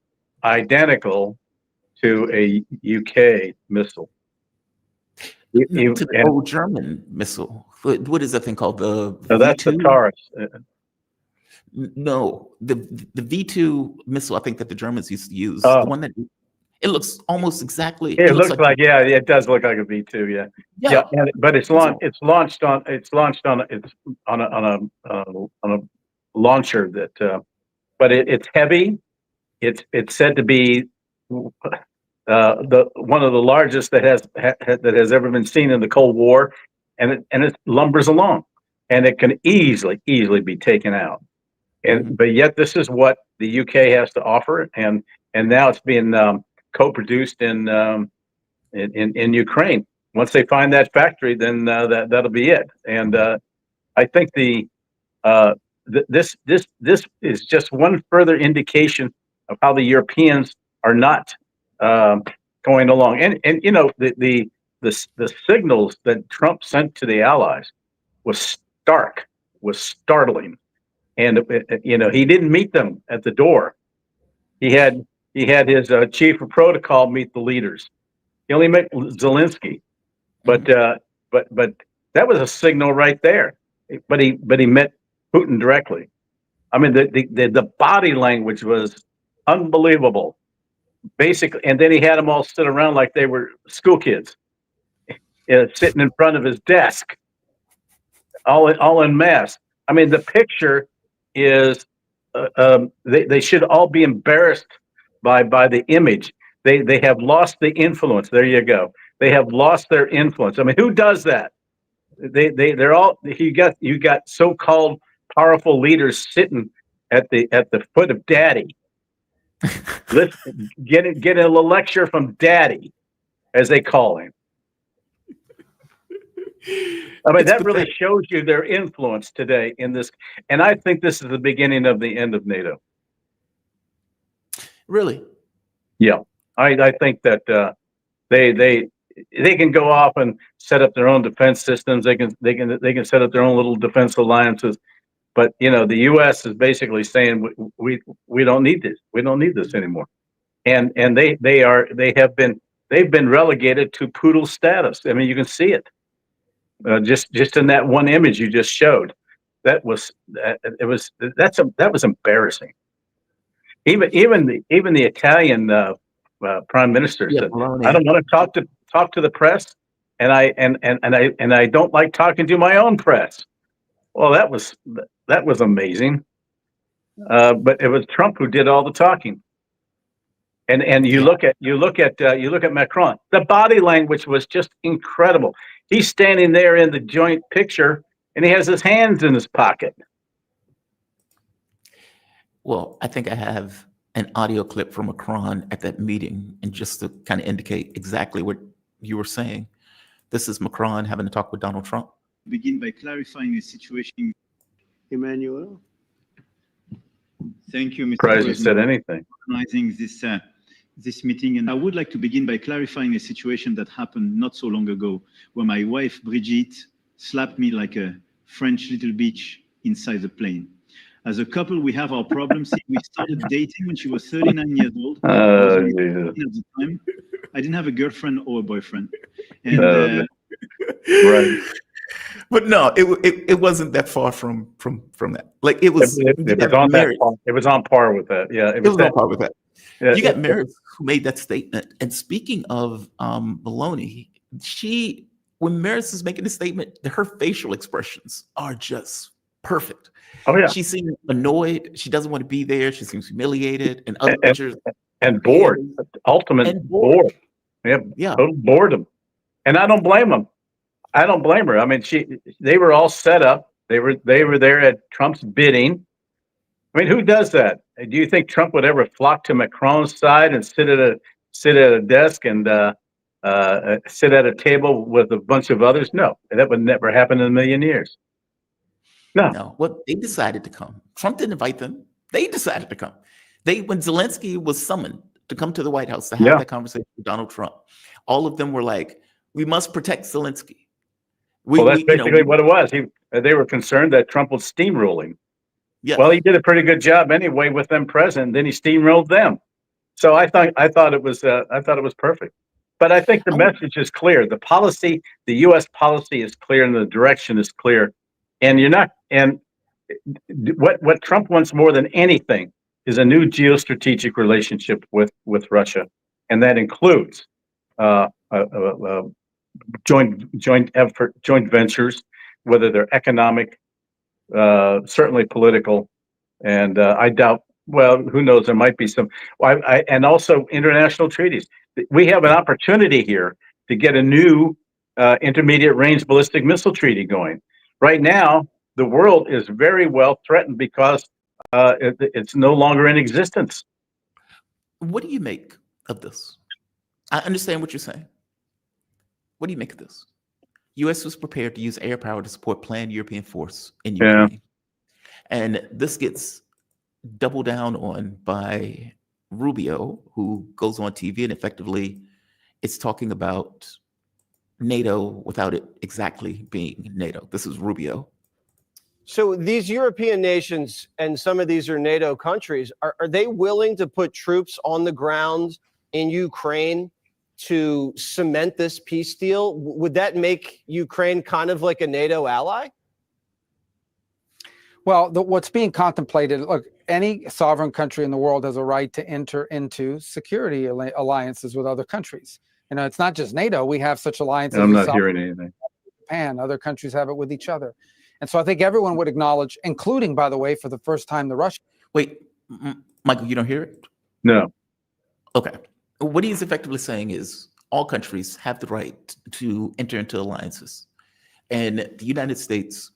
to a UK missile. To the old German missile. What is that thing called? That's the Taurus. No, the V2 missile, I think that the Germans used to use. The one that it looks almost exactly. It looks like it does look like a V2, yeah. But it's launched on a launcher that, but it's heavy. It's said to be one of the largest that has ever been seen in the Cold War, and it lumbers along, and it can easily be taken out. But yet this is what the UK has to offer, and now it's being co-produced in Ukraine. Once they find that factory, then that'll be it. And I think this is just one further indication of how the Europeans are not going along. And the signals that Trump sent to the Allies was startling. And he didn't meet them at the door. He had his chief of protocol meet the leaders. He only met Zelensky, but that was a signal right there. But he met Putin directly. I mean, the body language was unbelievable, basically. And then he had them all sit around like they were school kids, sitting in front of his desk, all en masse. I mean, the picture is they should all be embarrassed by the image. They have lost the influence. There you go. They have lost their influence. I mean, who does that? They're all you got so-called powerful leaders sitting at the foot of daddy, Let's get a lecture from Daddy, as they call him. I mean, It's that really pathetic. shows you their influence today in this. And I think this is the beginning of the end of NATO. Really? Yeah, I think that they can go off and set up their own defense systems. They can set up their own little defense alliances. But you know, the U.S. is basically saying we don't need this. We don't need this anymore. And they've been relegated to poodle status. I mean, you can see it just in that one image you just showed. That was embarrassing. Even the Italian prime minister Yeah, said, Maloney. "I don't want to talk to the press, and I don't like talking to my own press." Well, that was amazing. But it was Trump who did all the talking. And you look at Macron. The body language was just incredible. He's standing there in the joint picture, and he has his hands in his pocket. Well, I think I have an audio clip from Macron at that meeting, and just to kind of indicate exactly what you were saying. This is Macron having a talk with Donald Trump. Begin by clarifying the situation. Emmanuel. Thank you, Mr. Surprised you President, said anything. for organizing this meeting. And I would like to begin by clarifying a situation that happened not so long ago, where my wife, Brigitte, slapped me like a French little bitch inside the plane. As a couple, we have our problems. We started dating when she was 39 years old. I was only 18 at the time. I didn't have a girlfriend or a boyfriend. And right. But no, it wasn't that far from that. Like it was. It was on par with that. Yeah, it was on par with that. Yeah, you got Maris who made that statement. And speaking of Maloney, when Maris is making the statement, her facial expressions are just perfect. Oh yeah. She seems annoyed. She doesn't want to be there. She seems humiliated. And other pictures. And bored. Ultimate bored. Yeah. Total boredom. And I don't blame them. I don't blame her. I mean, they were all set up. They were there at Trump's bidding. I mean, who does that? Do you think Trump would ever flock to Macron's side and sit at a desk and sit at a table with a bunch of others? No, that would never happen in a million years. No. Well, they decided to come. Trump didn't invite them. They decided to come. When Zelensky was summoned to come to the White House to have that conversation with Donald Trump, all of them were like, "We must protect Zelensky." That's basically what it was. They were concerned that Trump was steamrolling. Yeah. Well, he did a pretty good job anyway with them present. Then he steamrolled them. So I thought it was perfect. But I think the message is clear. The U.S. policy is clear, and the direction is clear. And what Trump wants more than anything is a new geostrategic relationship with Russia, and that includes joint effort, joint ventures, whether they're economic, certainly political, and I doubt. Well, who knows? There might be some, and also international treaties. We have an opportunity here to get a new intermediate range ballistic missile treaty going. Right now, the world is very well threatened because it's no longer in existence. What do you make of this? I understand what you're saying. What do you make of this? U.S. was prepared to use air power to support planned European force in Ukraine. And this gets doubled down on by Rubio, who goes on TV and effectively it's talking about NATO without it exactly being NATO. This is Rubio. So these European nations, and some of these are NATO countries, are they willing to put troops on the ground in Ukraine to cement this peace deal? Would that make Ukraine kind of like a NATO ally? Well, what's being contemplated, look, any sovereign country in the world has a right to enter into security alliances with other countries. You know, it's not just NATO. We have such alliances. I'm not hearing anything. Japan, other countries have it with each other. And so I think everyone would acknowledge, including, by the way, for the first time, the Russians. Wait, Michael, you don't hear it? No. Okay. What he's effectively saying is all countries have the right to enter into alliances. And the United States,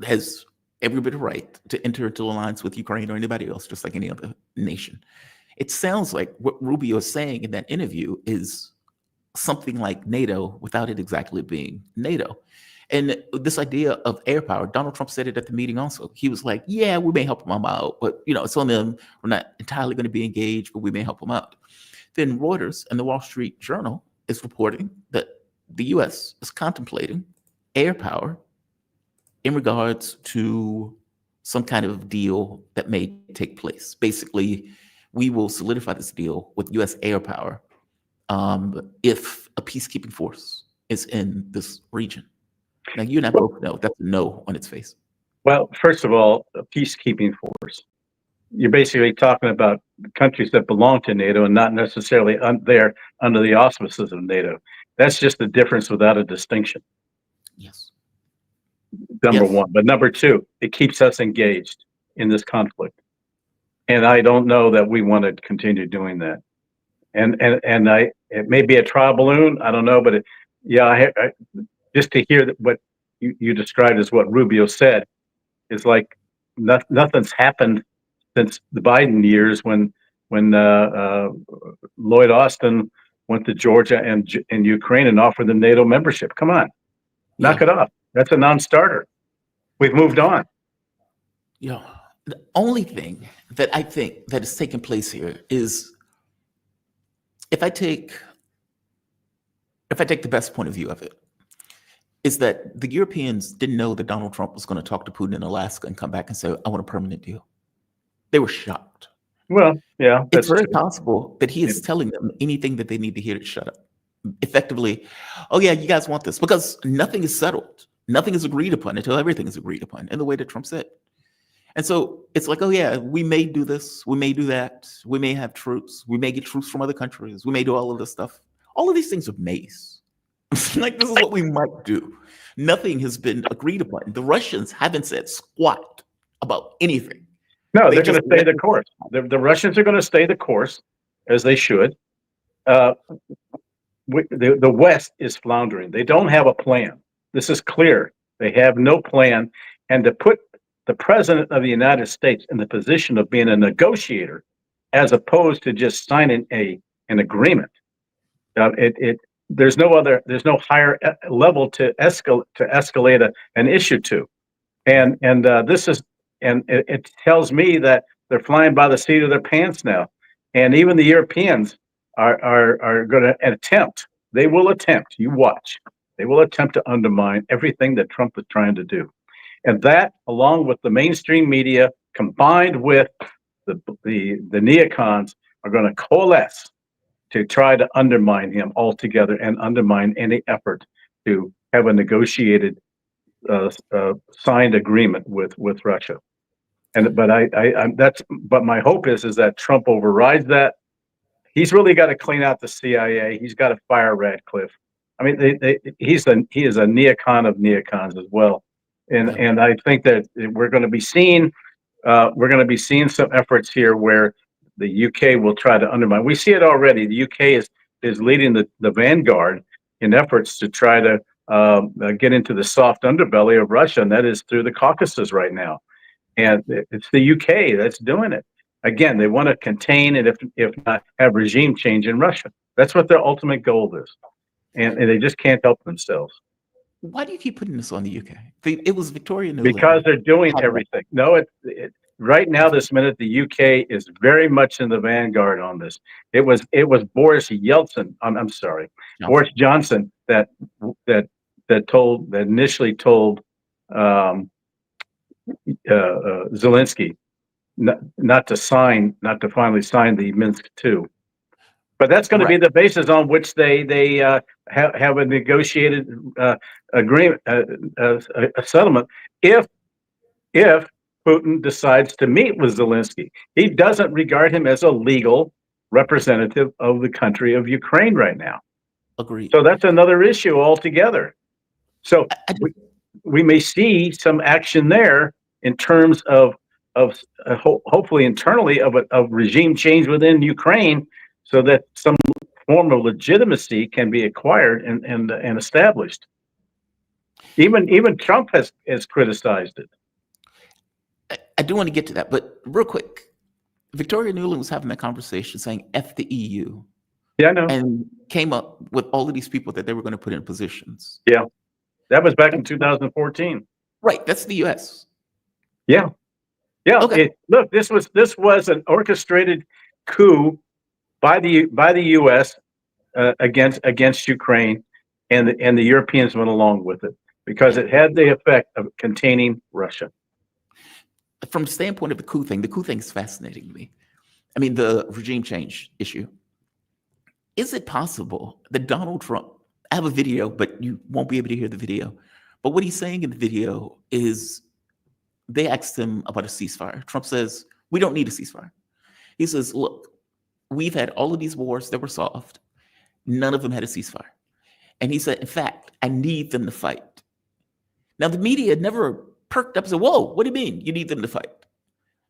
has every bit of right to enter into alliance with Ukraine or anybody else, just like any other nation. It sounds like what Rubio is saying in that interview is something like NATO without it exactly being NATO. And this idea of air power, Donald Trump said it at the meeting also. He was like, yeah, we may help them out, but it's on them. We're not entirely going to be engaged, but we may help them out. Then Reuters and the Wall Street Journal is reporting that the US is contemplating air power in regards to some kind of deal that may take place. Basically, we will solidify this deal with US air power if a peacekeeping force is in this region. Now, you and I both know that's a no on its face. Well, first of all, a peacekeeping force. You're basically talking about countries that belong to NATO and not necessarily there under the auspices of NATO. That's just the difference without a distinction. Yes. Number one. But number two, it keeps us engaged in this conflict. And I don't know that we want to continue doing that. And it may be a trial balloon. I don't know, but just to hear that what you described as what Rubio said is like nothing's happened since the Biden years when Lloyd Austin went to Georgia and Ukraine and offered them NATO membership. Come on, knock it off. That's a non-starter. We've moved on. The only thing that I think that is taking place here is if I take the best point of view of it, is that the Europeans didn't know that Donald Trump was going to talk to Putin in Alaska and come back and say, I want a permanent deal. They were shocked. Well, yeah. It's very possible that he is telling them anything that they need to hear to shut up. Effectively, oh yeah, you guys want this. Because nothing is settled. Nothing is agreed upon until everything is agreed upon in the way that Trump said. And so it's like, oh yeah, we may do this. We may do that. We may have troops. We may get troops from other countries. We may do all of this stuff. All of these things are maze. Like, this is what we might do. Nothing has been agreed upon. The Russians haven't said squat about anything. No, they're going to stay the course. The Russians are going to stay the course, as they should. The West is floundering. They don't have a plan. This is clear. They have no plan. And to put the president of the United States in the position of being a negotiator, as opposed to just signing an agreement, there's no higher level to escalate an issue to, and it tells me that they're flying by the seat of their pants now, and even the Europeans are going to attempt. They will attempt. You watch. They will attempt to undermine everything that Trump is trying to do, and that, along with the mainstream media, combined with the neocons, are going to coalesce to try to undermine him altogether and undermine any effort to have a negotiated, signed agreement with Russia. But my hope is that Trump overrides that. He's really got to clean out the CIA. He's got to fire Radcliffe. I mean, he is a neocon of neocons as well, and I think that we're going to be seeing some efforts here where the UK will try to undermine. We see it already. The UK is leading the vanguard in efforts to try to get into the soft underbelly of Russia, and that is through the Caucasus right now. And it's the UK that's doing it. Again, they want to contain and if not have regime change in Russia. That's what their ultimate goal is, and they just can't help themselves. Why do you keep putting this on the UK? It was Victoria Nuland. Because they're doing everything. No, right now, this minute, the UK is very much in the vanguard on this. It was Boris Yeltsin. I'm sorry, Boris Johnson that initially told Zelensky not to finally sign the Minsk 2. But that's going to be the basis on which they have a negotiated agreement, a settlement. If Putin decides to meet with Zelensky, he doesn't regard him as a legal representative of the country of Ukraine right now. Agreed. So that's another issue altogether. So we may see some action there in terms of hopefully internally of regime change within Ukraine, so that some form of legitimacy can be acquired and established. Even Trump has criticized it. I do want to get to that, but real quick, Victoria Nuland was having that conversation saying F the EU. Yeah, I know. And came up with all of these people that they were going to put in positions. Yeah. That was back in 2014. Right. That's the US. Yeah. Yeah. Okay. Look, this was an orchestrated coup by the US against Ukraine, and the Europeans went along with it because it had the effect of containing Russia. From the standpoint of the coup thing is fascinating to me. I mean, the regime change issue. Is it possible that Donald Trump, I have a video, but you won't be able to hear the video, but what he's saying in the video is they asked him about a ceasefire. Trump says, we don't need a ceasefire. He says, look, we've had all of these wars that were solved. None of them had a ceasefire. And he said, in fact, I need them to fight. Now, the media never perked up and said, whoa, what do you mean you need them to fight?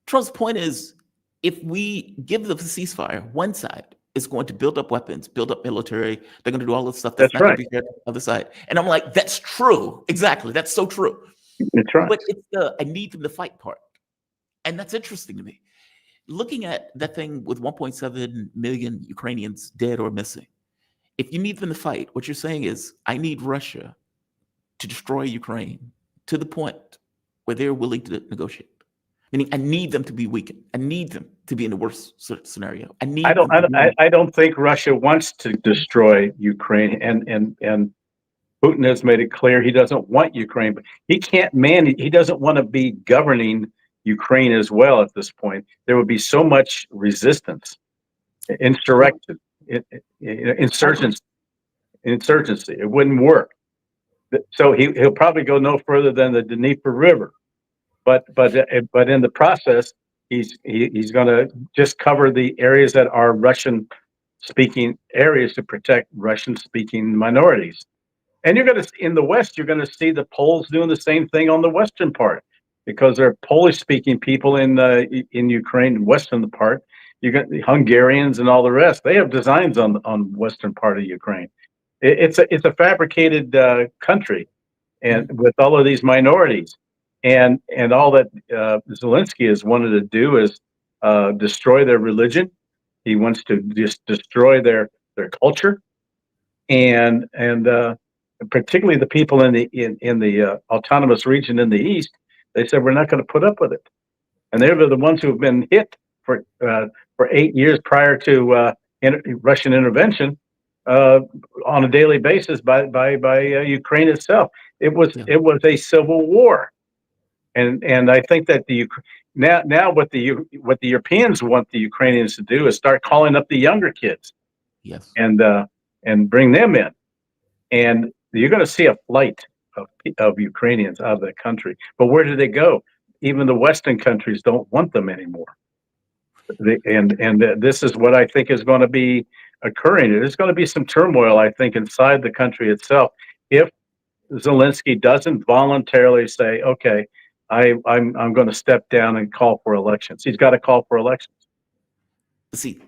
Trump's point is, if we give them a ceasefire, one side is going to build up weapons, build up military. They're going to do all this stuff that's not going to be fair to the other side. And I'm like, that's true. Exactly. That's so true. That's right. But it's the I need them to fight part. And that's interesting to me. Looking at that thing with 1.7 million Ukrainians dead or missing, if you need them to fight, what you're saying is, I need Russia to destroy Ukraine to the point where they're willing to negotiate. Meaning, I need them to be weakened. I need them to be in the worst scenario. I don't think Russia wants to destroy Ukraine, and Putin has made it clear he doesn't want Ukraine, but he can't manage. He doesn't want to be governing Ukraine as well at this point. There would be so much resistance, insurrection, insurgency. It wouldn't work. So he'll probably go no further than the Dnieper River. But in the process, he's going to just cover the areas that are Russian-speaking areas to protect Russian-speaking minorities. And in the West, you're going to see the Poles doing the same thing on the western part, because there are Polish-speaking people in Ukraine, western part. You got the Hungarians and all the rest. They have designs on western part of Ukraine. It's a fabricated country, and with all of these minorities. And all that Zelensky has wanted to do is destroy their religion. He wants to just destroy their culture, and particularly the people in the autonomous region in the east. They said, we're not going to put up with it, and they're the ones who have been hit for 8 years prior to Russian intervention on a daily basis by Ukraine itself. It was a civil war. And I think that now what the Europeans want the Ukrainians to do is start calling up the younger kids, yes, and bring them in, and you're going to see a flight of Ukrainians out of the country. But where do they go? Even the Western countries don't want them anymore. This is what I think is going to be occurring. There's going to be some turmoil, I think, inside the country itself if Zelensky doesn't voluntarily say, okay, I'm going to step down and call for elections. He's got to call for elections. See,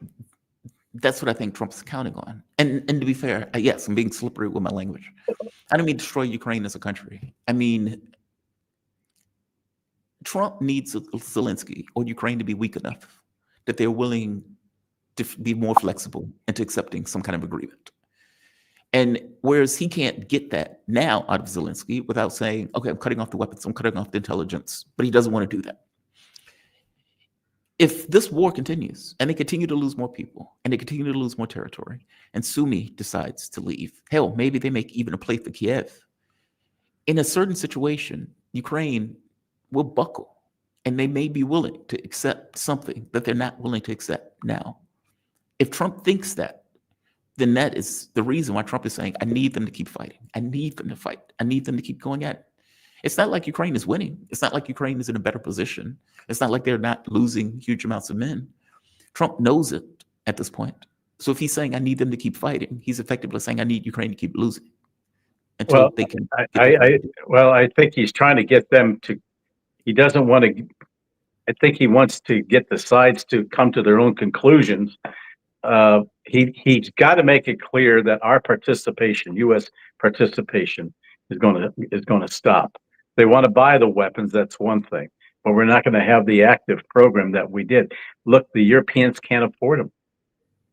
that's what I think Trump's counting on. And to be fair, yes, I'm being slippery with my language. I don't mean destroy Ukraine as a country. I mean, Trump needs Zelensky or Ukraine to be weak enough that they're willing to be more flexible into accepting some kind of agreement. And whereas he can't get that now out of Zelensky without saying, okay, I'm cutting off the weapons, I'm cutting off the intelligence, but he doesn't want to do that. If this war continues and they continue to lose more people and they continue to lose more territory and Sumy decides to leave, hell, maybe they make even a play for Kiev. In a certain situation, Ukraine will buckle and they may be willing to accept something that they're not willing to accept now. If Trump thinks that, then that is the reason why Trump is saying, I need them to keep fighting. I need them to fight. I need them to keep going at it. It's not like Ukraine is winning. It's not like Ukraine is in a better position. It's not like they're not losing huge amounts of men. Trump knows it at this point. So if he's saying, I need them to keep fighting, he's effectively saying, I need Ukraine to keep losing until they can. I think he's trying to get them to, he doesn't want to, I think he wants to get the sides to come to their own conclusions. He's got to make it clear that our participation, U.S. participation, is going to stop. They want to buy the weapons. That's one thing. but we're not going to have the active program that we did. Look, the Europeans can't afford them.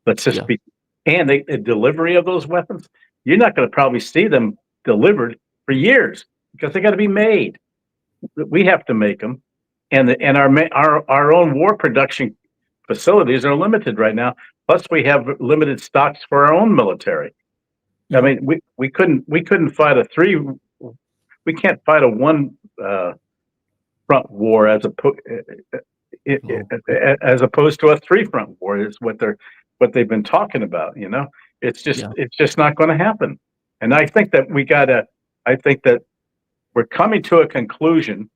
Let's just be, and the delivery of those weapons, you're not going to probably see them delivered for years because they got to be made. We have to make them, and our own war production facilities are limited right now. Plus, we have limited stocks for our own military. I mean, we couldn't fight we can't fight a one front war as opposed to a 3-front war is what they've been talking about. You know, it's just not going to happen. And I think that we're coming to a conclusion.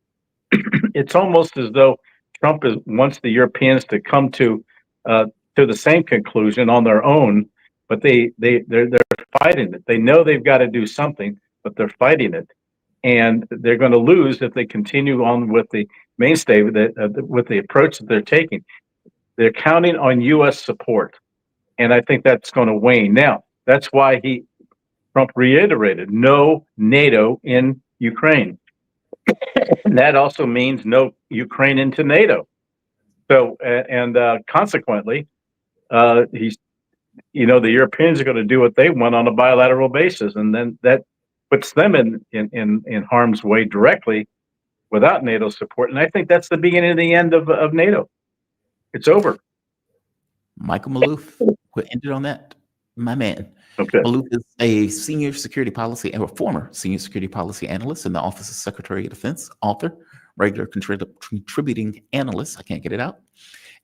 It's almost as though Trump wants the Europeans to come to the same conclusion on their own, but they're fighting it. They know they've got to do something, but they're fighting it, and they're going to lose if they continue on with the mainstay with the approach that they're taking. They're counting on U.S. support, and I think that's going to wane. Now, that's why Trump reiterated no NATO in Ukraine. And that also means no Ukraine into NATO. So, and consequently, the Europeans are going to do what they want on a bilateral basis, and then that puts them in harm's way directly without NATO support. And I think that's the beginning of the end of NATO. It's over. Michael Maloof, we'll end it on that. My man. Okay. Maloof is a senior security policy and a former senior security policy analyst in the Office of Secretary of Defense, author, regular contributing analyst, I can't get it out,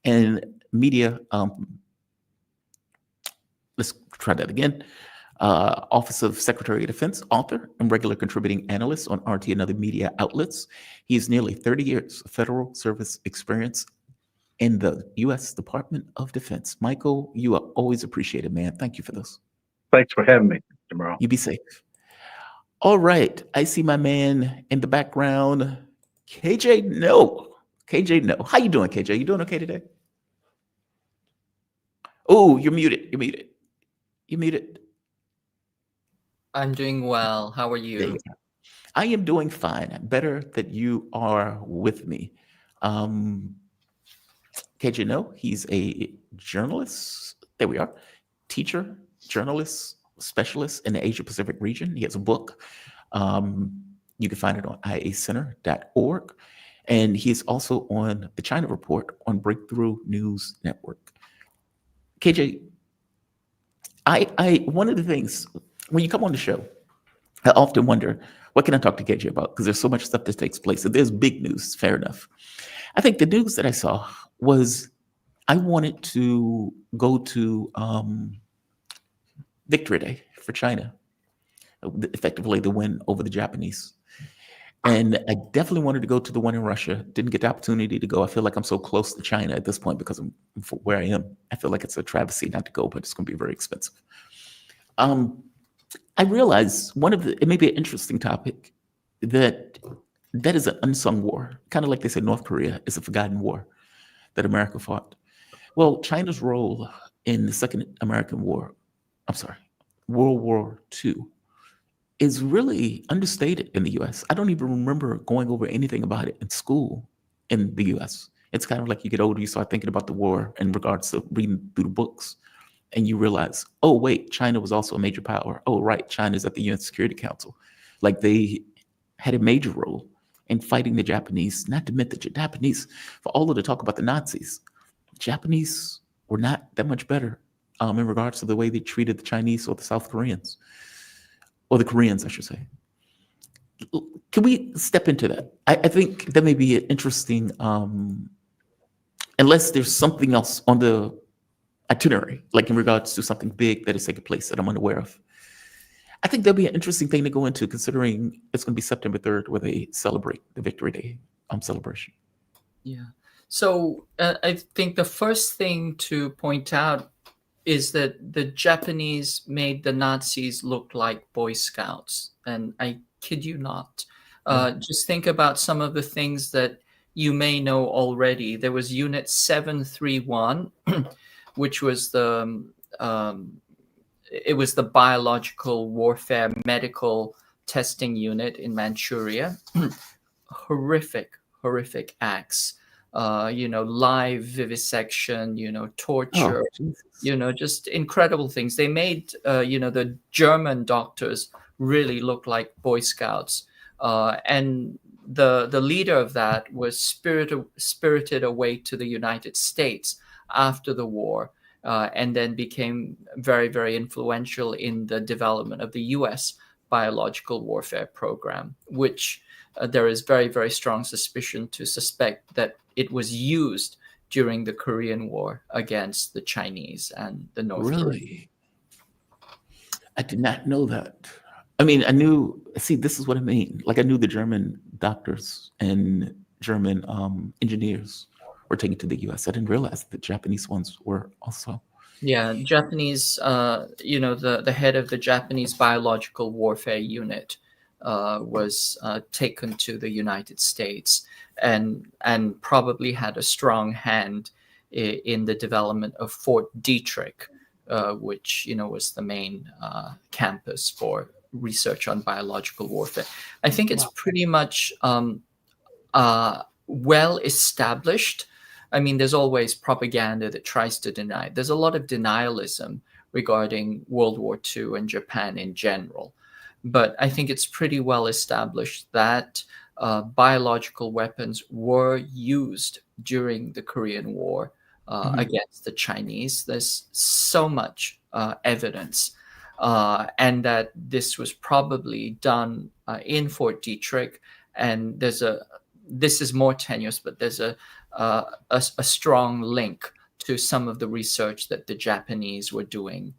and media, let's try that again, Office of Secretary of Defense, author, and regular contributing analyst on RT and other media outlets. He has nearly 30 years of federal service experience in the U.S. Department of Defense. Michael, you are always appreciated, man. Thank you for this. Thanks for having me, Jamal. You be safe. All right. I see my man in the background. KJ, no. KJ, no. How you doing, KJ? You doing okay today? Oh, you're muted. You're muted. You're muted. I'm doing well. How are you? I am doing fine. Better that you are with me. KJ, no, he's a journalist. There we are. Teacher, journalist, specialist in the Asia Pacific region. He has a book. You can find it on iacenter.org. And he's also on the China Report on Breakthrough News Network. KJ, I one of the things, when you come on the show, I often wonder, what can I talk to KJ about? Because there's so much stuff that takes place. And there's big news, fair enough. I think the news that I saw was I wanted to go to Victory Day for China, effectively the win over the Japanese. And I definitely wanted to go to the one in Russia. Didn't get the opportunity to go. I feel like I'm so close to China at this point because I'm where I am. I feel like it's a travesty not to go, but it's going to be very expensive. I realize it may be an interesting topic that is an unsung war, kind of like they say North Korea is a forgotten war that America fought. Well, China's role in the Second American War, World War II, is really understated in the U.S. I don't even remember going over anything about it in school in the U.S. It's kind of like you get older, you start thinking about the war in regards to reading through the books, and you realize, oh, wait, China was also a major power. Oh, right, China's at the UN Security Council. Like they had a major role in fighting the Japanese, not to admit the Japanese, for all of the talk about the Nazis, Japanese were not that much better in regards to the way they treated the Chinese or the South Koreans, or the Koreans, I should say. Can we step into that? I think that may be an interesting, unless there's something else on the itinerary, like in regards to something big that is taking place that I'm unaware of. I think that'd be an interesting thing to go into, considering it's going to be September 3rd where they celebrate the Victory Day celebration. Yeah. So I think the first thing to point out is that the Japanese made the Nazis look like Boy Scouts. And I kid you not. Just think about some of the things that you may know already. There was Unit 731, which was the biological warfare medical testing unit in Manchuria. Horrific horrific acts. Live vivisection, torture, just incredible things. They made, the German doctors really look like Boy Scouts. And the leader of that was spirited away to the United States after the war, and then became very, very influential in the development of the U.S. biological warfare program, which there is very, very strong suspicion to suspect that it was used during the Korean War against the Chinese and the North Koreans. Really? I did not know that. I mean, I knew, see, this is what I mean. Like, I knew the German doctors and German engineers were taken to the US. I didn't realize the Japanese ones were also. Yeah, Japanese, the head of the Japanese biological warfare unit was taken to the United States and probably had a strong hand in the development of Fort Detrick, which, was the main campus for research on biological warfare. I think it's pretty much well established. I mean, there's always propaganda that tries to deny it. There's a lot of denialism regarding World War II and Japan in general. But I think it's pretty well established that biological weapons were used during the Korean War against the Chinese. There's so much evidence. And that this was probably done in Fort Detrick. And this is more tenuous, but there's a strong link to some of the research that the Japanese were doing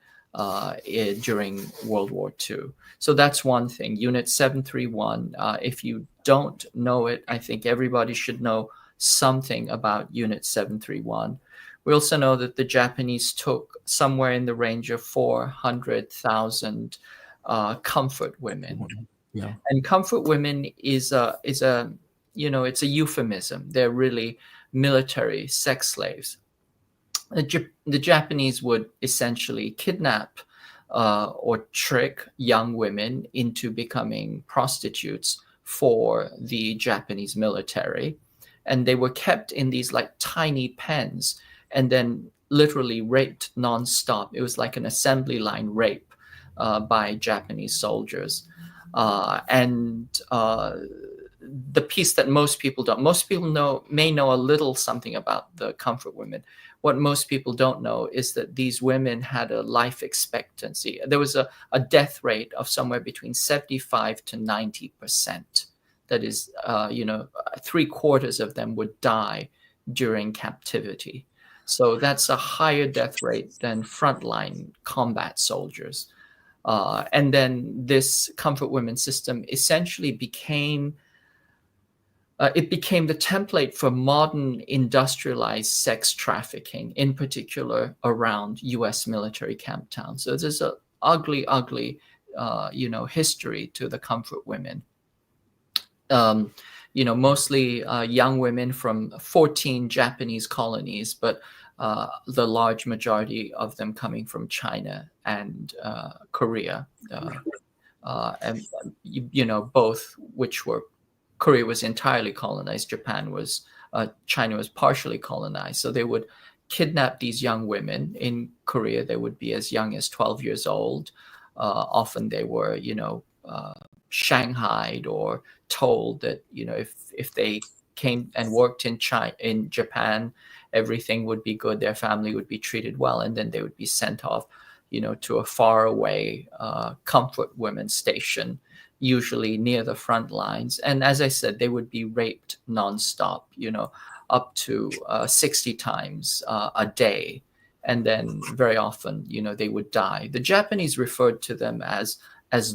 during World War II. So that's one thing. Unit 731, if you don't know it, I think everybody should know something about Unit 731. We also know that the Japanese took somewhere in the range of 400,000 comfort women. Yeah. And comfort women is a it's a euphemism. They're really military sex slaves. The Japanese would essentially kidnap or trick young women into becoming prostitutes for the Japanese military. And they were kept in these like tiny pens and then literally raped nonstop. It was like an assembly line rape by Japanese soldiers. The piece that most people may know a little something about the comfort women. What most people don't know is that these women had a life expectancy. There was a death rate of somewhere between 75 to 90%. That is, 3/4 of them would die during captivity. So that's a higher death rate than frontline combat soldiers. And then this comfort women system essentially became the template for modern industrialized sex trafficking, in particular around U.S. military camp towns. So there's an ugly, history to the comfort women. Mostly young women from 14 Japanese colonies, but the large majority of them coming from China and Korea, and both, which were. Korea was entirely colonized. China was partially colonized. So they would kidnap these young women. In Korea, they would be as young as 12 years old. Often they were, shanghaied or told that, if they came and worked in Japan, everything would be good. Their family would be treated well. And then they would be sent off, to a faraway comfort women station, usually near the front lines. And as I said, they would be raped nonstop, up to 60 times a day. And then very often, they would die. The Japanese referred to them as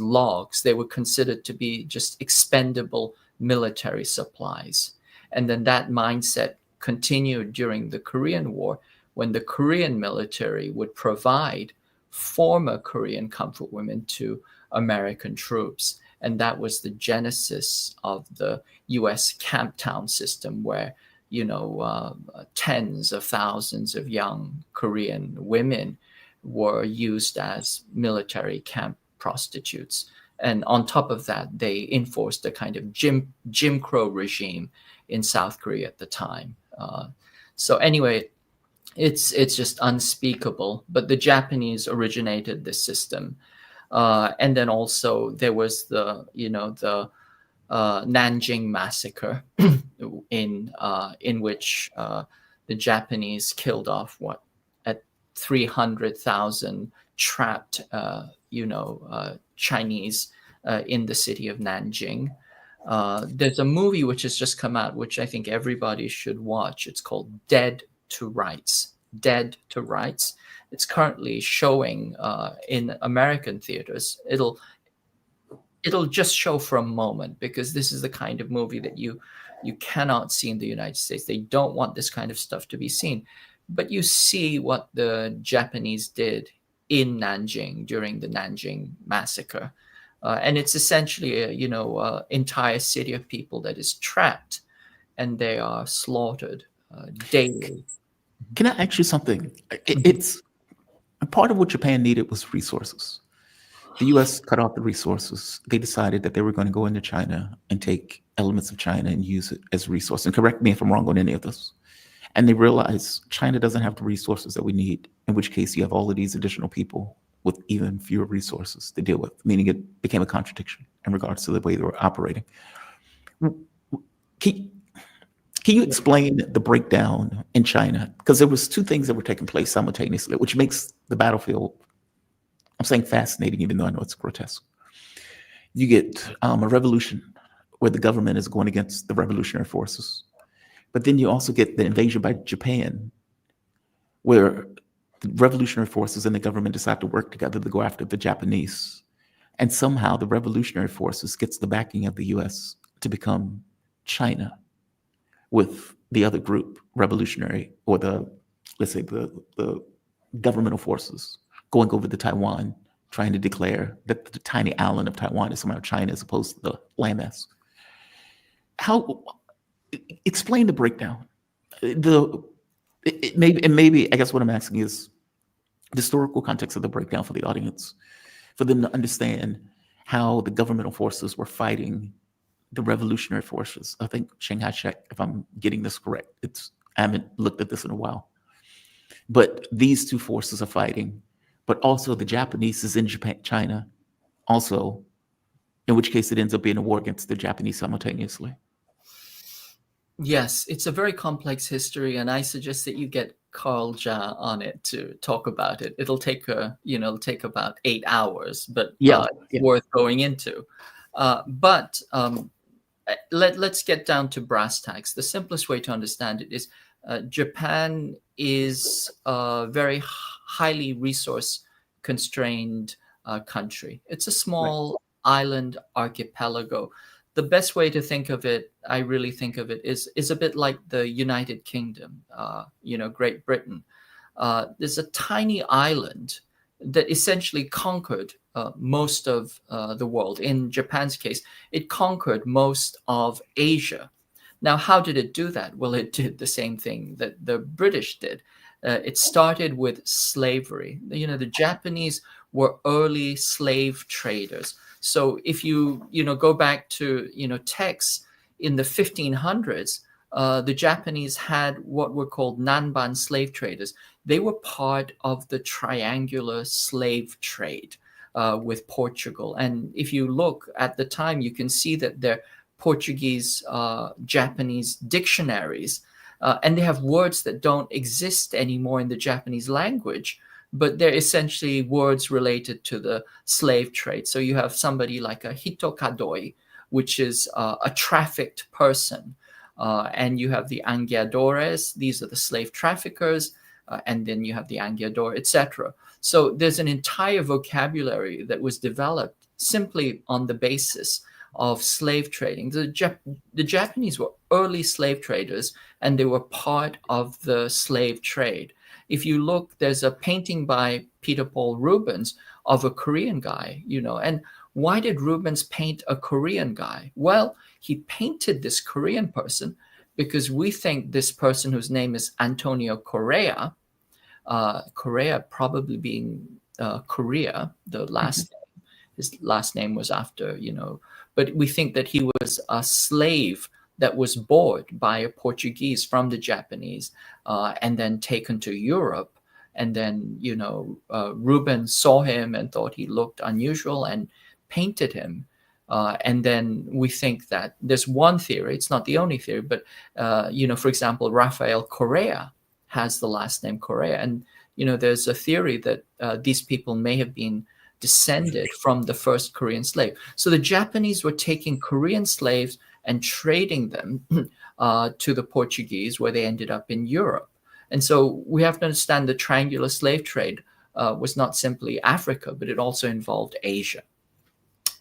logs. They were considered to be just expendable military supplies. And then that mindset continued during the Korean War, when the Korean military would provide former Korean comfort women to American troops. And that was the genesis of the U.S. camp town system, where, tens of thousands of young Korean women were used as military camp prostitutes. And on top of that, they enforced a kind of Jim Crow regime in South Korea at the time. So anyway, it's just unspeakable. But the Japanese originated this system, and then also there was the Nanjing massacre, in which the Japanese killed off 300,000 trapped Chinese in the city of Nanjing. There's a movie which has just come out, which I think everybody should watch. It's called Dead to Rights. Dead to Rights. It's currently showing in American theaters. It'll just show for a moment, because this is the kind of movie that you cannot see in the United States. They don't want this kind of stuff to be seen. But you see what the Japanese did in Nanjing during the Nanjing massacre. And it's essentially a entire city of people that is trapped, and they are slaughtered daily. Can I ask you something? It's part of what Japan needed was resources. The U.S. cut off the resources. They decided that they were going to go into China and take elements of China and use it as a resource. And correct me if I'm wrong on any of this. And they realized China doesn't have the resources that we need, in which case you have all of these additional people with even fewer resources to deal with, meaning it became a contradiction in regards to the way they were operating. Can you explain the breakdown in China? Because there was two things that were taking place simultaneously, which makes the battlefield, I'm saying fascinating, even though I know it's grotesque. You get a revolution where the government is going against the revolutionary forces. But then you also get the invasion by Japan, where the revolutionary forces and the government decide to work together to go after the Japanese. And somehow the revolutionary forces gets the backing of the US to become China, with the other group, revolutionary, or let's say the governmental forces going over to Taiwan, trying to declare that the tiny island of Taiwan is somehow China as opposed to the landmass. Explain the breakdown. Maybe I guess what I'm asking is the historical context of the breakdown for the audience, for them to understand how the governmental forces were fighting the revolutionary forces. I think Chiang Kai-shek, if I'm getting this correct, I haven't looked at this in a while. But these two forces are fighting, but also the Japanese is in China also, in which case it ends up being a war against the Japanese simultaneously. Yes, it's a very complex history, and I suggest that you get Carl Jha on it to talk about it. It'll take about 8 hours, but it's worth going into. But let's get down to brass tacks. The simplest way to understand it is Japan is a very highly resource constrained country. It's a small island archipelago. The best way to think of it, I really think of it, is a bit like the United Kingdom, Great Britain. There's a tiny island that essentially conquered most of the world. In Japan's case, it conquered most of Asia. Now, how did it do that? Well, it did the same thing that the British did. It started with slavery. The Japanese were early slave traders. So if you go back to texts in the 1500s, the Japanese had what were called Nanban slave traders. They were part of the triangular slave trade with Portugal. And if you look at the time, you can see that they're Portuguese, Japanese dictionaries, and they have words that don't exist anymore in the Japanese language, but they're essentially words related to the slave trade. So you have somebody like a hitokadoi, which is a trafficked person. And you have the anguiadores, these are the slave traffickers, and then you have the anguiador, etc. So there's an entire vocabulary that was developed simply on the basis of slave trading. The Japanese were early slave traders, and they were part of the slave trade. If you look, there's a painting by Peter Paul Rubens of a Korean guy, and why did Rubens paint a Korean guy? Well, he painted this Korean person because we think this person, whose name is Antonio Correa, Correa probably being Korea, the last name, his last name was after, but we think that he was a slave that was bought by a Portuguese from the Japanese and then taken to Europe. And then, Rubens saw him and thought he looked unusual and painted him. And then we think that there's one theory, it's not the only theory, but, for example, Rafael Correa has the last name Correa. And, there's a theory that these people may have been descended from the first Korean slave. So the Japanese were taking Korean slaves and trading them to the Portuguese, where they ended up in Europe. And so we have to understand the triangular slave trade was not simply Africa, but it also involved Asia.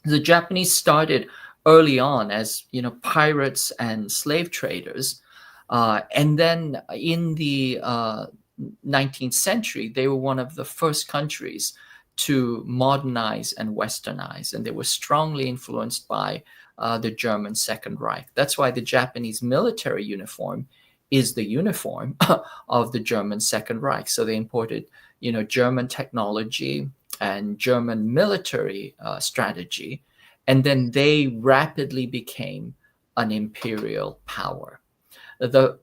The Japanese started early on as, pirates and slave traders. And then in the 19th century, they were one of the first countries to modernize and westernize. And they were strongly influenced by the German Second Reich. That's why the Japanese military uniform is the uniform of the German Second Reich. So they imported, German technology and German military strategy, and then they rapidly became an imperial power.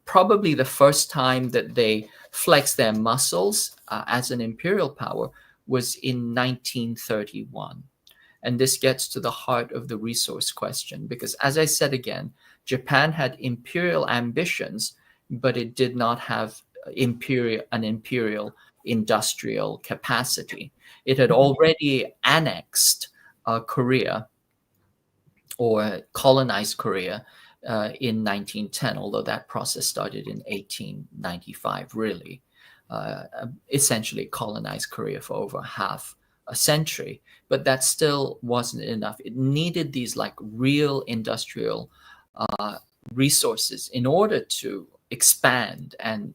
Probably the first time that they flexed their muscles as an imperial power was in 1931. And this gets to the heart of the resource question, because as I said again, Japan had imperial ambitions, but it did not have an imperial industrial capacity. It had already annexed Korea, or colonized Korea, in 1910, although that process started in 1895, really. Essentially colonized Korea for over half a century, but that still wasn't enough. It needed these real industrial resources in order to expand and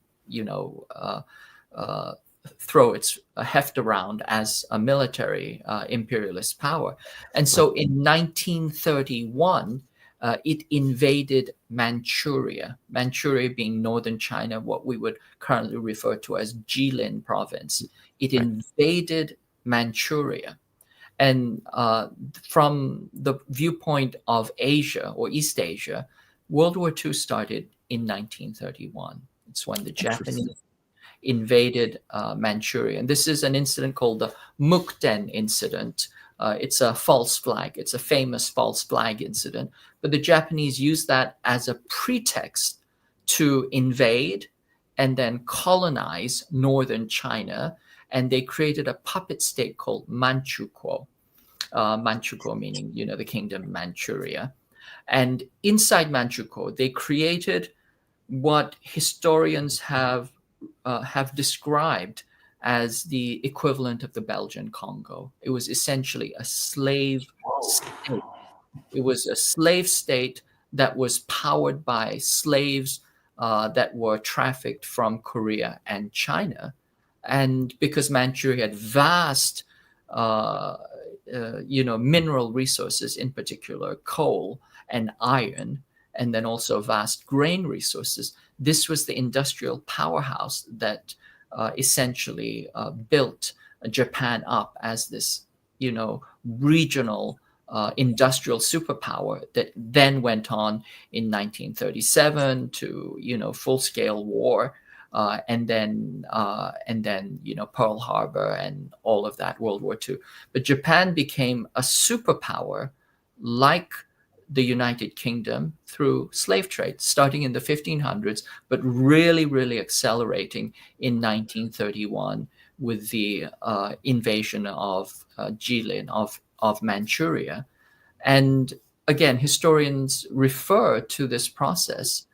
throw its heft around as a military imperialist power. And so in 1931, it invaded Manchuria being northern China, what we would currently refer to as Jilin province. It invaded Manchuria. And from the viewpoint of Asia or East Asia, World War II started in 1931. It's when the Japanese invaded Manchuria. And this is an incident called the Mukden incident. It's a false flag. It's a famous false flag incident. But the Japanese used that as a pretext to invade and then colonize northern China. And they created a puppet state called Manchukuo. Manchukuo meaning, the kingdom Manchuria. And inside Manchukuo, they created what historians have described as the equivalent of the Belgian Congo. It was essentially a slave state. It was a slave state that was powered by slaves that were trafficked from Korea and China. And because Manchuria had vast, mineral resources, in particular coal and iron, and then also vast grain resources, this was the industrial powerhouse that essentially built Japan up as this, regional industrial superpower that then went on in 1937 to, full-scale war, and then Pearl Harbor and all of that, World War II. But Japan became a superpower like the United Kingdom through slave trade, starting in the 1500s, but really, really accelerating in 1931 with the invasion of Jilin, of Manchuria. And again, historians refer to this process.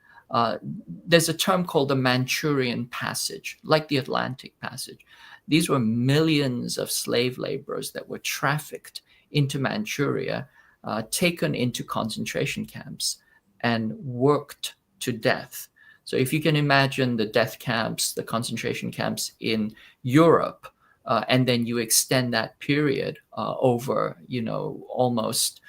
There's a term called the Manchurian Passage, like the Atlantic Passage. These were millions of slave laborers that were trafficked into Manchuria, taken into concentration camps and worked to death. So if you can imagine the death camps, the concentration camps in Europe, and then you extend that period over, almost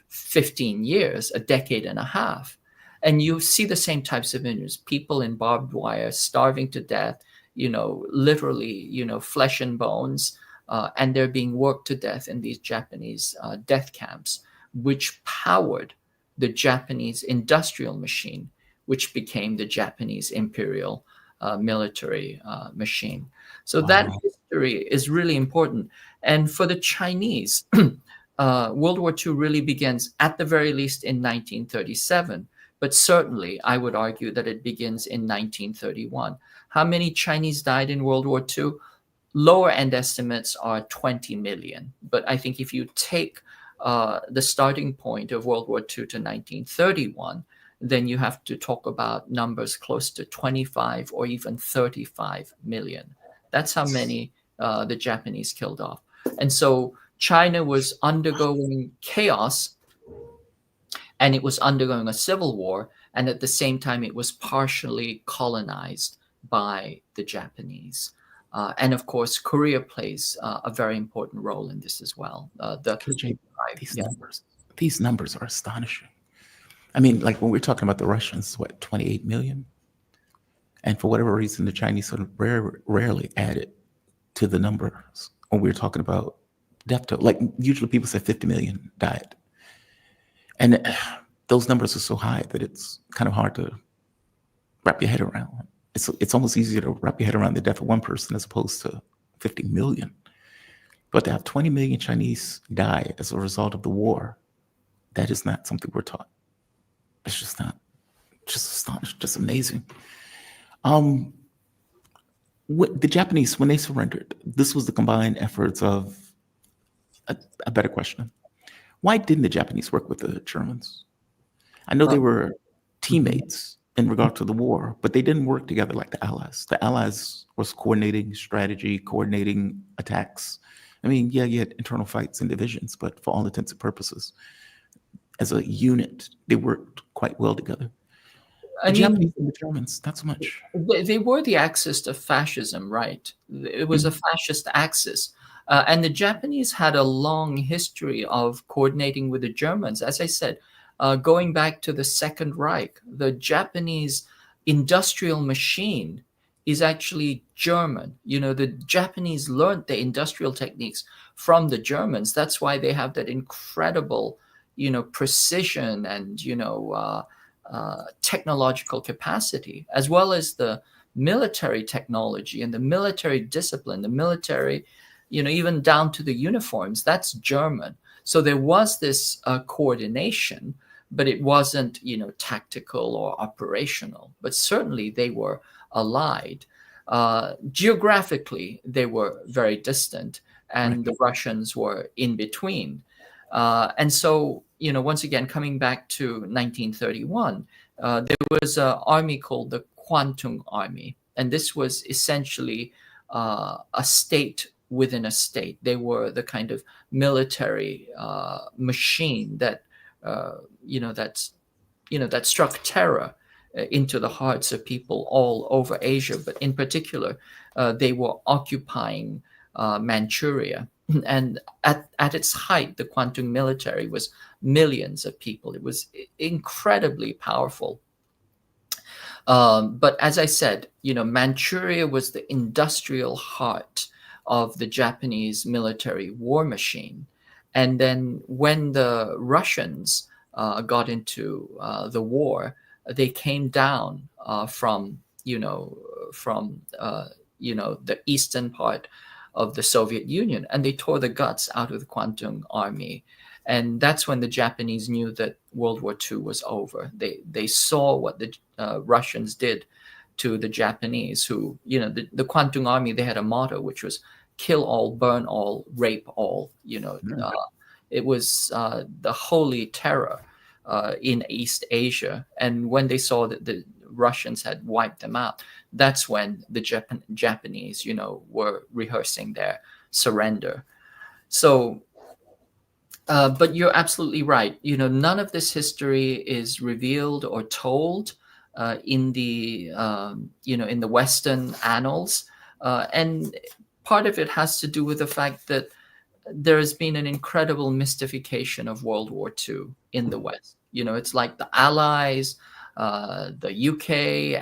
15 years, a decade and a half, and you see the same types of images, people in barbed wire, starving to death, literally, flesh and bones, and they're being worked to death in these Japanese death camps, which powered the Japanese industrial machine, which became the Japanese imperial military machine. So that history is really important. And for the Chinese, World War II really begins at the very least in 1937, but certainly I would argue that it begins in 1931. How many Chinese died in World War II? Lower end estimates are 20 million. But I think if you take the starting point of World War II to 1931, then you have to talk about numbers close to 25 or even 35 million. That's how many the Japanese killed off. And so China was undergoing chaos, and it was undergoing a civil war, and at the same time it was partially colonized by the Japanese. And of course, Korea plays a very important role in this as well. These numbers are astonishing. I mean, like when we're talking about the Russians, what, 28 million? And for whatever reason, the Chinese sort of rarely added to the numbers when we were talking about death toll. Like usually people say 50 million died. And those numbers are so high that it's kind of hard to wrap your head around. It's almost easier to wrap your head around the death of one person as opposed to 50 million. But to have 20 million Chinese die as a result of the war, that is not something we're taught. It's just not, just astonishing, just amazing. The Japanese, when they surrendered, this was the combined efforts of a better question. Why didn't the Japanese work with the Germans? I know they were teammates in regard to the war, but they didn't work together like the Allies. The Allies was coordinating strategy, coordinating attacks. I mean, yeah, you had internal fights and divisions, but for all intents and purposes, as a unit, they worked quite well together. The Japanese and the Germans, not so much. They were the axis of fascism, right? It was a fascist axis. And the Japanese had a long history of coordinating with the Germans. As I said, going back to the Second Reich, the Japanese industrial machine is actually German. You know, the Japanese learned the industrial techniques from the Germans. That's why they have that incredible, you know, precision and, you know, technological capacity, as well as the military technology and the military discipline, the military, you know, even down to the uniforms, that's German. So there was this coordination, but it wasn't, you know, tactical or operational, but certainly they were allied. Geographically, they were very distant, and the Russians were in between. And so, you know, once again, coming back to 1931, there was an army called the Kwantung Army, and this was essentially a state within a state. They were the kind of military machine that, that struck terror into the hearts of people all over Asia. But in particular, they were occupying Manchuria. And at its height, the Kwantung military was millions of people. It was incredibly powerful. But as I said, you know, Manchuria was the industrial heart of the Japanese military war machine. And then when the Russians got into the war, they came down from the eastern part of the Soviet Union, and they tore the guts out of the Kwantung Army. And that's when the Japanese knew that World War II was over. They saw what the Russians did to the Japanese, who, you know, the Kwantung Army, they had a motto, which was kill all, burn all, rape all. You know, it was the holy terror in East Asia. And when they saw that the Russians had wiped them out, that's when the Japanese, you know, were rehearsing their surrender. So, but you're absolutely right. You know, none of this history is revealed or told in the, in the Western annals. And part of it has to do with the fact that there has been an incredible mystification of World War II in the West. You know, it's like the Allies, the UK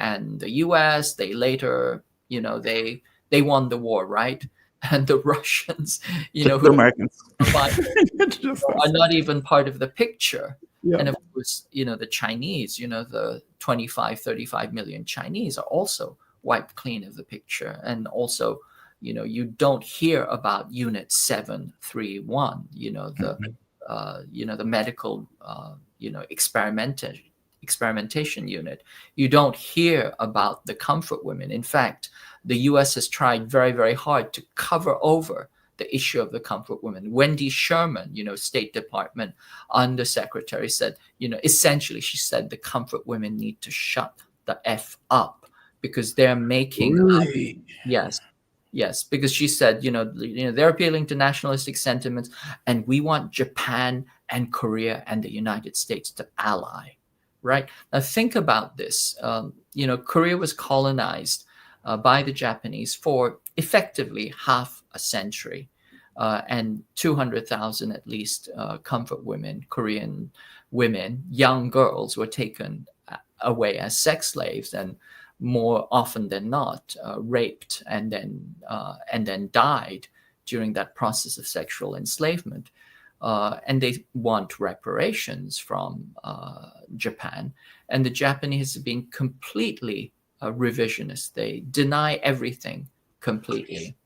and the US, they later, you know, they won the war, right? and the Russians, The who Americans. are not even part of the picture. Yeah. And of course, the Chinese, the 25, 35 million Chinese are also wiped clean of the picture. And also, you don't hear about Unit 731, the medical, experimentation unit. You don't hear about the comfort women. In fact, the US has tried very, very hard to cover over the issue of the comfort women. Wendy Sherman, State Department Undersecretary, said, essentially, she said the comfort women need to shut the F up because they're making. Really? Yes, because she said, they're appealing to nationalistic sentiments, and we want Japan and Korea and the United States to ally. Right now, think about this. Korea was colonized by the Japanese for effectively half a century, and 200,000 at least comfort women, Korean women, young girls, were taken away as sex slaves, and more often than not raped and then died during that process of sexual enslavement. And they want reparations from Japan. And the Japanese have been completely revisionist. They deny everything completely.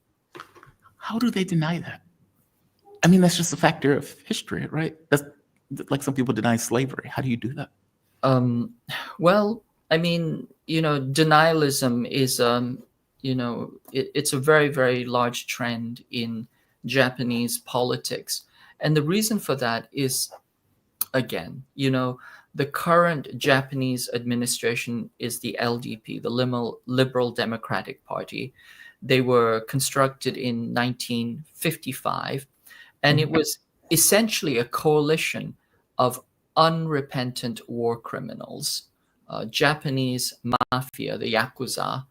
How do they deny that? I mean, that's just a factor of history, right? That's like some people deny slavery. How do you do that? Well, I mean, denialism is, it's a very, very large trend in Japanese politics. And the reason for that is, again, the current Japanese administration is the LDP, the Liberal Democratic Party. They were constructed in 1955, and it was essentially a coalition of unrepentant war criminals, Japanese mafia, the Yakuza,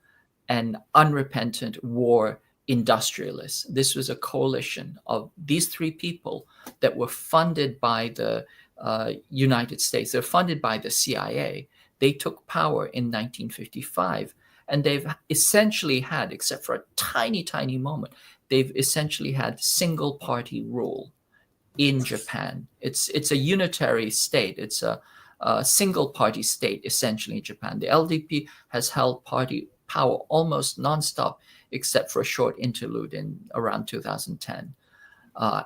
and unrepentant war industrialists. This was a coalition of these three people that were funded by the United States. They're funded by the CIA. They took power in 1955, and they've essentially had, except for a tiny, tiny moment, they've essentially had single party rule in Japan. It's a unitary state. It's a single party state, essentially, in Japan. The LDP has held party power almost nonstop, except for a short interlude in around 2010.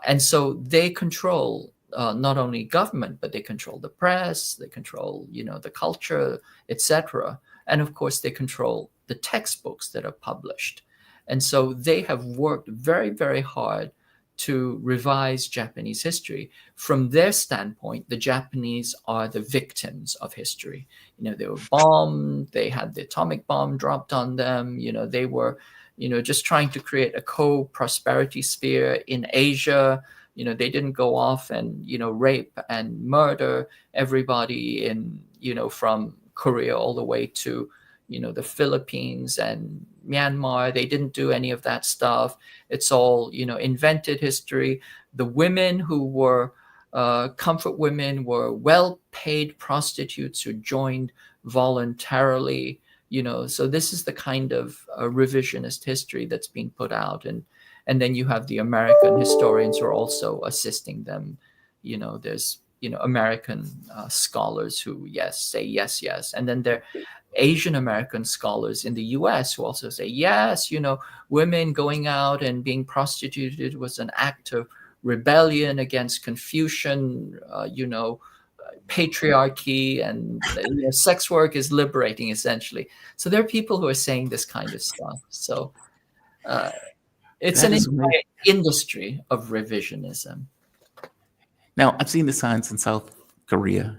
And so they control not only government, but they control the press, they control, the culture, etc. And of course, they control the textbooks that are published. And so they have worked very, very hard to revise Japanese history. From their standpoint, the Japanese are the victims of history. They were bombed, they had the atomic bomb dropped on them, they were, just trying to create a co-prosperity sphere in Asia. They didn't go off and, rape and murder everybody in, from Korea all the way to, the Philippines and Myanmar. They didn't do any of that stuff. It's all, invented history. The women who were comfort women were well-paid prostitutes who joined voluntarily. So this is the kind of revisionist history that's being put out. And then you have the American historians who are also assisting them. There's, American scholars who, say yes, yes. And then there are Asian American scholars in the US who also say, yes, women going out and being prostituted was an act of rebellion against Confucian, patriarchy, and sex work is liberating, essentially. So there are people who are saying this kind of stuff. So it's an entire industry of revisionism. Now, I've seen the signs in South Korea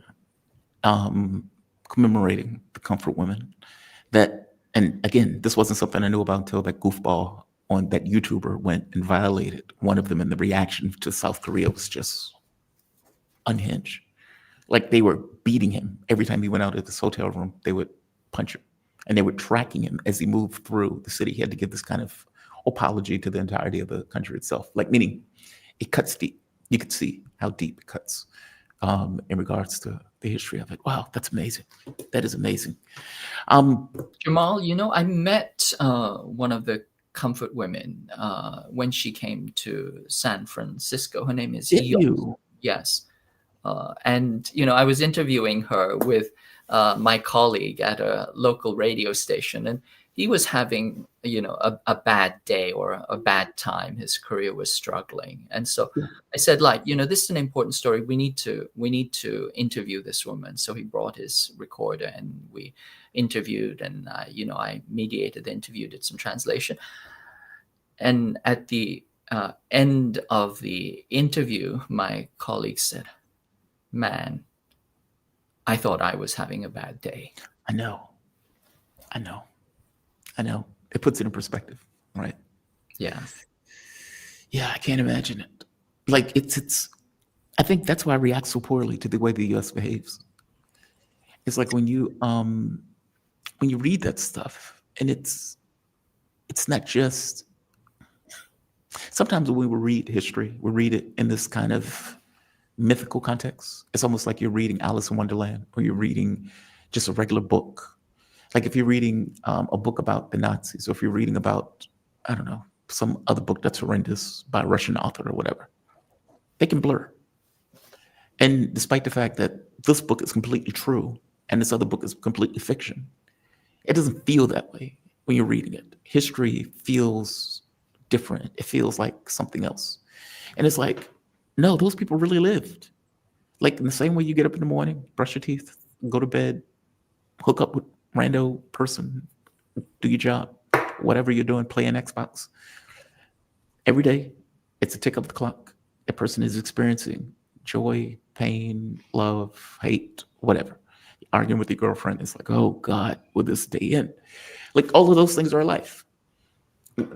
commemorating the comfort women. And again, this wasn't something I knew about until that goofball on that YouTuber went and violated one of them, and the reaction to South Korea was just unhinged. Like, they were beating him every time he went out of this hotel room. They would punch him, and they were tracking him as he moved through the city. He had to give this kind of apology to the entirety of the country itself. Like, meaning it cuts deep. You could see how deep it cuts in regards to the history of it. Wow, that's amazing. That is amazing. Jamal, I met one of the comfort women when she came to San Francisco. Her name is Did Yo. you? Yes. And, I was interviewing her with my colleague at a local radio station, and he was having, a bad day or a bad time. His career was struggling. And so I said, this is an important story. We need to interview this woman. So he brought his recorder and we interviewed, and, I mediated the interview, did some translation. And at the end of the interview, my colleague said, "Man, I thought I was having a bad day." I know. It puts it in perspective, right? Yeah. Yeah, I can't imagine it. Like it's I think that's why I react so poorly to the way the US behaves. It's like when you read that stuff, and it's not just, sometimes when we read history, we read it in this kind of mythical context. It's almost like you're reading Alice in Wonderland, or you're reading just a regular book. Like if you're reading a book about the Nazis, or if you're reading about, I don't know, some other book that's horrendous by a Russian author or whatever, they can blur. And despite the fact that this book is completely true and this other book is completely fiction, it doesn't feel that way when you're reading it. History feels different. It feels like something else. And it's like, no, those people really lived. Like in the same way you get up in the morning, brush your teeth, go to bed, hook up with rando person, do your job, whatever you're doing, play an Xbox. Every day, it's a tick of the clock. A person is experiencing joy, pain, love, hate, whatever. Arguing with your girlfriend, it's like, oh God, will this day end? Like all of those things are life.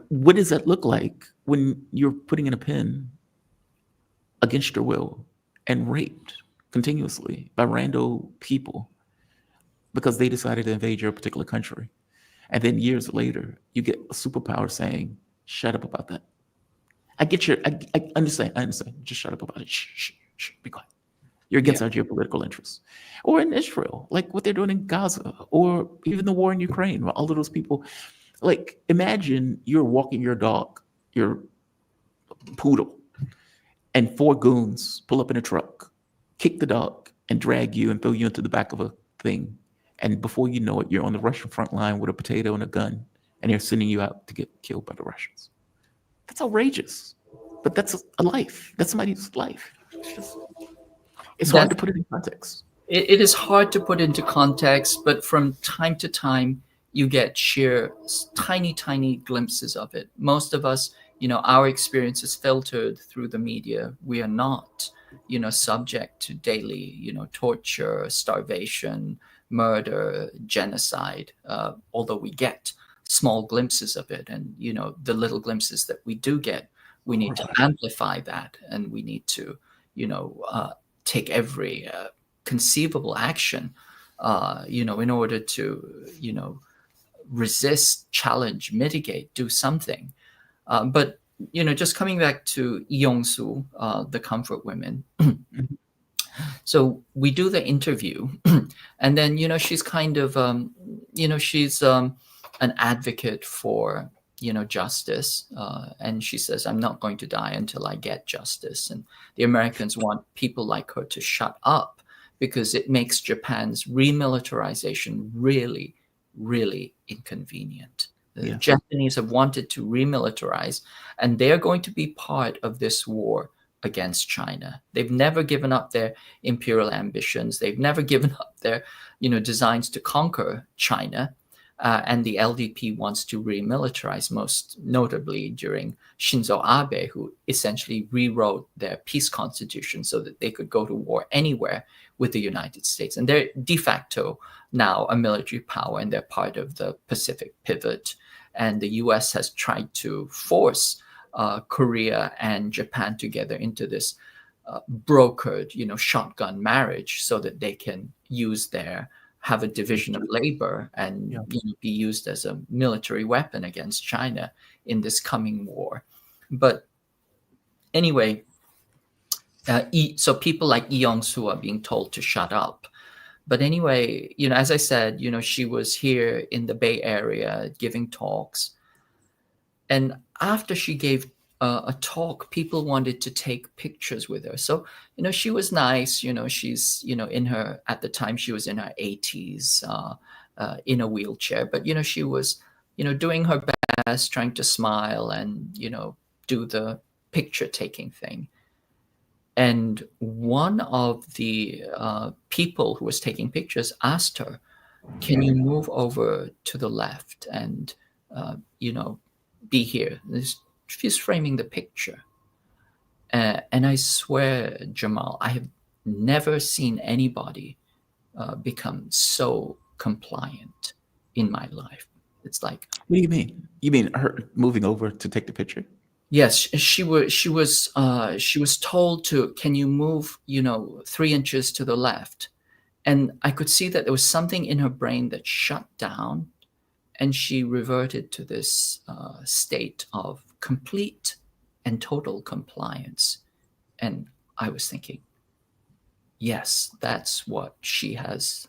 What does that look like when you're putting in a pen against your will and raped continuously by rando people because they decided to invade your particular country? And then years later, you get a superpower saying, shut up about that. I understand. Just shut up about it. Shh, be quiet. You're against our geopolitical interests. Or in Israel, like what they're doing in Gaza, or even the war in Ukraine, where all of those people, like imagine you're walking your dog, your poodle, and 4 goons pull up in a truck, kick the dog, and drag you and throw you into the back of a thing. And before you know it, you're on the Russian front line with a potato and a gun, and they're sending you out to get killed by the Russians. That's outrageous. But that's a life. That's somebody's life. It's hard to put it in context. It is hard to put into context, but from time to time, you get sheer tiny glimpses of it. Most of us, our experience is filtered through the media. We are not, subject to daily, torture, starvation, murder, genocide, although we get small glimpses of it. And, the little glimpses that we do get, we need to amplify that, and we need to, take every conceivable action, in order to, resist, challenge, mitigate, do something. But, just coming back to Yong-su, the comfort women. So we do the interview, and then, she's kind of, she's an advocate for, justice. And she says, I'm not going to die until I get justice. And the Americans want people like her to shut up because it makes Japan's remilitarization really, really inconvenient. The Japanese have wanted to remilitarize, and they're going to be part of this war against China. They've never given up their imperial ambitions. They've never given up their, designs to conquer China. And the LDP wants to remilitarize, most notably during Shinzo Abe, who essentially rewrote their peace constitution so that they could go to war anywhere with the United States. And they're de facto now a military power, and they're part of the Pacific pivot. And the US has tried to force Korea and Japan together into this brokered, shotgun marriage so that they can have a division of labor and be used as a military weapon against China in this coming war. But anyway, so people like Lee Yong-su are being told to shut up. But anyway, as I said, she was here in the Bay Area giving talks. And after she gave a talk, people wanted to take pictures with her. So, she was nice. She's, at the time she was in her 80s, in a wheelchair. But, she was, doing her best, trying to smile and, do the picture taking thing. And one of the people who was taking pictures asked her, "Can you move over to the left and, be here?" She's framing the picture. And I swear, Jamal, I have never seen anybody become so compliant in my life. It's like, what do you mean? You mean her moving over to take the picture? yes, she was told to, "Can you move, 3 inches to the left?" And I could see that there was something in her brain that shut down, and she reverted to this state of complete and total compliance. And I was thinking, yes, that's what she has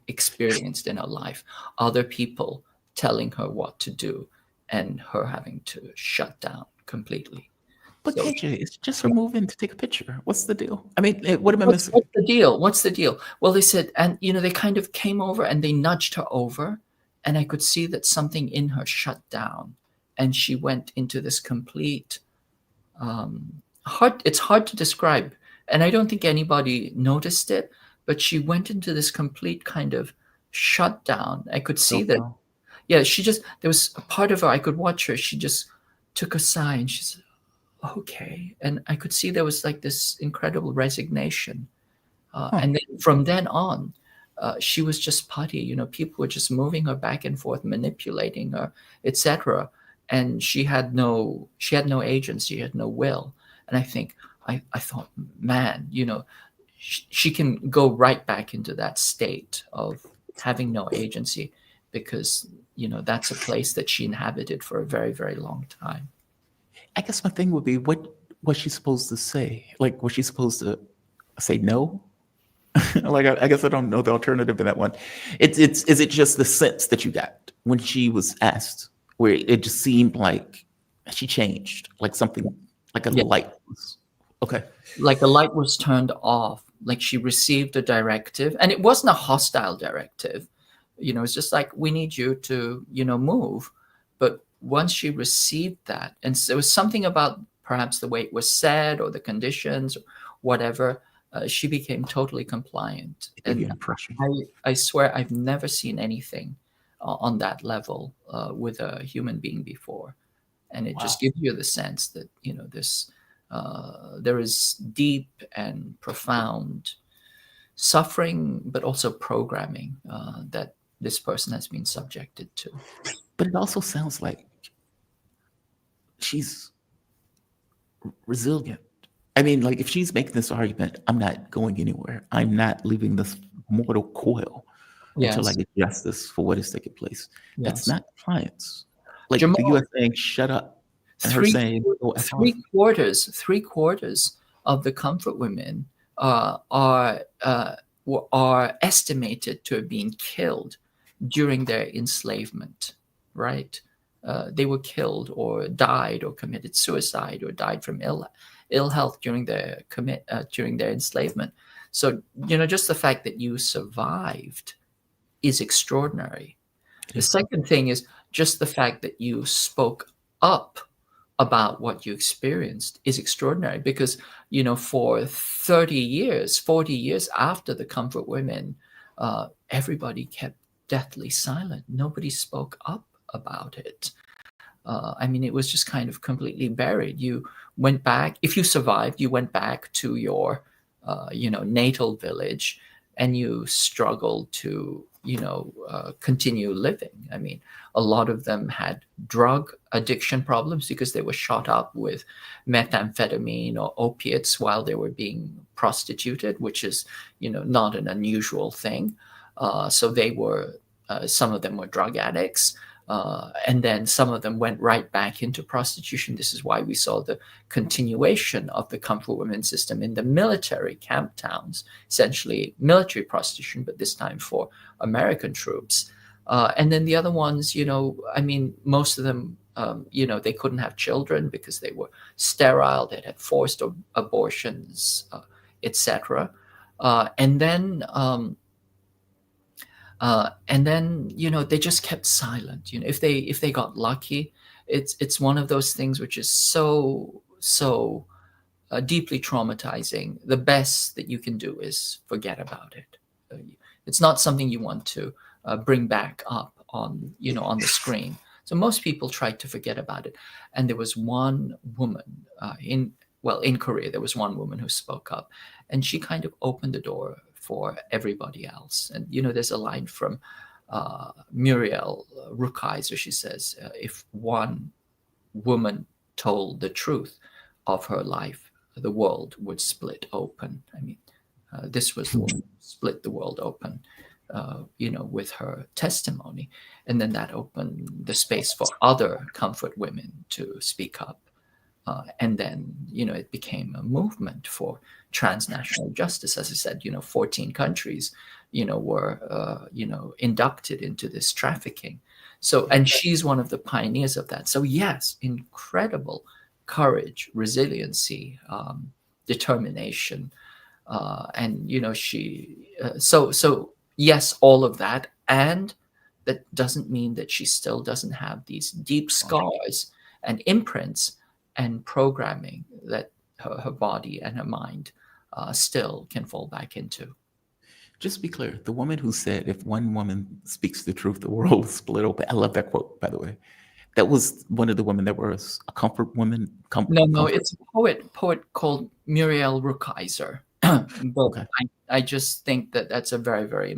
experienced in her life. Other people telling her what to do and her having to shut down completely. But So- KJ, it's just her moving to take a picture. What's the deal? I mean, what am I What's missing? the deal? What's the deal? Well, they said, and they kind of came over and they nudged her over, and I could see that something in her shut down, and she went into this complete it's hard to describe, and I don't think anybody noticed it, but she went into this complete kind of shutdown. I could see that. Wow. Yeah, there was a part of her, I could watch her. She just took a sigh and she said, "Okay." And I could see there was like this incredible resignation. And then from then on, she was just putty. People were just moving her back and forth, manipulating her, etc. And she had no agency, she had no will. And I thought, man, she can go right back into that state of having no agency, because that's a place that she inhabited for a very, very long time. I guess my thing would be, what was she supposed to say? Like, was she supposed to say no? Like, I guess I don't know the alternative in that one. Is it just the sense that you got when she was asked, where it just seemed like she changed, like something, like a light was, okay. Like the light was turned off, like she received a directive, and it wasn't a hostile directive. It's just like, "We need you to, move." But once she received that, and so there was something about perhaps the way it was said or the conditions, or whatever, she became totally compliant. Give you And an impression. I swear I've never seen anything on that level with a human being before. And it just gives you the sense that, there is deep and profound suffering, but also programming that this person has been subjected to. But it also sounds like she's resilient. I mean, like, if she's making this argument, "I'm not going anywhere, I'm not leaving this mortal coil until I Yes. get justice for what is taking place," that's Yes. not compliance. Like, Jamal, the U.S. saying, "Shut up," and her saying, "Oh, F off." three quarters of the comfort women are estimated to have been killed during their enslavement, right? They were killed or died or committed suicide or died from ill health during their enslavement. So, just the fact that you survived is extraordinary. The second thing is just the fact that you spoke up about what you experienced is extraordinary, because, for 30 years, 40 years after the comfort women, everybody kept deathly silent. Nobody spoke up about it. It was just kind of completely buried. You went back, if you survived, you went back to your, natal village, and you struggled to, continue living. A lot of them had drug addiction problems because they were shot up with methamphetamine or opiates while they were being prostituted, which is, not an unusual thing. So they were, some of them were drug addicts. And then some of them went right back into prostitution. This is why we saw the continuation of the comfort women system in the military camp towns, essentially military prostitution, but this time for American troops. And then the other ones, most of them they couldn't have children because they were sterile, they had forced abortions, etc. And then they just kept silent. If they got lucky, it's one of those things which is so deeply traumatizing. The best that you can do is forget about it. It's not something you want to bring back up on the screen. So most people tried to forget about it. And there was one woman in Korea, there was one woman who spoke up, and she kind of opened the door for everybody else. And there's a line from Muriel Rukeyser. She says, if one woman told the truth of her life, the world would split open. I mean, this was the one who split the world open, with her testimony. And then that opened the space for other comfort women to speak up. And then, it became a movement for transnational justice. As I said, 14 countries, were, inducted into this trafficking. So, and she's one of the pioneers of that. So yes, incredible courage, resiliency, determination. And, so yes, all of that. And that doesn't mean that she still doesn't have these deep scars and imprints and programming that her body and her mind still can fall back into. Just to be clear, the woman who said, if one woman speaks the truth, the world will split open. I love that quote, by the way. That was one of the women that was a comfort woman. No, it's a poet called Muriel Rukeyser. But Okay. I just think that that's a very, very,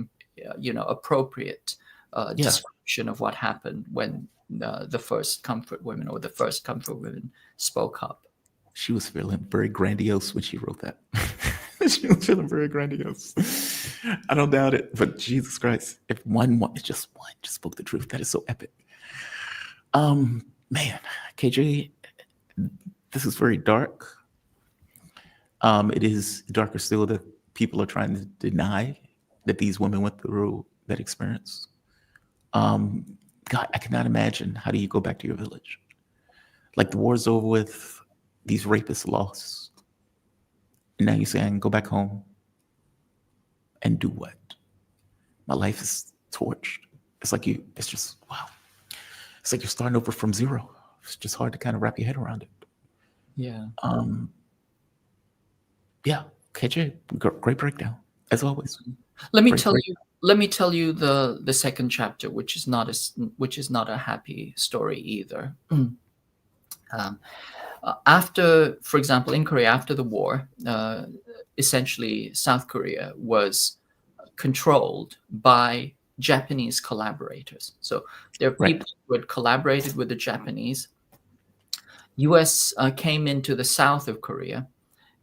appropriate description of what happened when the first comfort women spoke up. She was feeling very grandiose when she wrote that. She was feeling very grandiose. I don't doubt it, but Jesus Christ, if just one spoke the truth, that is so epic. Man, KJ, this is very dark. It is darker still that people are trying to deny that these women went through that experience. God, I cannot imagine, how do you go back to your village? Like, the war's over with, these rapists lost. And now you say I can go back home and do what? My life is torched. It's just, wow. It's like you're starting over from zero. It's just hard to kind of wrap your head around it. Yeah. Yeah, KJ, great breakdown, as always. Let me tell you the second chapter, which is not a happy story either. After, for example, in Korea, after the war, essentially South Korea was controlled by Japanese collaborators. So there are people who had collaborated with the Japanese. U.S. came into the south of Korea,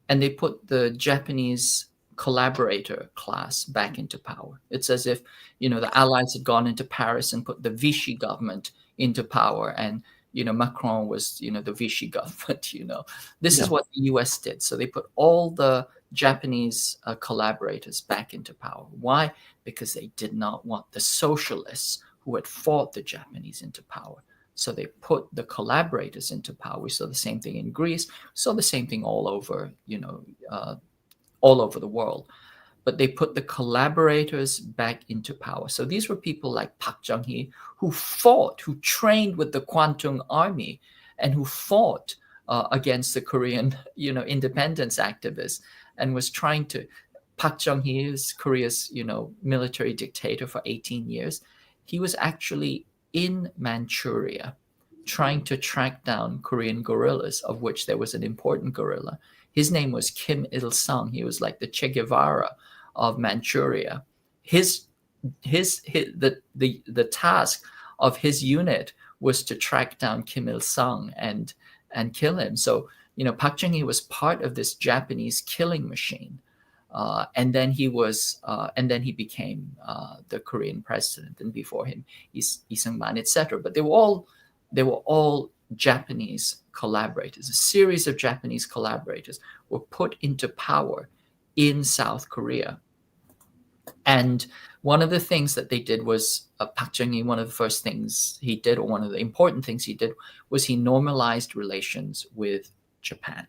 and they put the Japanese collaborator class back into power. It's as if, the Allies had gone into Paris and put the Vichy government into power, and Macron was, the Vichy government. This is what the U.S. did. So they put all the Japanese collaborators back into power. Why? Because they did not want the socialists who had fought the Japanese into power. So they put the collaborators into power. We saw the same thing in Greece. We saw the same thing all over, all over the world. But they put the collaborators back into power. So these were people like Park Chung-hee, who trained with the Kwantung Army, and who fought against the Korean, independence activists, and was trying to. Park Chung-hee is Korea's, military dictator for 18 years. He was actually in Manchuria trying to track down Korean guerrillas, of which there was an important guerrilla. His name was Kim Il-sung. He was like the Che Guevara of Manchuria. The task of his unit was to track down Kim Il-sung and kill him. So, Park Chung-hee was part of this Japanese killing machine. And then he became the Korean president, and before him, Lee Seung-man, etc. But they were all Japanese collaborators. A series of Japanese collaborators were put into power in South Korea. And one of the things that they did was, Park Chung-hee, one of the first things he did, or one of the important things he did, was he normalized relations with Japan.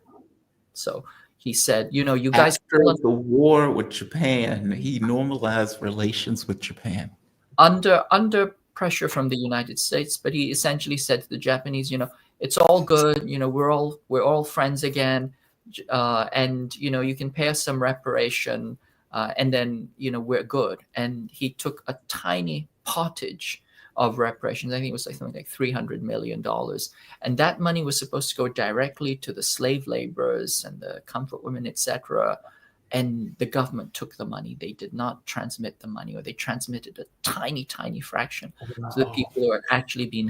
So he said, you know, you guys... After the war with Japan, he normalized relations with Japan. Under pressure from the United States, but he essentially said to the Japanese, you know, it's all good, you know, we're all friends again, and you know, you can pay us some reparation, and then you know, we're good. And he took a tiny pottage of reparations. I think it was like something like $300 million, and that money was supposed to go directly to the slave laborers and the comfort women, etc. And the government took the money. They did not transmit the money, or they transmitted a tiny, tiny fraction to the people who are actually being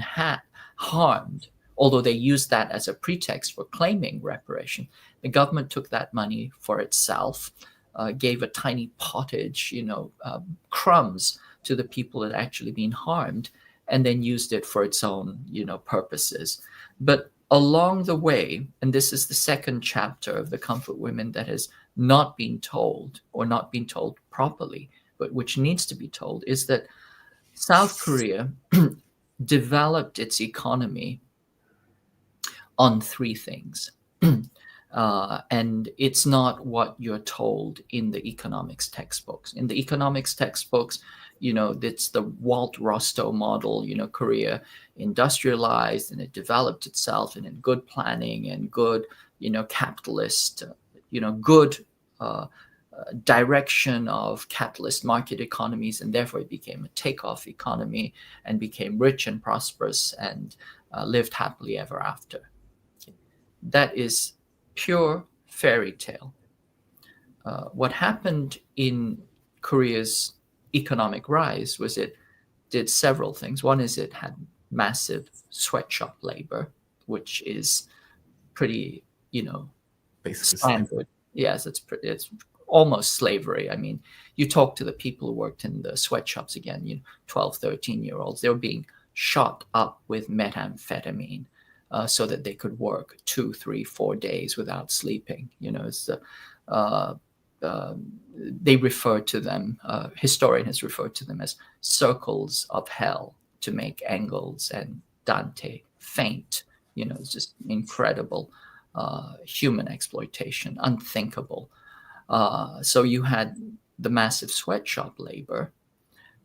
harmed, although they used that as a pretext for claiming reparation. The government took that money for itself, gave a tiny pottage, you know, crumbs to the people that are actually being harmed, and then used it for its own, you know, purposes. But along the way, and this is the second chapter of the Comfort Women that has not been told, or not been told properly, but which needs to be told, is that South Korea developed its economy on three things. And it's not what you're told in the economics textbooks. In the economics textbooks, you know, it's the Walt Rostow model. You know, Korea industrialized and it developed itself, and in good planning and good, you know, capitalist, you know, good direction of capitalist market economies, and therefore it became a takeoff economy and became rich and prosperous and lived happily ever after. That is pure fairy tale. What happened in Korea's economic rise was it did several things. One is it had massive sweatshop labor, which is pretty, you know, basically standard. Yes, it's almost slavery. I mean, you talk to the people who worked in the sweatshops again, you know, 12, 13-year-olds, they were being shot up with methamphetamine so that they could work 2, 3, 4 days without sleeping. You know, it's they refer to them, historian has referred to them as circles of hell, to make Engels and Dante faint. You know, it's just incredible human exploitation, unthinkable. So you had the massive sweatshop labor,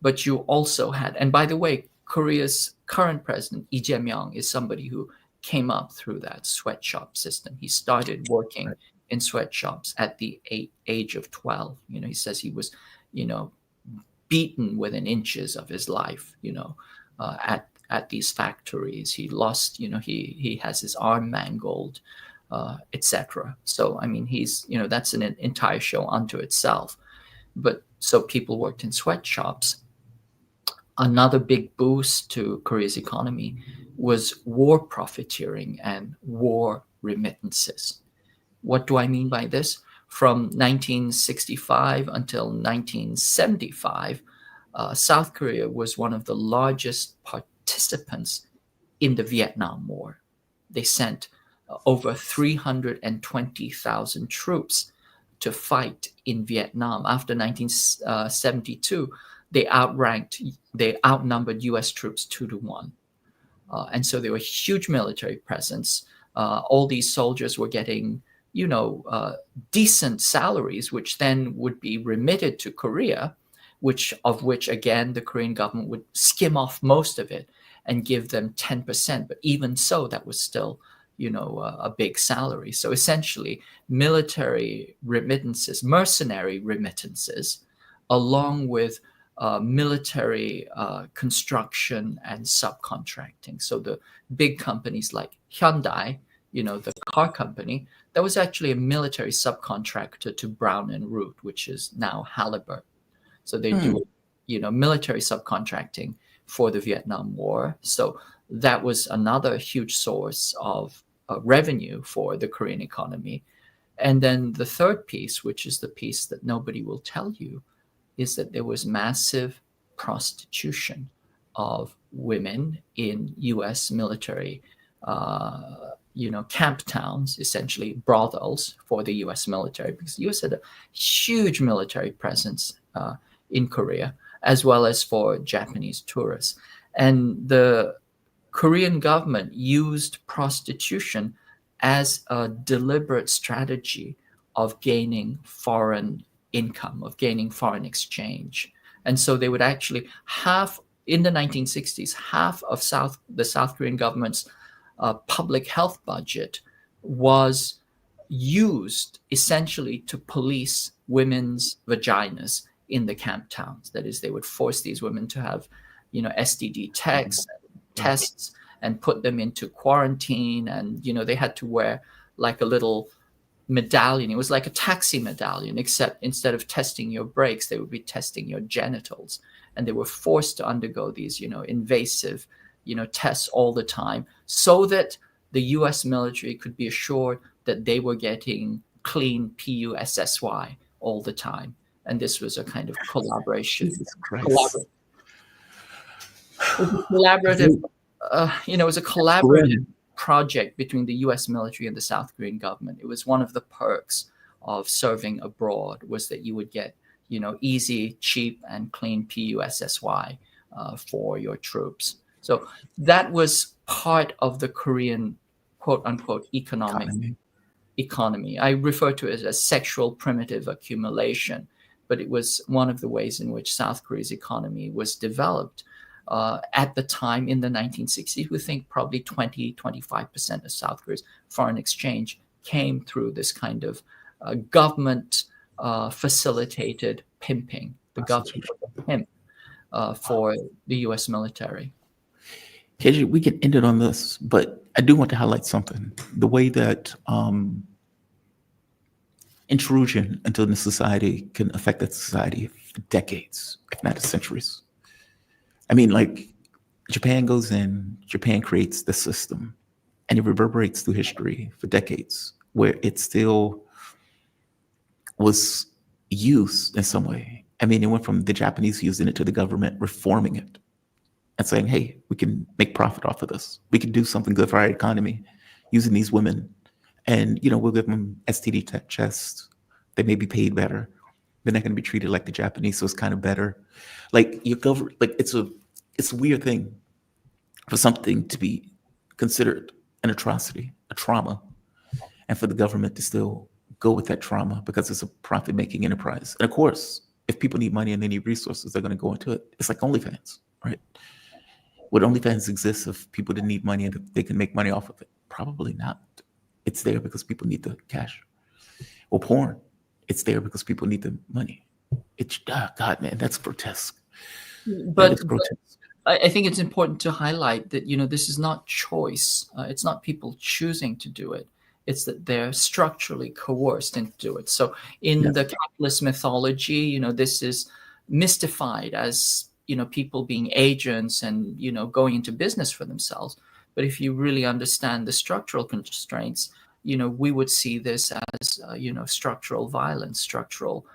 but you also had, and by the way, Korea's current president, Lee Jae-myung, is somebody who came up through that sweatshop system. He started working in sweatshops at the age of 12. You know, he says he was, you know, beaten within inches of his life, you know, at these factories. He lost, you know, he has his arm mangled, etc. So, I mean, he's, you know, that's an entire show unto itself. But so people worked in sweatshops. Another big boost to Korea's economy was war profiteering and war remittances. What do I mean by this? From 1965 until 1975, South Korea was one of the largest participants in the Vietnam War. They sent over 320,000 troops to fight in Vietnam. After 1972, they outnumbered US troops 2-1. And so there was huge military presence. All these soldiers were getting, you know, decent salaries, which then would be remitted to Korea, which again, the Korean government would skim off most of it and give them 10%. But even so, that was still, you know, a big salary. So essentially, military remittances, mercenary remittances, along with military construction and subcontracting. So the big companies like Hyundai, you know, the car company, that was actually a military subcontractor to Brown and Root, which is now Halliburton. So they do, you know, military subcontracting for the Vietnam War. So that was another huge source of revenue for the Korean economy. And then the third piece, which is the piece that nobody will tell you, is that there was massive prostitution of women in U.S. military, you know, camp towns, essentially brothels for the U.S. military, because the U.S. had a huge military presence in Korea, as well as for Japanese tourists. And the Korean government used prostitution as a deliberate strategy of gaining foreign income, of gaining foreign exchange. And so they would actually in the 1960s, half of the South Korean government's public health budget was used essentially to police women's vaginas in the camp towns. That is, they would force these women to have, STD tests and put them into quarantine. And, they had to wear like a little medallion. It was like a taxi medallion, except instead of testing your brakes, they would be testing your genitals. And they were forced to undergo these, invasive, tests all the time, so that the US military could be assured that they were getting clean PUSSY all the time. And this was a kind of collaboration. Collaborative, it was a collaborative project between the US military and the South Korean government. It was one of the perks of serving abroad, was that you would get, easy, cheap, and clean PUSSY for your troops. So that was part of the Korean, quote unquote, economy. I refer to it as sexual primitive accumulation, but it was one of the ways in which South Korea's economy was developed. At the time in the 1960s, we think probably 25% of South Korea's foreign exchange came through this kind of government facilitated pimping. The government pimp for the US military. KJ, we can end it on this, but I do want to highlight something. The way that intrusion into the society can affect that society for decades, if not centuries. I mean, like, Japan goes in, Japan creates the system, and it reverberates through history for decades, where it still was used in some way. I mean, it went from the Japanese using it to the government reforming it and saying, hey, we can make profit off of this. We can do something good for our economy using these women. And, we'll give them STD tests. They may be paid better. They're not going to be treated like the Japanese, so it's kind of better. Like, it's a weird thing for something to be considered an atrocity, a trauma, and for the government to still go with that trauma because it's a profit-making enterprise. And of course, if people need money and they need resources, they're going to go into it. It's like OnlyFans, right? Would OnlyFans exist if people didn't need money and they can make money off of it? Probably not. It's there because people need the cash. Or porn. It's there because people need the money. It's, God, man, that's grotesque. But I think it's important to highlight that, this is not choice. It's not people choosing to do it. It's that they're structurally coerced into do it. So in the capitalist mythology, this is mystified as, people being agents and, going into business for themselves. But if you really understand the structural constraints, we would see this as, structural violence, structural,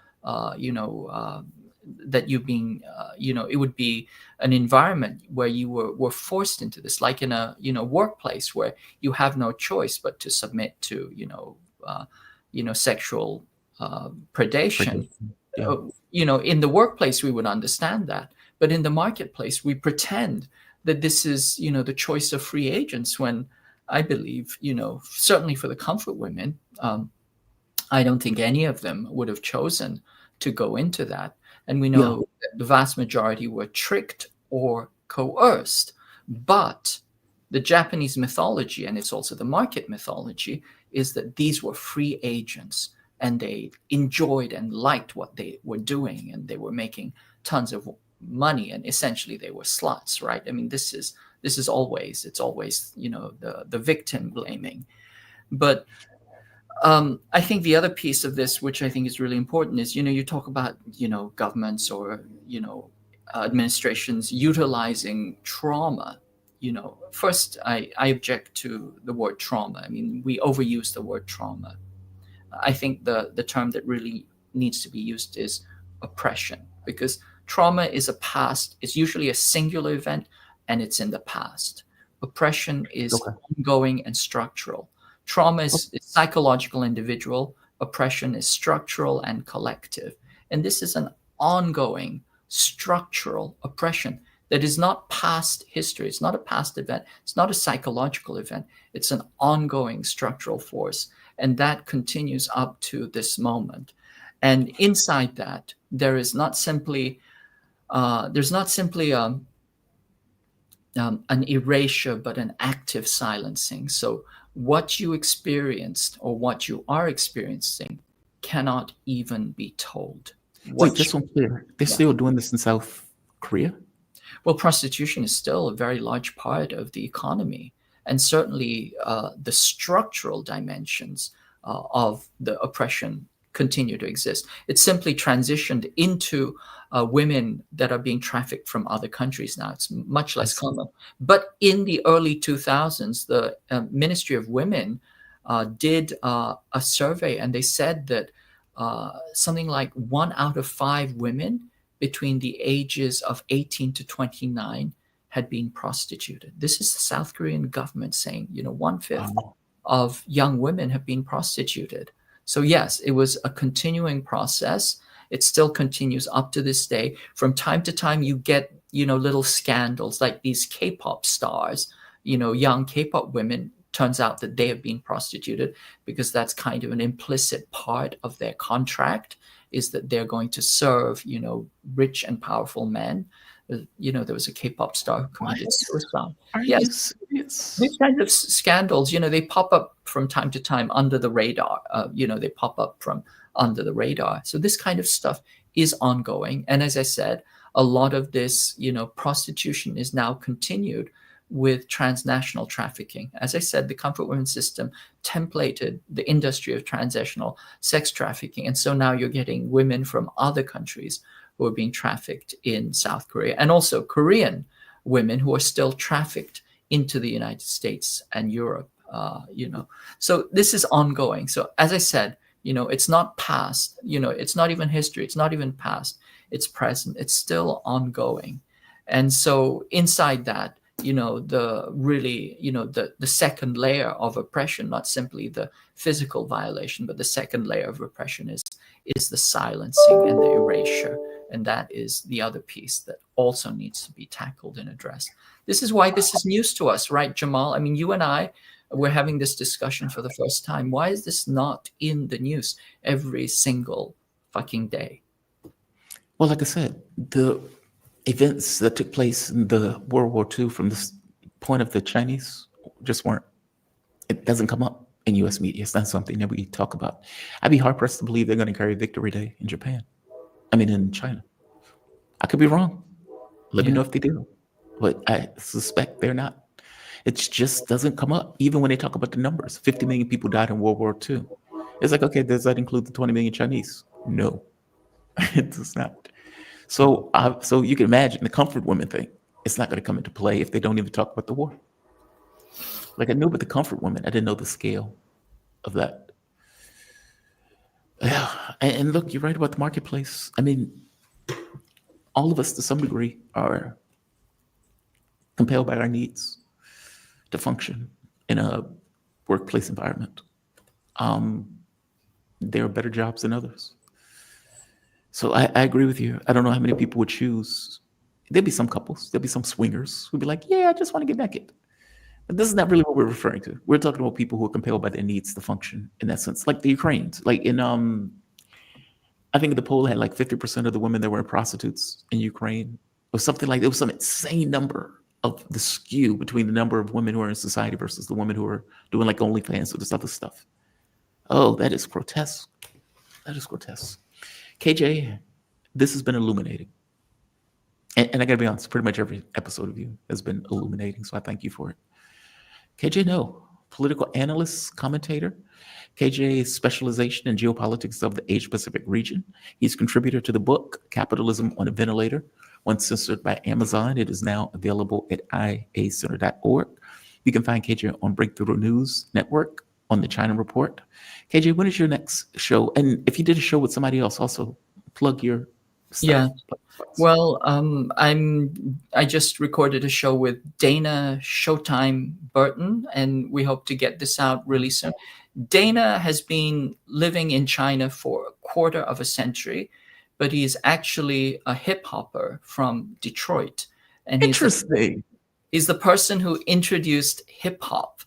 that you being, it would be an environment where you were forced into this, like in a, workplace where you have no choice but to submit to, sexual predation. In the workplace, we would understand that. But in the marketplace, we pretend that this is, the choice of free agents, when I believe, certainly for the comfort women, I don't think any of them would have chosen to go into that. And we know that the vast majority were tricked or coerced. But the Japanese mythology, and it's also the market mythology, is that these were free agents and they enjoyed and liked what they were doing, and they were making tons of money, and essentially they were sluts, right? I mean, it's always, the victim blaming. But I think the other piece of this, which I think is really important, is, you talk about, governments or, administrations utilizing trauma. First, I object to the word trauma. I mean, we overuse the word trauma. I think the term that really needs to be used is oppression, because trauma is a past. It's usually a singular event, and it's in the past. Oppression is ongoing and structural. Trauma is psychological, individual. Oppression is structural and collective. And this is an ongoing structural oppression that is not past history. It's not a past event. It's not a psychological event. It's an ongoing structural force. And that continues up to this moment. And inside that, there is not simply an erasure, but an active silencing. So what you experienced or what you are experiencing cannot even be told. Wait, this one clear. They're still doing this in South Korea? Well, prostitution is still a very large part of the economy. And certainly the structural dimensions of the oppression continue to exist. It's simply transitioned into women that are being trafficked from other countries now. It's much less common. But in the early 2000s, the Ministry of Women did a survey, and they said that something like 1 out of 5 women between the ages of 18 to 29 had been prostituted. This is the South Korean government saying, 1/5 of young women have been prostituted. So yes, it was a continuing process. It still continues up to this day. From time to time, you get, little scandals like these K-pop stars, young K-pop women. Turns out that they have been prostituted because that's kind of an implicit part of their contract, is that they're going to serve, rich and powerful men. There was a K-pop star who committed suicide. Yes, these kinds of scandals, they pop up from time to time under the radar. They pop up from under the radar. So this kind of stuff is ongoing. And as I said, a lot of this, prostitution is now continued with transnational trafficking. As I said, the Comfort Women system templated the industry of transnational sex trafficking. And so now you're getting women from other countries who are being trafficked in South Korea, and also Korean women who are still trafficked into the United States and Europe, So this is ongoing. So as I said, it's not past, it's not even history. It's not even past. It's present. It's still ongoing. And so inside that, the second layer of oppression, not simply the physical violation, but the second layer of oppression is the silencing and the erasure. And that is the other piece that also needs to be tackled and addressed. This is why this is news to us, right, Jamal? I mean, you and I, we're having this discussion for the first time. Why is this not in the news every single fucking day? Well, like I said, the events that took place in the World War II from the point of the Chinese just weren't, it doesn't come up in U.S. media. It's not something that we talk about. I'd be hard pressed to believe they're going to carry Victory Day in Japan. In China. I could be wrong. Let me know if they do. But I suspect they're not. It just doesn't come up. Even when they talk about the numbers, 50 million people died in World War II. It's like, okay, does that include the 20 million Chinese? No, it does not. So you can imagine the Comfort Women thing. It's not going to come into play if they don't even talk about the war. Like I knew about the Comfort Women. I didn't know the scale of that. Yeah, and look, you're right about the marketplace. All of us to some degree are compelled by our needs to function in a workplace environment. There are better jobs than others. So I agree with you. I don't know how many people would choose. There'd be some couples, there'd be some swingers who'd be like, yeah, I just want to get naked. But this is not really what we're referring to. We're talking about people who are compelled by their needs to function in that sense, like the Ukrainians. Like in, I think the poll had like 50% of the women that were prostitutes in Ukraine, or something like that. It was some insane number of the skew between the number of women who are in society versus the women who are doing like OnlyFans or this other stuff. Oh, that is grotesque. That is grotesque. KJ, this has been illuminating. And I gotta be honest, pretty much every episode of you has been illuminating, so I thank you for it. KJ No, political analyst, commentator. KJ's specialization in geopolitics of the Asia-Pacific region. He's contributor to the book, Capitalism on a Ventilator. Once censored by Amazon, it is now available at iacenter.org. You can find KJ on Breakthrough News Network, on the China Report. KJ, when is your next show? And if you did a show with somebody else, also plug your stuff. Yeah. Well, I just recorded a show with Dana Showtime Burton, and we hope to get this out really soon. Dana has been living in China for a quarter of a century, but he's actually a hip hopper from Detroit. And he's the person who introduced hip hop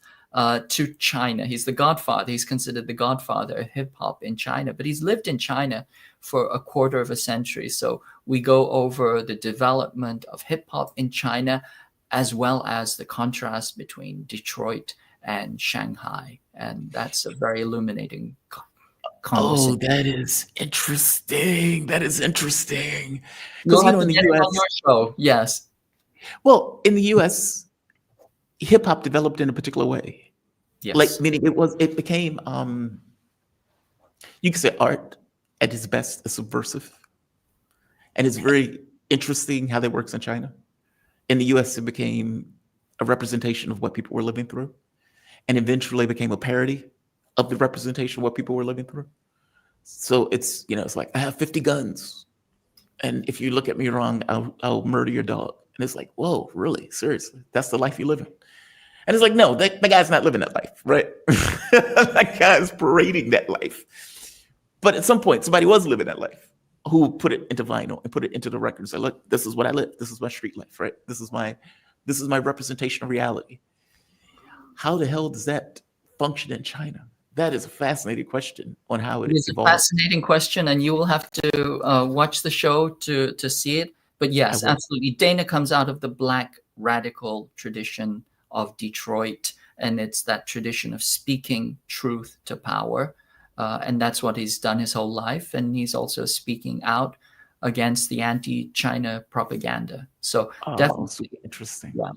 to China. He's the godfather. He's considered the godfather of hip hop in China, but he's lived in China for a quarter of a century. So we go over the development of hip hop in China, as well as the contrast between Detroit and Shanghai. And that's a very illuminating conversation. Oh, that is interesting. That is interesting. You'll Because, have to in the get it on US, your show. Yes. well, in the US, hip hop developed in a particular way. Yes. Like, meaning it became, you could say art at its best is subversive. And it's very interesting how that works in China. In the US, it became a representation of what people were living through, and eventually became a parody of the representation of what people were living through. So it's, it's like, I have 50 guns, and if you look at me wrong, I'll murder your dog. And it's like, whoa, really? Seriously? That's the life you live in? And it's like, no, that guy's not living that life, right? That guy's parading that life. But at some point, somebody was living that life, who put it into vinyl and put it into the record and said, look, this is what I live. This is my street life, right? This is my representation of reality. How the hell does that function in China? That is a fascinating question on how it is evolved. a fascinating question, and you will have to watch the show to see it. But yes, absolutely. Dana comes out of the Black radical tradition of Detroit, and it's that tradition of speaking truth to power. And that's what he's done his whole life. And he's also speaking out against the anti-China propaganda. So definitely interesting. Yeah.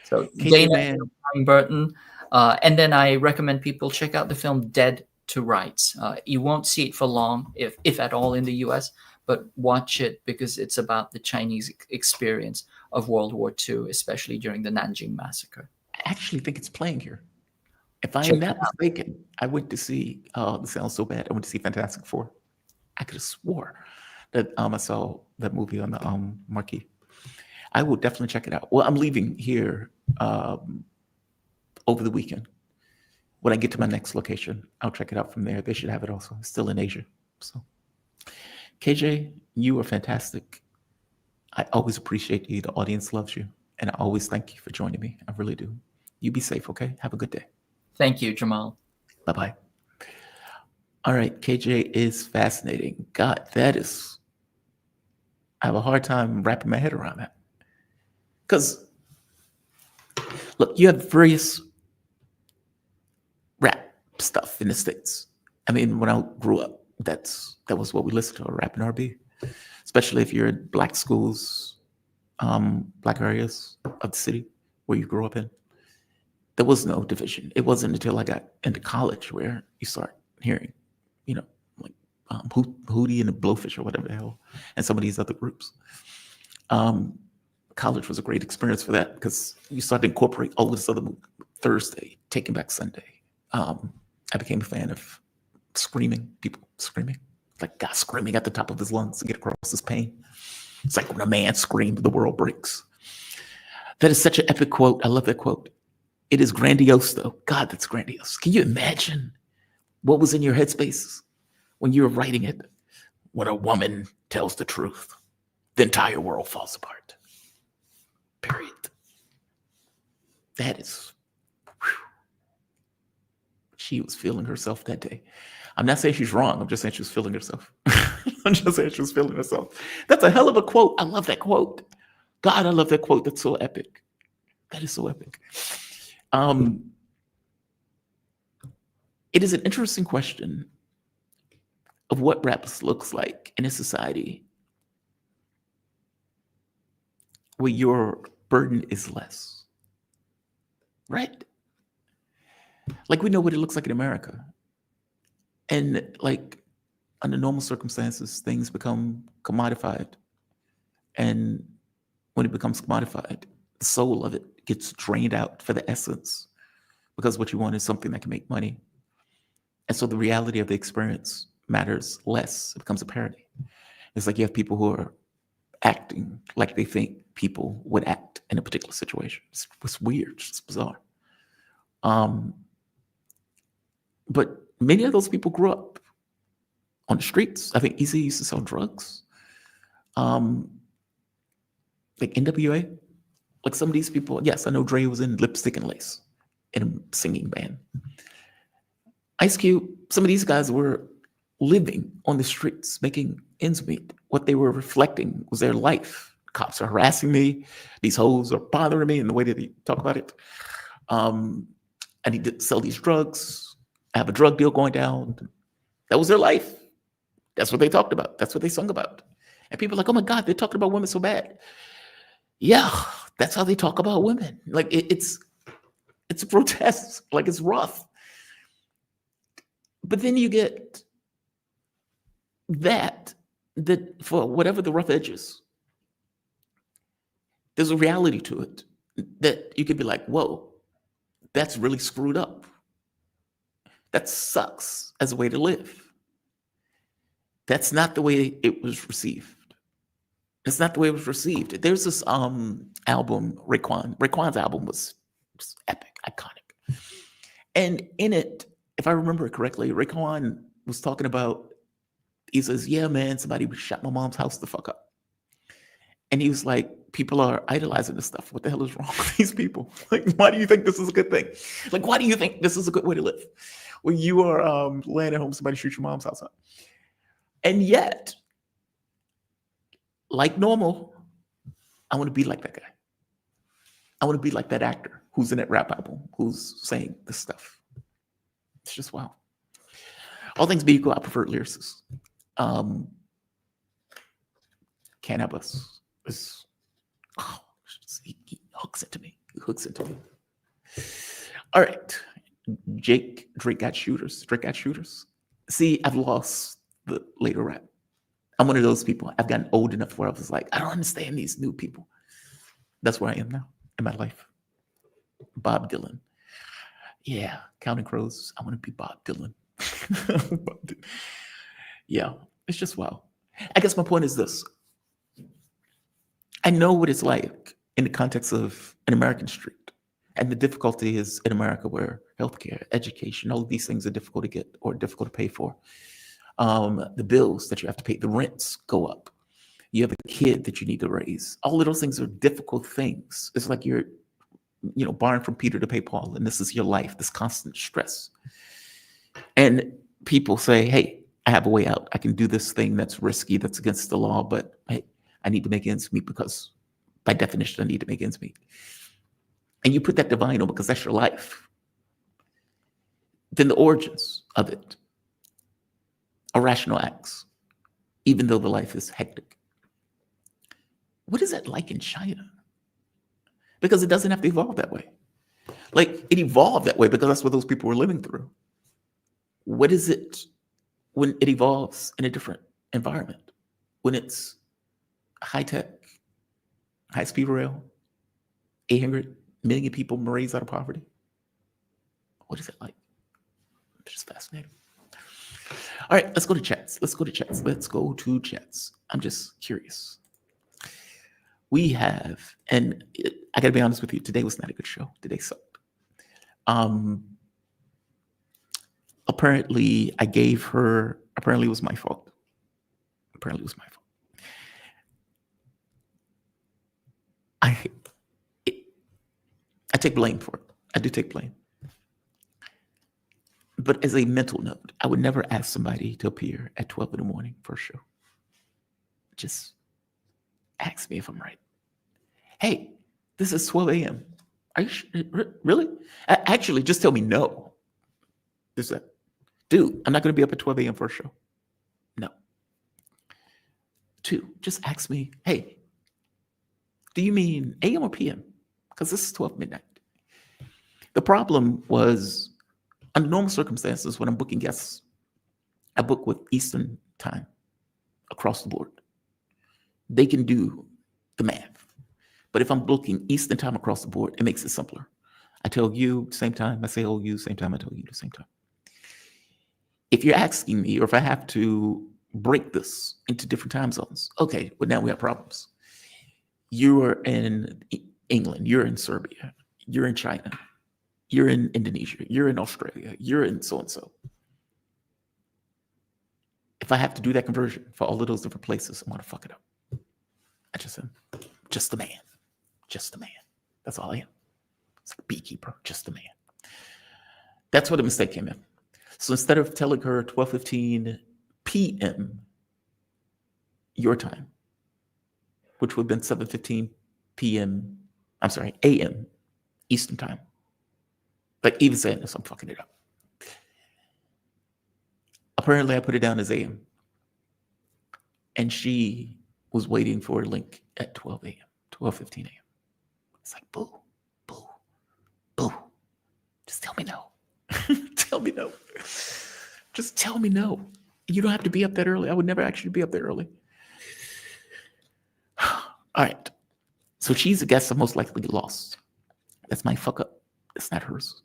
So Dana Burton. And then I recommend people check out the film Dead to Rights. You won't see it for long, if at all, in the US, but watch it because it's about the Chinese experience of World War II, especially during the Nanjing Massacre. I actually think it's playing here. If I'm not mistaken, I went to see, this sounds so bad, I went to see Fantastic Four. I could have swore that I saw that movie on the marquee. I will definitely check it out. Well, I'm leaving here over the weekend. When I get to my next location, I'll check it out from there. They should have it also. It's still in Asia. So, KJ, you are fantastic. I always appreciate you. The audience loves you. And I always thank you for joining me. I really do. You be safe, okay? Have a good day. Thank you, Jamal. Bye-bye. All right, KJ is fascinating. God, I have a hard time wrapping my head around that. Because, look, you have various rap stuff in the States. I mean, when I grew up, that was what we listened to, rap and R&B. Especially if you're in Black schools, Black areas of the city where you grew up in. There was no division. It wasn't until I got into college where you start hearing, like Hootie and the Blowfish or whatever the hell, and some of these other groups. College was a great experience for that because you start to incorporate all this other Thursday, Taking Back Sunday. I became a fan of people screaming, like God screaming at the top of his lungs to get across his pain. It's like when a man screams, the world breaks. That is such an epic quote. I love that quote. It is grandiose, though. God, that's grandiose. Can you imagine what was in your headspace when you were writing it? When a woman tells the truth, the entire world falls apart. Period. That is, whew. She was feeling herself that day. I'm not saying she's wrong. I'm just saying she was feeling herself. I'm just saying she was feeling herself. That's a hell of a quote. I love that quote. God, I love that quote. That's so epic. That is so epic. It is an interesting question of what rap looks like in a society where your burden is less, right? Like we know what it looks like in America. And like under normal circumstances, things become commodified. And when it becomes commodified, the soul of it gets drained out for the essence because what you want is something that can make money. And so the reality of the experience matters less. It becomes a parody. It's like you have people who are acting like they think people would act in a particular situation. It's weird. It's bizarre. But many of those people grew up on the streets. I think Easy used to sell drugs. Like NWA, like some of these people. Yes, I know Dre was in Lipstick and Lace in a singing band. Ice Cube, some of these guys were living on the streets, making ends meet. What they were reflecting was their life. Cops are harassing me. These hoes are bothering me in the way that they talk about it. I need to sell these drugs. I have a drug deal going down. That was their life. That's what they talked about. That's what they sung about. And people are like, oh my God, they're talking about women so bad. Yeah, that's how they talk about women. Like it's grotesque. Like it's rough. But then you get that for whatever the rough edges, there's a reality to it that you could be like, whoa, that's really screwed up. That sucks as a way to live. That's not the way it was received. It's not the way it was received. There's this album, Raekwon. Raekwon's album was just epic, iconic. And in it, if I remember it correctly, Raekwon was talking about, he says, yeah, man, somebody shot my mom's house the fuck up. And he was like, people are idolizing this stuff. What the hell is wrong with these people? Like, why do you think this is a good thing? Like, why do you think this is a good way to live? When you are laying at home, somebody shoots your mom's house up. And yet, like normal, I want to be like that guy. I want to be like that actor who's in that rap album, who's saying this stuff. It's just wow. All things being equal, I prefer lyricists. Cannabis is, he hooks into me. He hooks into me. All right. Drake got shooters. Drake got shooters. See, I've lost the later rap. I'm one of those people. I've gotten old enough where I was like, I don't understand these new people. That's where I am now in my life. Bob Dylan. Yeah, Counting Crows. I want to be Bob Dylan. Yeah, it's just wow. I guess my point is this. I know what it's like in the context of an American street. And the difficulty is in America where healthcare, education, all of these things are difficult to get or difficult to pay for. The bills that you have to pay, the rents go up. You have a kid that you need to raise. All of those things are difficult things. It's like you're, borrowing from Peter to pay Paul, and this is your life, this constant stress. And people say, hey, I have a way out. I can do this thing that's risky, that's against the law, but hey, I need to make ends meet because by definition, I need to make ends meet. And you put that to vinyl because that's your life. Then the origins of it are rational acts, even though the life is hectic. What is that like in China? Because it doesn't have to evolve that way. Like it evolved that way because that's what those people were living through. What is it when it evolves in a different environment? When it's high-tech, high-speed rail, 800 million people raised out of poverty? What is it like? It's just fascinating. All right, let's go to chats. I'm just curious. We have, and I gotta be honest with you, today was not a good show. Today sucked. Apparently it was my fault. I take blame for it. I do take blame. But as a mental note, I would never ask somebody to appear at 12 in the morning for a show. Just ask me if I'm right. Hey, this is 12 a.m. Are you really? Actually, just tell me no. Just that. Dude, I'm not going to be up at 12 a.m. for a show. No. 2, just ask me, hey, do you mean a.m. or p.m.? Because this is 12 midnight. The problem was, under normal circumstances, when I'm booking guests, I book with Eastern time across the board. They can do the math. But if I'm booking Eastern time across the board, it makes it simpler. I tell you same time, I say oh you, same time, I tell you the same time. If you're asking me, or if I have to break this into different time zones, okay, well now we have problems. You're in England, you're in Serbia, you're in China, you're in Indonesia, you're in Australia, you're in so-and-so. If I have to do that conversion for all of those different places, I'm gonna fuck it up. I just am just a man. Just a man. That's all I am. It's like a beekeeper, just a man. That's where the mistake came in. So instead of telling her 12:15 p.m. your time, which would have been 7:15 p.m. I'm sorry, a.m. Eastern time. Like even saying this, I'm fucking it up. Apparently, I put it down as a.m. And she was waiting for a link at 12 a.m., 12:15 a.m. It's like, boo, boo, boo. Just tell me no. Tell me no. Just tell me no. You don't have to be up that early. I would never actually be up there early. All right. So she's a guest I'm most likely lost. That's my fuck up. It's not hers.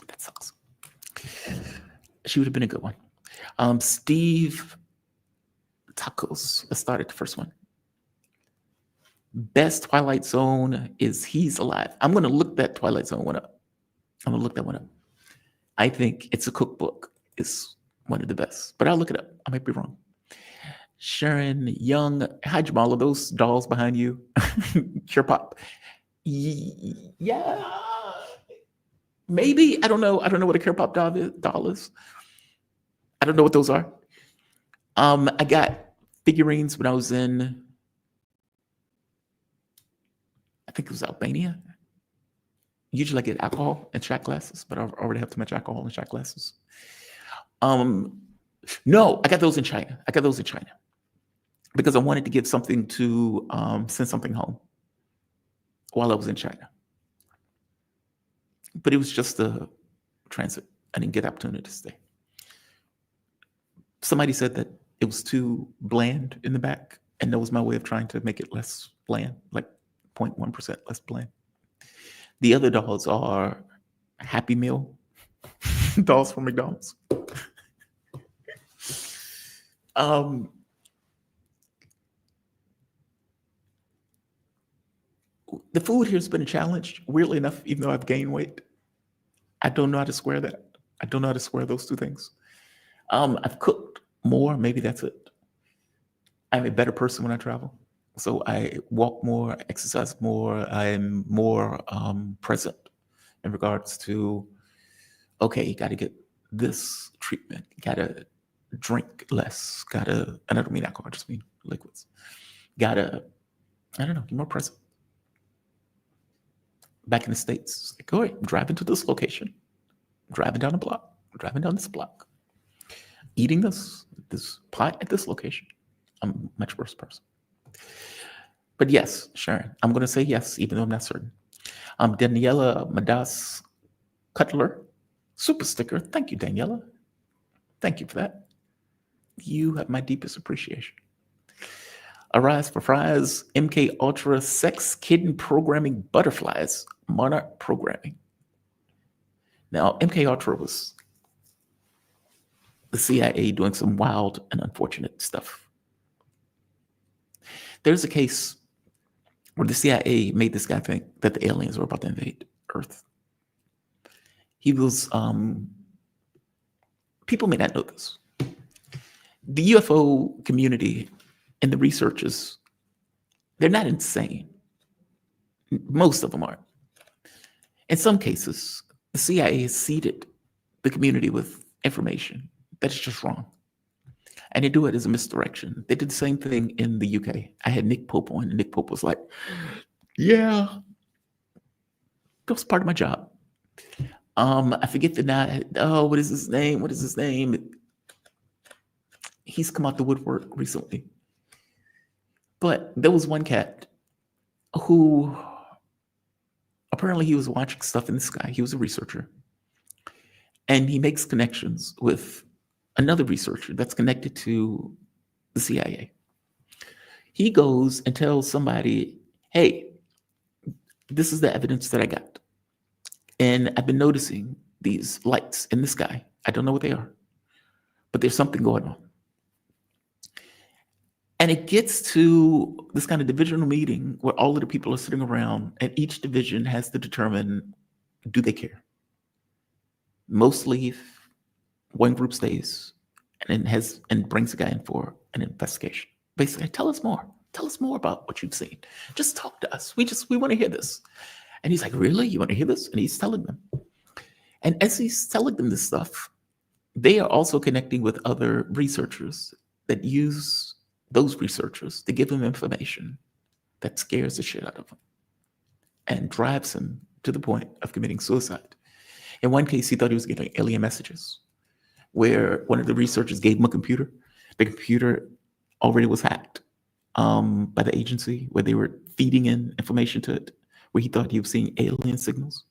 That sucks. She would have been a good one. Steve Tacos. Let's start at the first one. Best Twilight Zone is He's Alive. I'm going to look that Twilight Zone one up. I'm going to look that one up. I think It's a Cookbook is one of the best, but I'll look it up. I might be wrong. Sharon Young. Hi, Jamal. Are those dolls behind you? Cure Pop. Yeah. Maybe. I don't know. I don't know what a Cure Pop doll is. I don't know what those are. I got figurines when I was in, I think it was Albania. Usually I get alcohol and shot glasses, but I already have too much alcohol and shot glasses. No, I got those in China. I got those in China because I wanted to give something to send something home while I was in China. But it was just a transit. I didn't get the opportunity to stay. Somebody said that it was too bland in the back, and that was my way of trying to make it less bland, like 0.1% less bland. The other dolls are Happy Meal dolls from McDonald's. The food here has been a challenge, weirdly enough, even though I've gained weight. I don't know how to square that. I don't know how to square those two things. I've cooked more, maybe that's it. I'm a better person when I travel. So I walk more, exercise more, I'm more present in regards to, okay, you got to get this treatment, you got to drink less, got to, and I don't mean alcohol, I just mean liquids. Got to, I don't know, be more present. Back in the States, like, all right, I'm driving to this location, driving down the block, driving down this block, eating this pot at this location. I'm a much worse person. But yes, Sharon, I'm going to say yes, even though I'm not certain. Daniela Madas Cutler, super sticker. Thank you, Daniela. Thank you for that. You have my deepest appreciation. Arise for Fries, MK Ultra, Sex Kitten Programming Butterflies, Monarch Programming. Now, MK Ultra was the CIA doing some wild and unfortunate stuff. There's a case where the CIA made this guy think that the aliens were about to invade Earth. He was, people may not know this. The UFO community and the researchers, they're not insane. Most of them aren't. In some cases, the CIA has seeded the community with information that is just wrong. And they do it as a misdirection. They did the same thing in the UK. I had Nick Pope on, and Nick Pope was like, yeah, that was part of my job. I forget the name. Oh, what is his name? What is his name? He's come out the woodwork recently. But there was one cat who apparently he was watching stuff in the sky. He was a researcher. And he makes connections with another researcher that's connected to the CIA. He goes and tells somebody, hey, this is the evidence that I got. And I've been noticing these lights in the sky. I don't know what they are, but there's something going on. And it gets to this kind of divisional meeting where all of the people are sitting around and each division has to determine, do they care? Most leave, one group stays and brings the guy in for an investigation. Basically, tell us more. Tell us more about what you've seen. Just talk to us. We want to hear this. And he's like, really? You want to hear this? And he's telling them. And as he's telling them this stuff, they are also connecting with other researchers that use those researchers to give them information that scares the shit out of him and drives him to the point of committing suicide. In one case, he thought he was getting alien messages, where one of the researchers gave him a computer. The computer already was hacked by the agency, where they were feeding in information to it, where he thought he was seeing alien signals.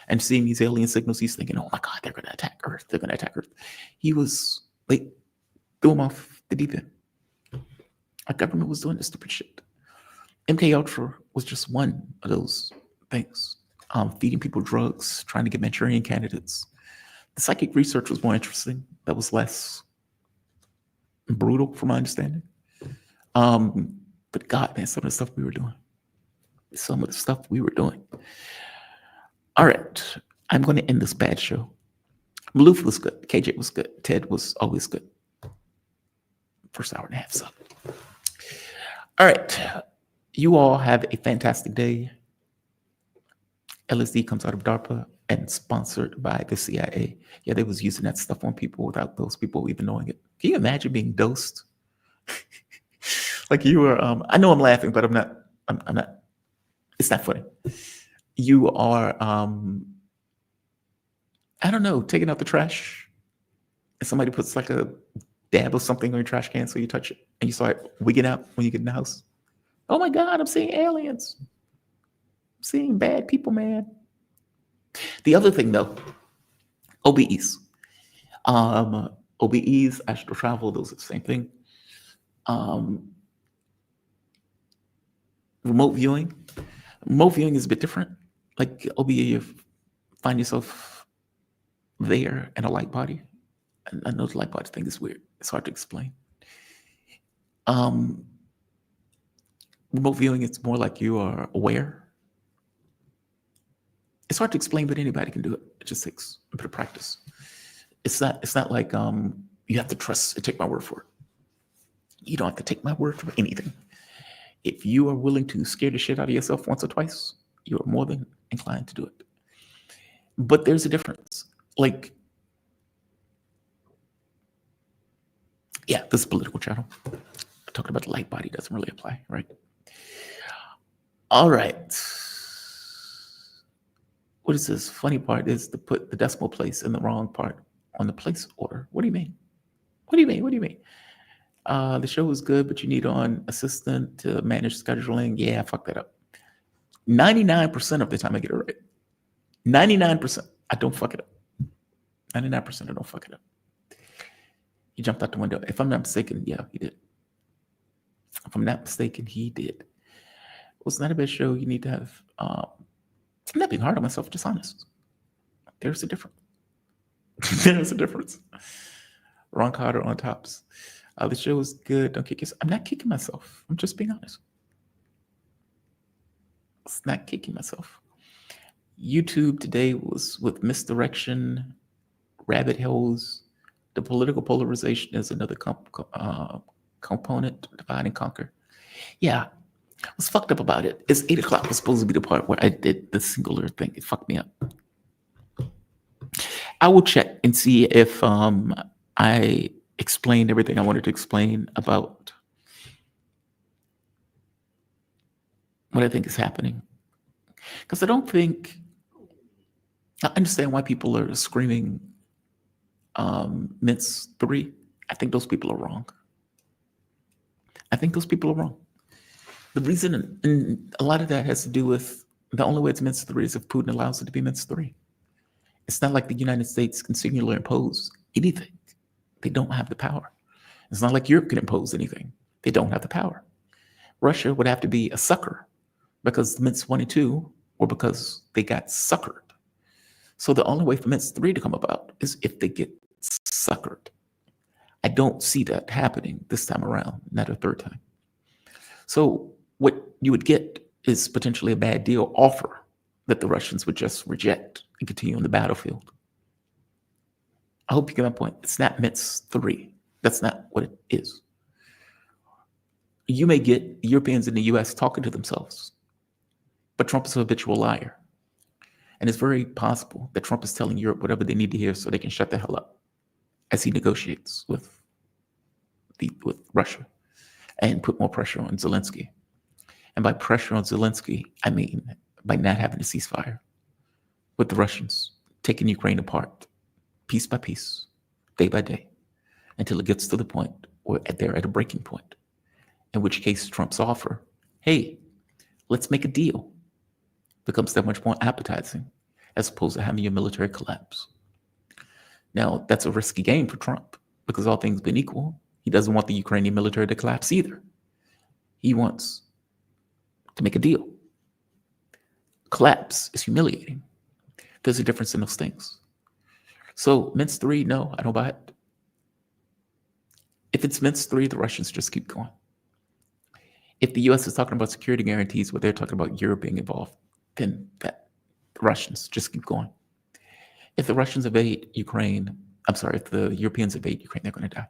And seeing these alien signals, he's thinking, oh my God, they're going to attack Earth. They're going to attack Earth. They threw him off the deep end. Our government was doing this stupid shit. MK Ultra was just one of those things. Feeding people drugs, trying to get Manchurian candidates. The psychic research was more interesting. That was less brutal, from my understanding. But God, man, some of the stuff we were doing. All right, I'm going to end this bad show. Maloof was good. KJ was good. Ted was always good. First hour and a half sucked. All right, you all have a fantastic day. LSD comes out of DARPA and sponsored by the CIA. Yeah, they was using that stuff on people without those people even knowing it. Can you imagine being dosed? Like you were, I know I'm laughing, but I'm not, it's not funny. You are, I don't know, taking out the trash and somebody puts like a dab of something on your trash can so you touch it and you start wigging out when you get in the house. Oh my God, I'm seeing aliens. I'm seeing bad people, man. The other thing though, OBEs. OBEs, astral travel, those are the same thing. Remote viewing. Remote viewing is a bit different. Like OBE, you find yourself there in a light body. I know the light body thing is weird. It's hard to explain. Remote viewing, it's more like you are aware. It's hard to explain, but anybody can do it. It just takes a bit of practice. It's not like you have to trust and take my word for it. You don't have to take my word for anything. If you are willing to scare the shit out of yourself once or twice, you are more than inclined to do it. But there's a difference. Like, yeah, this is a political channel. Talking about the light body doesn't really apply, right? All right. What is this? Funny part is to put the decimal place in the wrong part on the place order. What do you mean? What do you mean? The show was good, but you need an assistant to manage scheduling. Yeah, I fucked that up. 99% of the time I get it right. 99%, I don't fuck it up. 99% I don't fuck it up. He jumped out the window. If I'm not mistaken, yeah, he did. If I'm not mistaken, he did. Well, it's not a bad show. You need to have, I'm not being hard on myself, just honest. There's a difference. There's a difference. Ron Carter on tops. The show was good. Don't kick yourself. I'm not kicking myself. I'm just being honest. It's not kicking myself. YouTube today was with misdirection, rabbit holes. The political polarization is another component, divide and conquer. Yeah, what's fucked up about it is 8 o'clock was supposed to be the part where I did the singular thing. It fucked me up. I will check and see if I explained everything I wanted to explain about what I think is happening. Because I understand why people are screaming Minsk 3. I think those people are wrong. The reason, and a lot of that has to do with the only way it's Minsk 3 is if Putin allows it to be Minsk 3. It's not like the United States can singularly impose anything. They don't have the power. It's not like Europe can impose anything. They don't have the power. Russia would have to be a sucker because Minsk 1 and 2 or because they got suckered. So the only way for Minsk 3 to come about is if they get suckered. I don't see that happening this time around, not a third time. So what you would get is potentially a bad deal offer that the Russians would just reject and continue on the battlefield. I hope you get my point. It's not Minsk 3. That's not what it is. you may get Europeans in the US talking to themselves, but Trump is a habitual liar. And it's very possible that Trump is telling Europe whatever they need to hear so they can shut the hell up as he negotiates with Russia and put more pressure on Zelensky. And by pressure on Zelensky, I mean by not having a ceasefire with the Russians, taking Ukraine apart piece by piece, day by day, until it gets to the point where they're at a breaking point, in which case Trump's offer, hey, let's make a deal, becomes that much more appetizing as opposed to having your military collapse. Now, that's a risky game for Trump because all things being equal, he doesn't want the Ukrainian military to collapse either. He wants to make a deal. Collapse is humiliating. There's a difference in those things. So Minsk 3, no, I don't buy it. If it's Minsk 3, the Russians just keep going. If the US is talking about security guarantees where they're talking about Europe being involved, then the Russians just keep going. If the Russians invade Ukraine, if the Europeans invade Ukraine, they're going to die.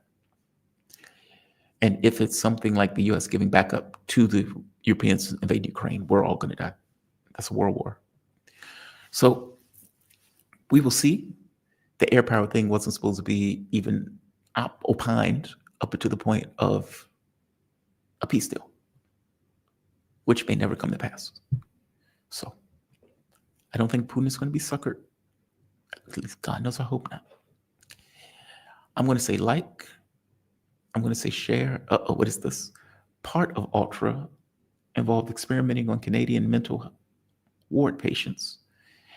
And if it's something like the US giving backup to the Europeans invade Ukraine, we're all going to die. That's a world war. So we will see. The Airpower thing wasn't supposed to be even opined up to the point of a peace deal, which may never come to pass. So I don't think Putin is going to be suckered. At least God knows I hope not. I'm going to say like. I'm going to say share. What is this? Part of Ultra involved experimenting on Canadian mental ward patients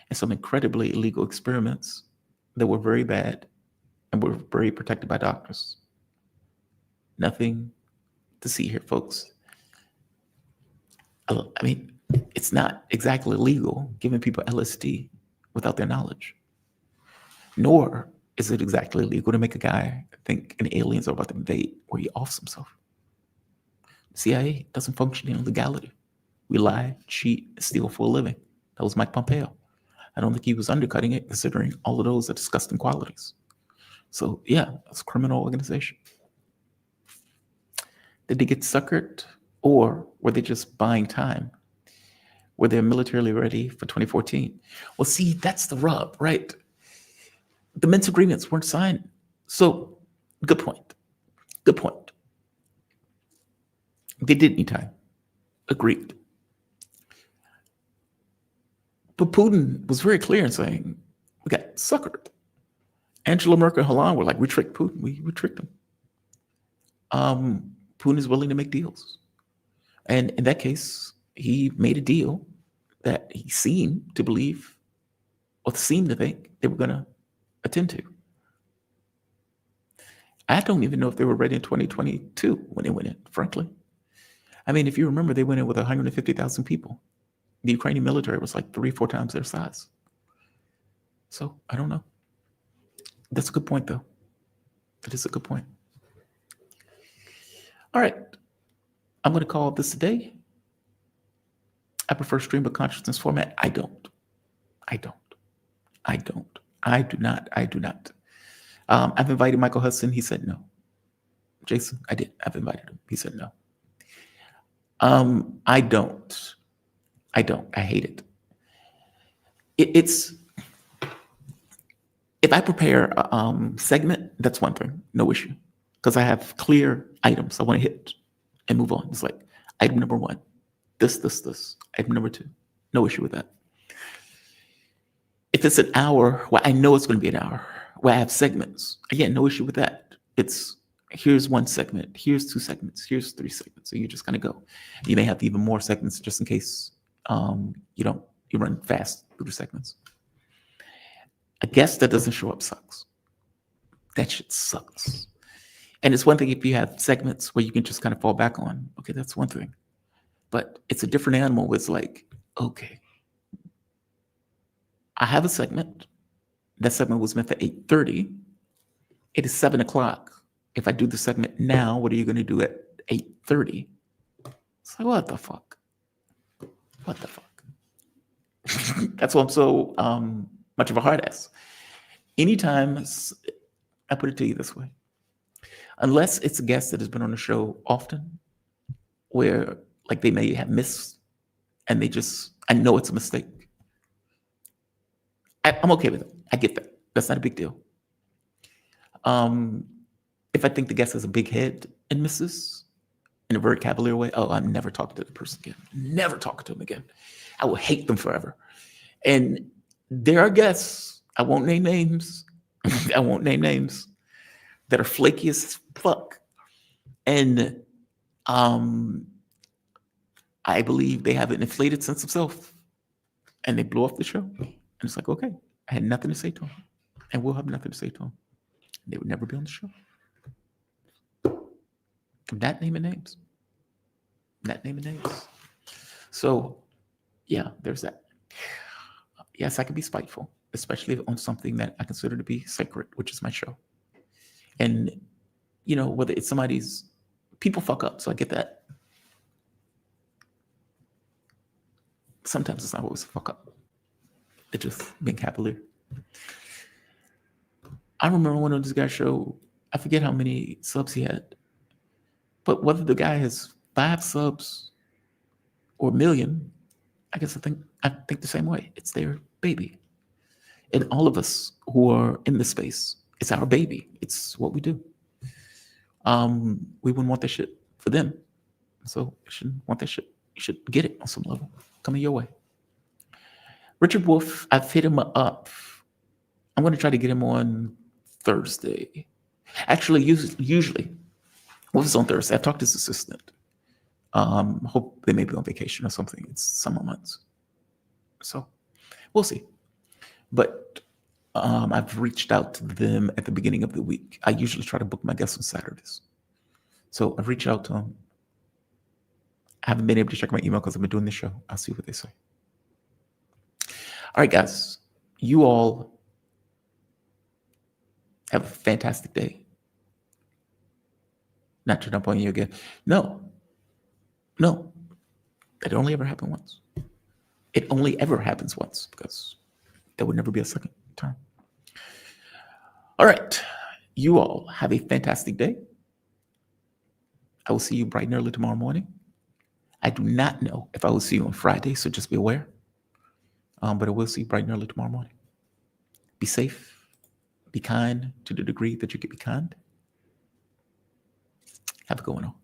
and some incredibly illegal experiments that were very bad and were very protected by doctors. Nothing to see here, folks. I mean, it's not exactly illegal giving people LSD without their knowledge. Nor is it exactly illegal to make a guy think an aliens are about to invade where he offs himself. CIA doesn't function in legality. We lie, cheat, and steal for a living. That was Mike Pompeo. I don't think he was undercutting it, considering all of those are disgusting qualities. So yeah, it's a criminal organization. Did they get suckered, or were they just buying time? Were they militarily ready for 2014? Well, see, that's the rub, right? The Minsk agreements weren't signed. So, good point. Good point. They did need time. Agreed. But Putin was very clear in saying, we got suckered. Angela Merkel and Hollande were like, we tricked Putin. We tricked him. Putin is willing to make deals. And in that case, he made a deal that he seemed to believe, or seemed to think, they were going to attend to. I don't even know if they were ready in 2022 when they went in, frankly. I mean, if you remember, they went in with 150,000 people. The Ukrainian military was like 3-4 times their size. So I don't know. That's a good point, though. That is a good point. All right. I'm going to call this a day. I prefer stream of consciousness format. I do not. I've invited Michael Hudson. He said no. Jason, I did. I've invited him. He said no. I don't. I hate it. It's if I prepare a segment, that's one thing, no issue, because I have clear items I want to hit and move on. It's like item number 1, this. Item number 2, no issue with that. If it's an hour, well, I know it's going to be an hour, where I have segments, again, no issue with that. It's here's 1 segment, here's 2 segments, here's 3 segments. So you just kind of go. You may have even more segments just in case you run fast through the segments. A guest that doesn't show up sucks. That shit sucks. And it's one thing if you have segments where you can just kind of fall back on. Okay, that's one thing. But it's a different animal where it's like, okay, I have a segment. That segment was meant for 8:30. It is 7 o'clock. If I do the segment now, what are you going to do at 8:30? It's like, what the fuck? What the fuck? That's why I'm so much of a hard ass. Anytime, I put it to you this way. Unless it's a guest that has been on the show often, where like they may have missed and I know it's a mistake. I'm okay with it. I get that. That's not a big deal. If I think the guest has a big head and misses in a very cavalier way, I'm never talking to the person again. Never talking to them again. I will hate them forever. And there are guests, I won't name names, that are flaky as fuck. And I believe they have an inflated sense of self and they blow off the show. And it's like, okay, I had nothing to say to them. And we'll have nothing to say to them. They would never be on the show. I'm not naming names. So, yeah, there's that. Yes, I can be spiteful, especially on something that I consider to be sacred, which is my show. And, whether it's people fuck up, so I get that. Sometimes it's not always a fuck up. It's just being cavalier. I remember one of this guy's show, I forget how many subs he had, but whether the guy has 5 subs or 1 million, I think the same way. It's their baby. And all of us who are in this space, it's our baby. It's what we do. We wouldn't want that shit for them. So you shouldn't want that shit. You should get it on some level. Coming your way. Richard Wolf, I've hit him up. I'm going to try to get him on Thursday. Actually, usually, Wolf is on Thursday. I've talked to his assistant. Hope they may be on vacation or something. It's summer months. So we'll see. But I've reached out to them at the beginning of the week. I usually try to book my guests on Saturdays. So I've reached out to them. I haven't been able to check my email because I've been doing the show. I'll see what they say. All right, guys. You all have a fantastic day. Not to jump on you again. No. That only ever happened once. It only ever happens once because there would never be a second time. All right. You all have a fantastic day. I will see you bright and early tomorrow morning. I do not know if I will see you on Friday, so just be aware. But I will see you bright and early tomorrow morning. Be safe. Be kind to the degree that you can be kind. Have a good one all.